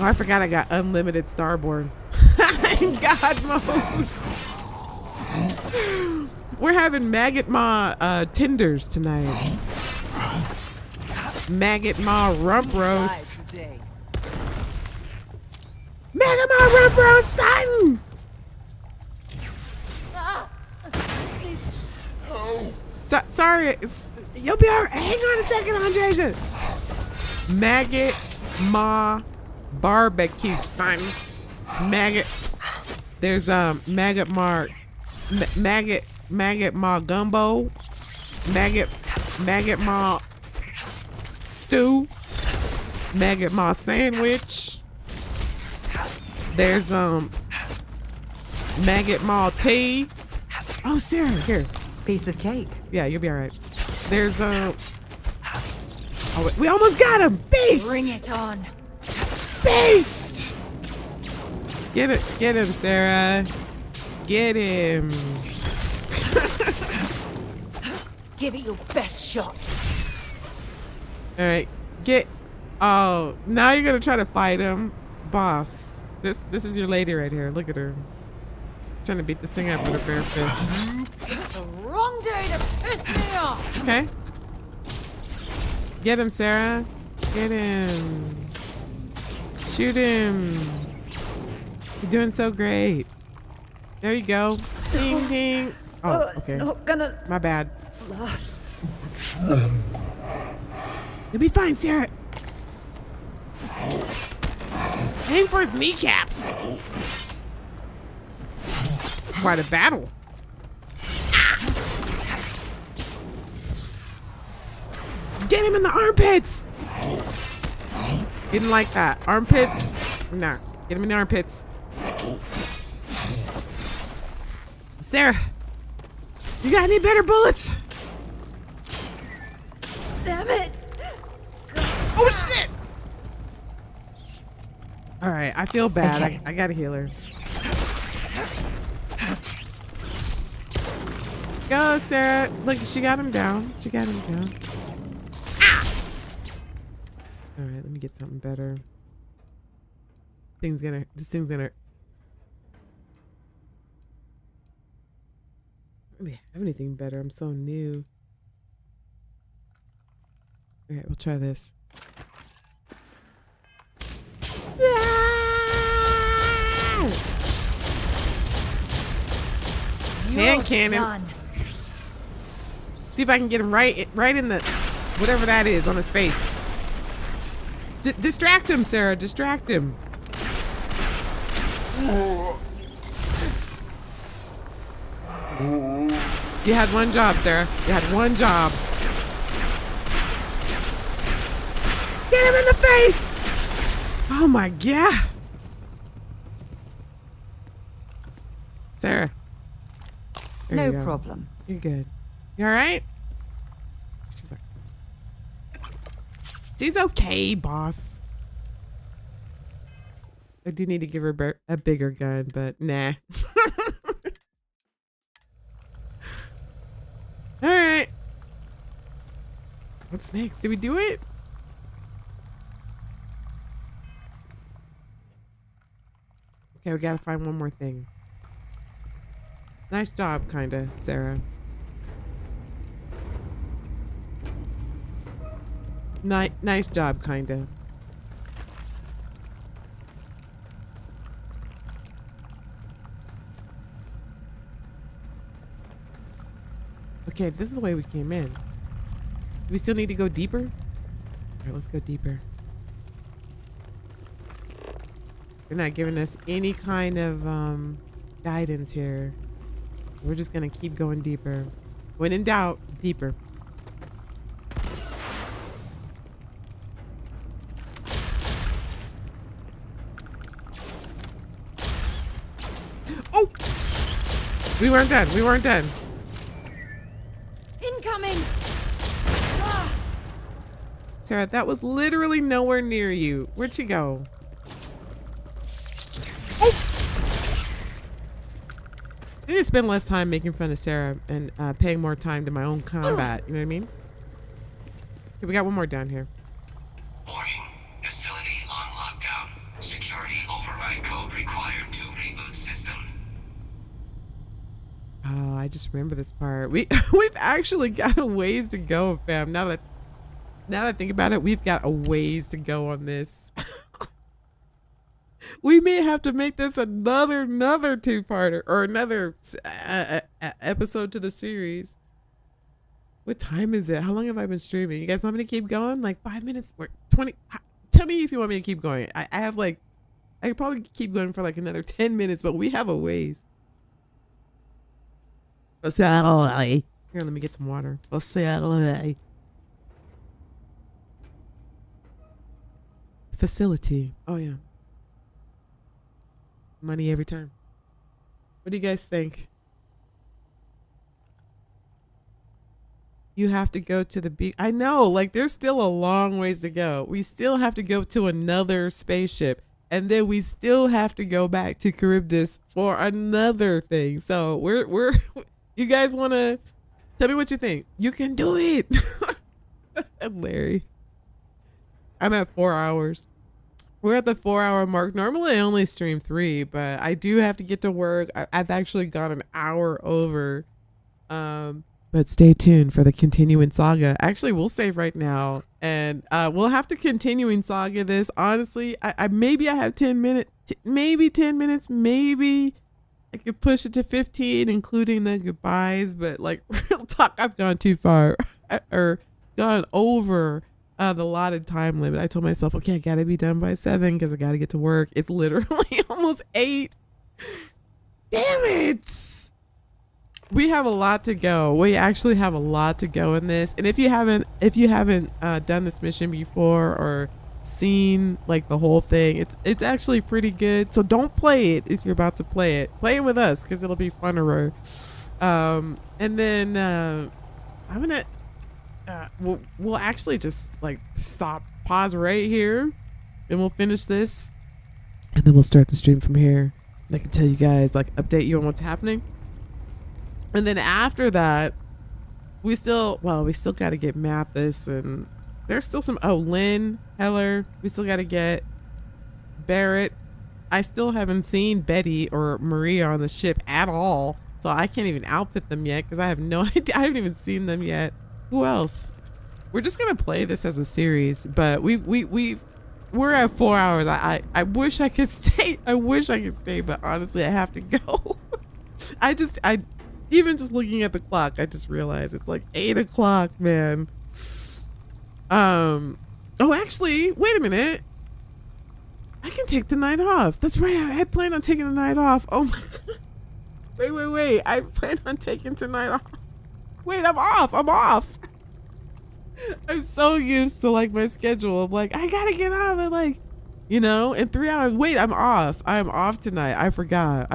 Oh, I forgot I got unlimited starboard. In God mode. We're having Maggot Ma tenders tonight. Maggot Ma rump roast. Maggot Ma rump roast, son! Sorry, you'll be alright. Hang on a second, Andreja. Maggot Ma barbecue, son. Maggot. There's Maggot Ma gumbo. Maggot Ma stew. Maggot Ma sandwich. There's Maggot Ma tea. Oh, Sarah, here. Piece of cake. Yeah, you'll be all right. There's oh, we almost got him. Beast. Bring it on. Beast. Get him, Sarah. Get him. Give it your best shot. All right, oh, now you're gonna try to fight him, boss. This is your lady right here. Look at her. Trying to beat this thing up with a bare fist. The wrong day to piss me off. Okay. Get him, Sarah. Get him. Shoot him. You're doing so great. There you go. Ding, ding. Oh, okay. Not gonna. My bad. Last. You'll be fine, Sarah. Aim for his kneecaps. It's quite a battle. Get him in the armpits. Didn't like that. Armpits? Nah. Get him in the armpits. Sarah, you got any better bullets? Damn it. Oh, shit. All right, I feel bad. Okay. I gotta heal her. Go, Sarah. Look, she got him down. She got him down. Ah! All right, let me get something better. This thing's gonna. I don't really have anything better. I'm so new. All right, we'll try this. Hand cannon. Done. See if I can get him right in the whatever that is on his face. Distract him, Sarah. Distract him. You had one job, Sarah. You had one job. Get him in the face! Oh my god. Sarah. There No problem. You're good. You alright? She's okay, boss. I do need to give her a bigger gun, but nah. Alright. What's next? Did we do it? Okay, we gotta find one more thing. Nice job, kinda, Sarah. Nice job, kinda. Okay, this is the way we came in. Do we still need to go deeper? All right, let's go deeper. They're not giving us any kind of guidance here. We're just gonna keep going deeper. When in doubt, deeper. Oh! We weren't done. We weren't done. Incoming! Sarah, that was literally nowhere near you. Where'd she go? I need to spend less time making fun of Sarah and paying more time to my own combat. You know what I mean? Okay, we got one more down here. Warning. Facility on lockdown. Security override code required to reboot system. Oh, I just remember this part. We've actually got a ways to go, fam. Now that I think about it, we've got a ways to go on this. We may have to make this another two-parter or another episode to the series. What time is it? How long have I been streaming? You guys want me to keep going? Like 5 minutes or 20? Tell me if you want me to keep going. I have like, I could probably keep going for like another 10 minutes, but we have a ways. Here, let me get some water. Facility. Oh yeah. Money every time. What do you guys think? You have to go to the beach. I know, like there's still a long ways to go. We still have to go to another spaceship. And then we still have to go back to Charybdis for another thing. So we're you guys want to tell me what you think? You can do it. Larry. I'm at 4 hours. We're at the 4 hour mark. Normally I only stream 3, but I do have to get to work. I've actually gone an hour over. But stay tuned for the continuing saga. Actually, we'll save right now, and we'll have to continuing saga this. Honestly, I maybe I have 10 minutes, maybe 10 minutes, maybe I could push it to 15, including the goodbyes. But like real talk, I've gone too far or gone over the allotted time limit. I told myself, okay, I gotta be done by 7 because I gotta get to work. It's literally almost 8. Damn it. We have a lot to go. We actually have a lot to go in this. And if you haven't done this mission before or seen like the whole thing, it's actually pretty good. So don't play it if you're about to play it. Play it with us because it'll be funner. And then I'm gonna we'll actually just like pause right here, and we'll finish this, and then we'll start the stream from here. And I can tell you guys, like, update you on what's happening. And then after that, we still got to get Mathis, and there's still some, Lynn, Heller, we still got to get Barrett. I still haven't seen Betty or Maria on the ship at all, so I can't even outfit them yet because I have no idea. I haven't even seen them yet. Who else? We're just gonna play this as a series, but we're at 4 hours. I wish I could stay. I wish I could stay, but honestly, I have to go. Even just looking at the clock, I just realized it's like 8 o'clock, man. Oh, actually, wait a minute. I can take the night off. That's right. I had planned on taking the night off. Oh my God. Wait. I plan on taking tonight off. Wait, I'm off. I'm so used to like my schedule of like, I gotta get off at like, in 3 hours. Wait, I'm off. I'm off tonight. I forgot.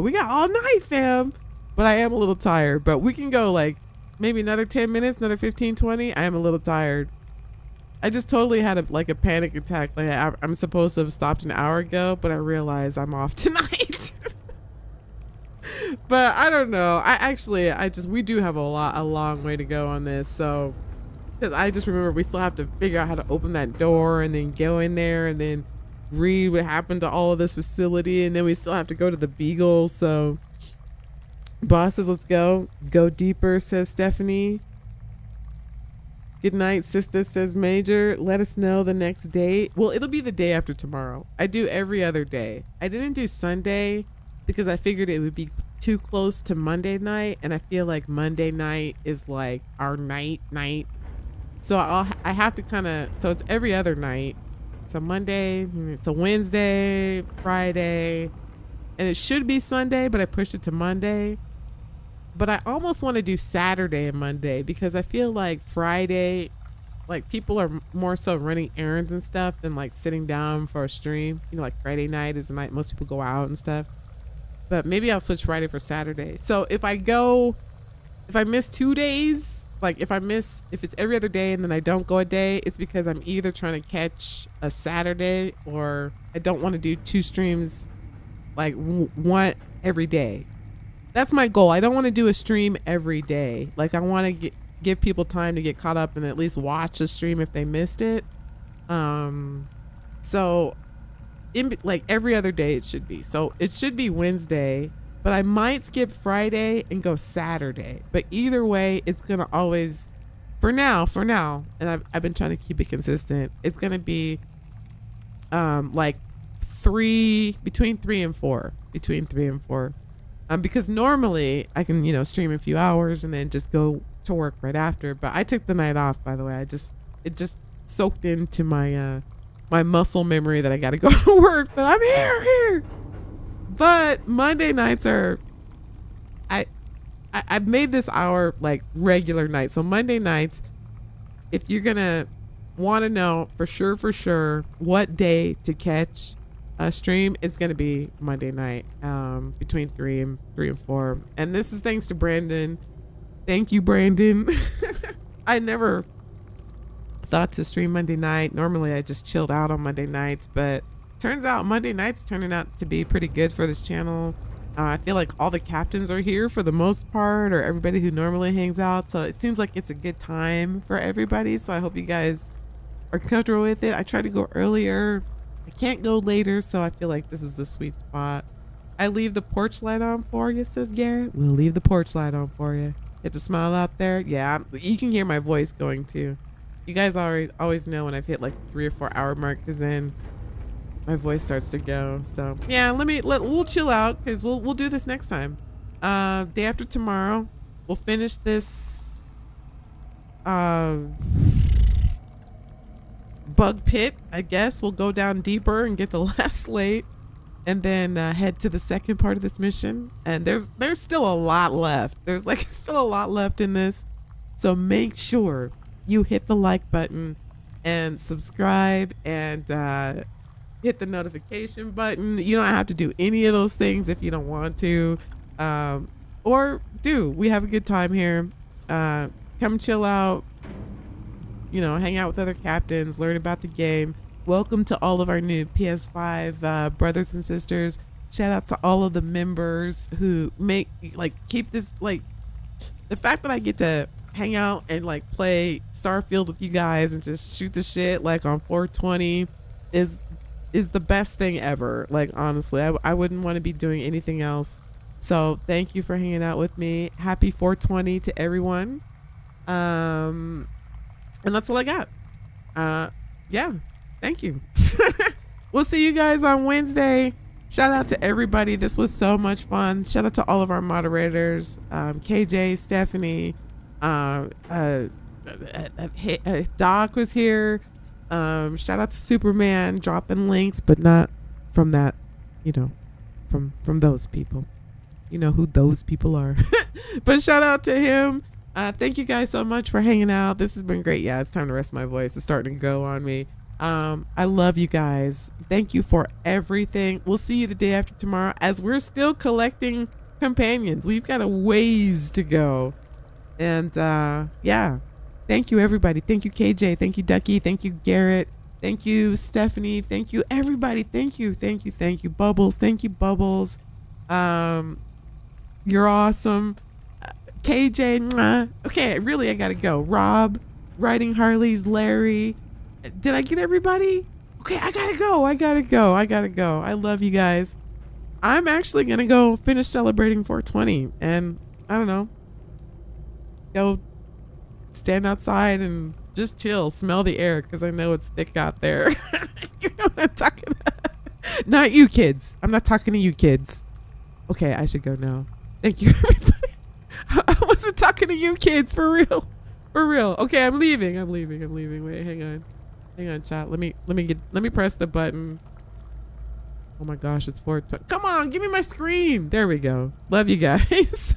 We got all night, fam. But I am a little tired, but we can go like maybe another 10 minutes, another 15, 20. I am a little tired. I just totally had a panic attack. Like I'm supposed to have stopped an hour ago, but I realized I'm off tonight. But I don't know. We do have a long way to go on this. So, because I just remember we still have to figure out how to open that door and then go in there and then read what happened to all of this facility. And then we still have to go to the Beagle. So, boss says, let's go. Go deeper, says Stephanie. Good night, Sista, says Major. Let us know the next day. Well, it'll be the day after tomorrow. I do every other day. I didn't do Sunday because I figured it would be too close to Monday night, and I feel like Monday night is like our night. So I have to so it's every other night. So Monday, so Wednesday, Friday, and it should be Sunday, but I pushed it to Monday. But I almost want to do Saturday and Monday because I feel like Friday, like people are more so running errands and stuff than like sitting down for a stream. Like Friday night is the night most people go out and stuff. But maybe I'll switch Friday for Saturday. So if I miss 2 days, like if it's every other day and then I don't go a day, it's because I'm either trying to catch a Saturday or I don't want to do 2 streams, like one every day. That's my goal. I don't want to do a stream every day. Like I want to give people time to get caught up and at least watch the stream if they missed it. So like every other day it should be. So it should be Wednesday but I might skip Friday and go Saturday. But either way, it's gonna always, for now, and I've been trying to keep it consistent. It's gonna be like between 3 and 4, because normally I can, you know, stream a few hours and then just go to work right after. But I took the night off, by the way. It just soaked into my my muscle memory that I got to go to work, but I'm here. But Monday nights are, I've made this our like regular night. So Monday nights, if you're gonna want to know for sure what day to catch a stream, it's gonna be Monday night, between 3 and 4. And this is thanks to Brandon. Thank you, Brandon. I never thought to stream Monday night. Normally I just chilled out on Monday nights, but turns out Monday nights turning out to be pretty good for this channel. I feel like all the captains are here for the most part, or everybody who normally hangs out. So it seems like it's a good time for everybody. So I hope you guys are comfortable with it. I try to go earlier. I can't go later, so I feel like this is the sweet spot. I leave the porch light on for you, says Garrett. We'll leave the porch light on for you. Get the smile out there. Yeah, you can hear my voice going too. You guys always know when I've hit like 3 or 4 hour mark, because then my voice starts to go. So yeah, we'll chill out, because we'll do this next time. Day after tomorrow, we'll finish this bug pit. I guess we'll go down deeper and get the last slate, and then head to the second part of this mission. And there's still a lot left. There's like still a lot left in this. So make sure you hit the like button and subscribe and hit the notification button. You don't have to do any of those things if you don't want to, or do. We have a good time here. Come chill out, you know, hang out with other captains, learn about the game. Welcome to all of our new PS5 brothers and sisters. Shout out to all of the members who keep this, like, the fact that I get to hang out and like play Starfield with you guys and just shoot the shit like on 420 is the best thing ever. Like, honestly, I wouldn't want to be doing anything else. So thank you for hanging out with me. Happy 420 to everyone. And that's all I got. Yeah, thank you. We'll see you guys on Wednesday. Shout out to everybody. This was so much fun. Shout out to all of our moderators, KJ, Stephanie, Doc was here. Shout out to Superman dropping links, but not from that, you know, from those people. You know who those people are. But shout out to him. Thank you guys so much for hanging out. This has been great. Yeah, it's time to rest my voice. It's starting to go on me. I love you guys. Thank you for everything. We'll see you the day after tomorrow, as we're still collecting companions. We've got a ways to go. And yeah, thank you everybody. Thank you KJ, thank you Ducky, thank you Garrett, thank you Stephanie, thank you everybody. Thank you Bubbles, thank you Bubbles. You're awesome. KJ, mwah. Okay, really I gotta go. Rob, Riding Harleys, Larry. Did I get everybody? Okay, I gotta go. I love you guys. I'm actually gonna go finish celebrating 420 and I don't know, go stand outside and just chill, smell the air, because I know it's thick out there. You know what I'm talking about? Not you kids. I'm not talking to you kids. Okay, I should go now. Thank you everybody. I wasn't talking to you kids, for real. Okay, I'm leaving. Wait, hang on, chat. Let me press the button. Oh my gosh, it's 420. Come on, give me my screen. There we go. Love you guys.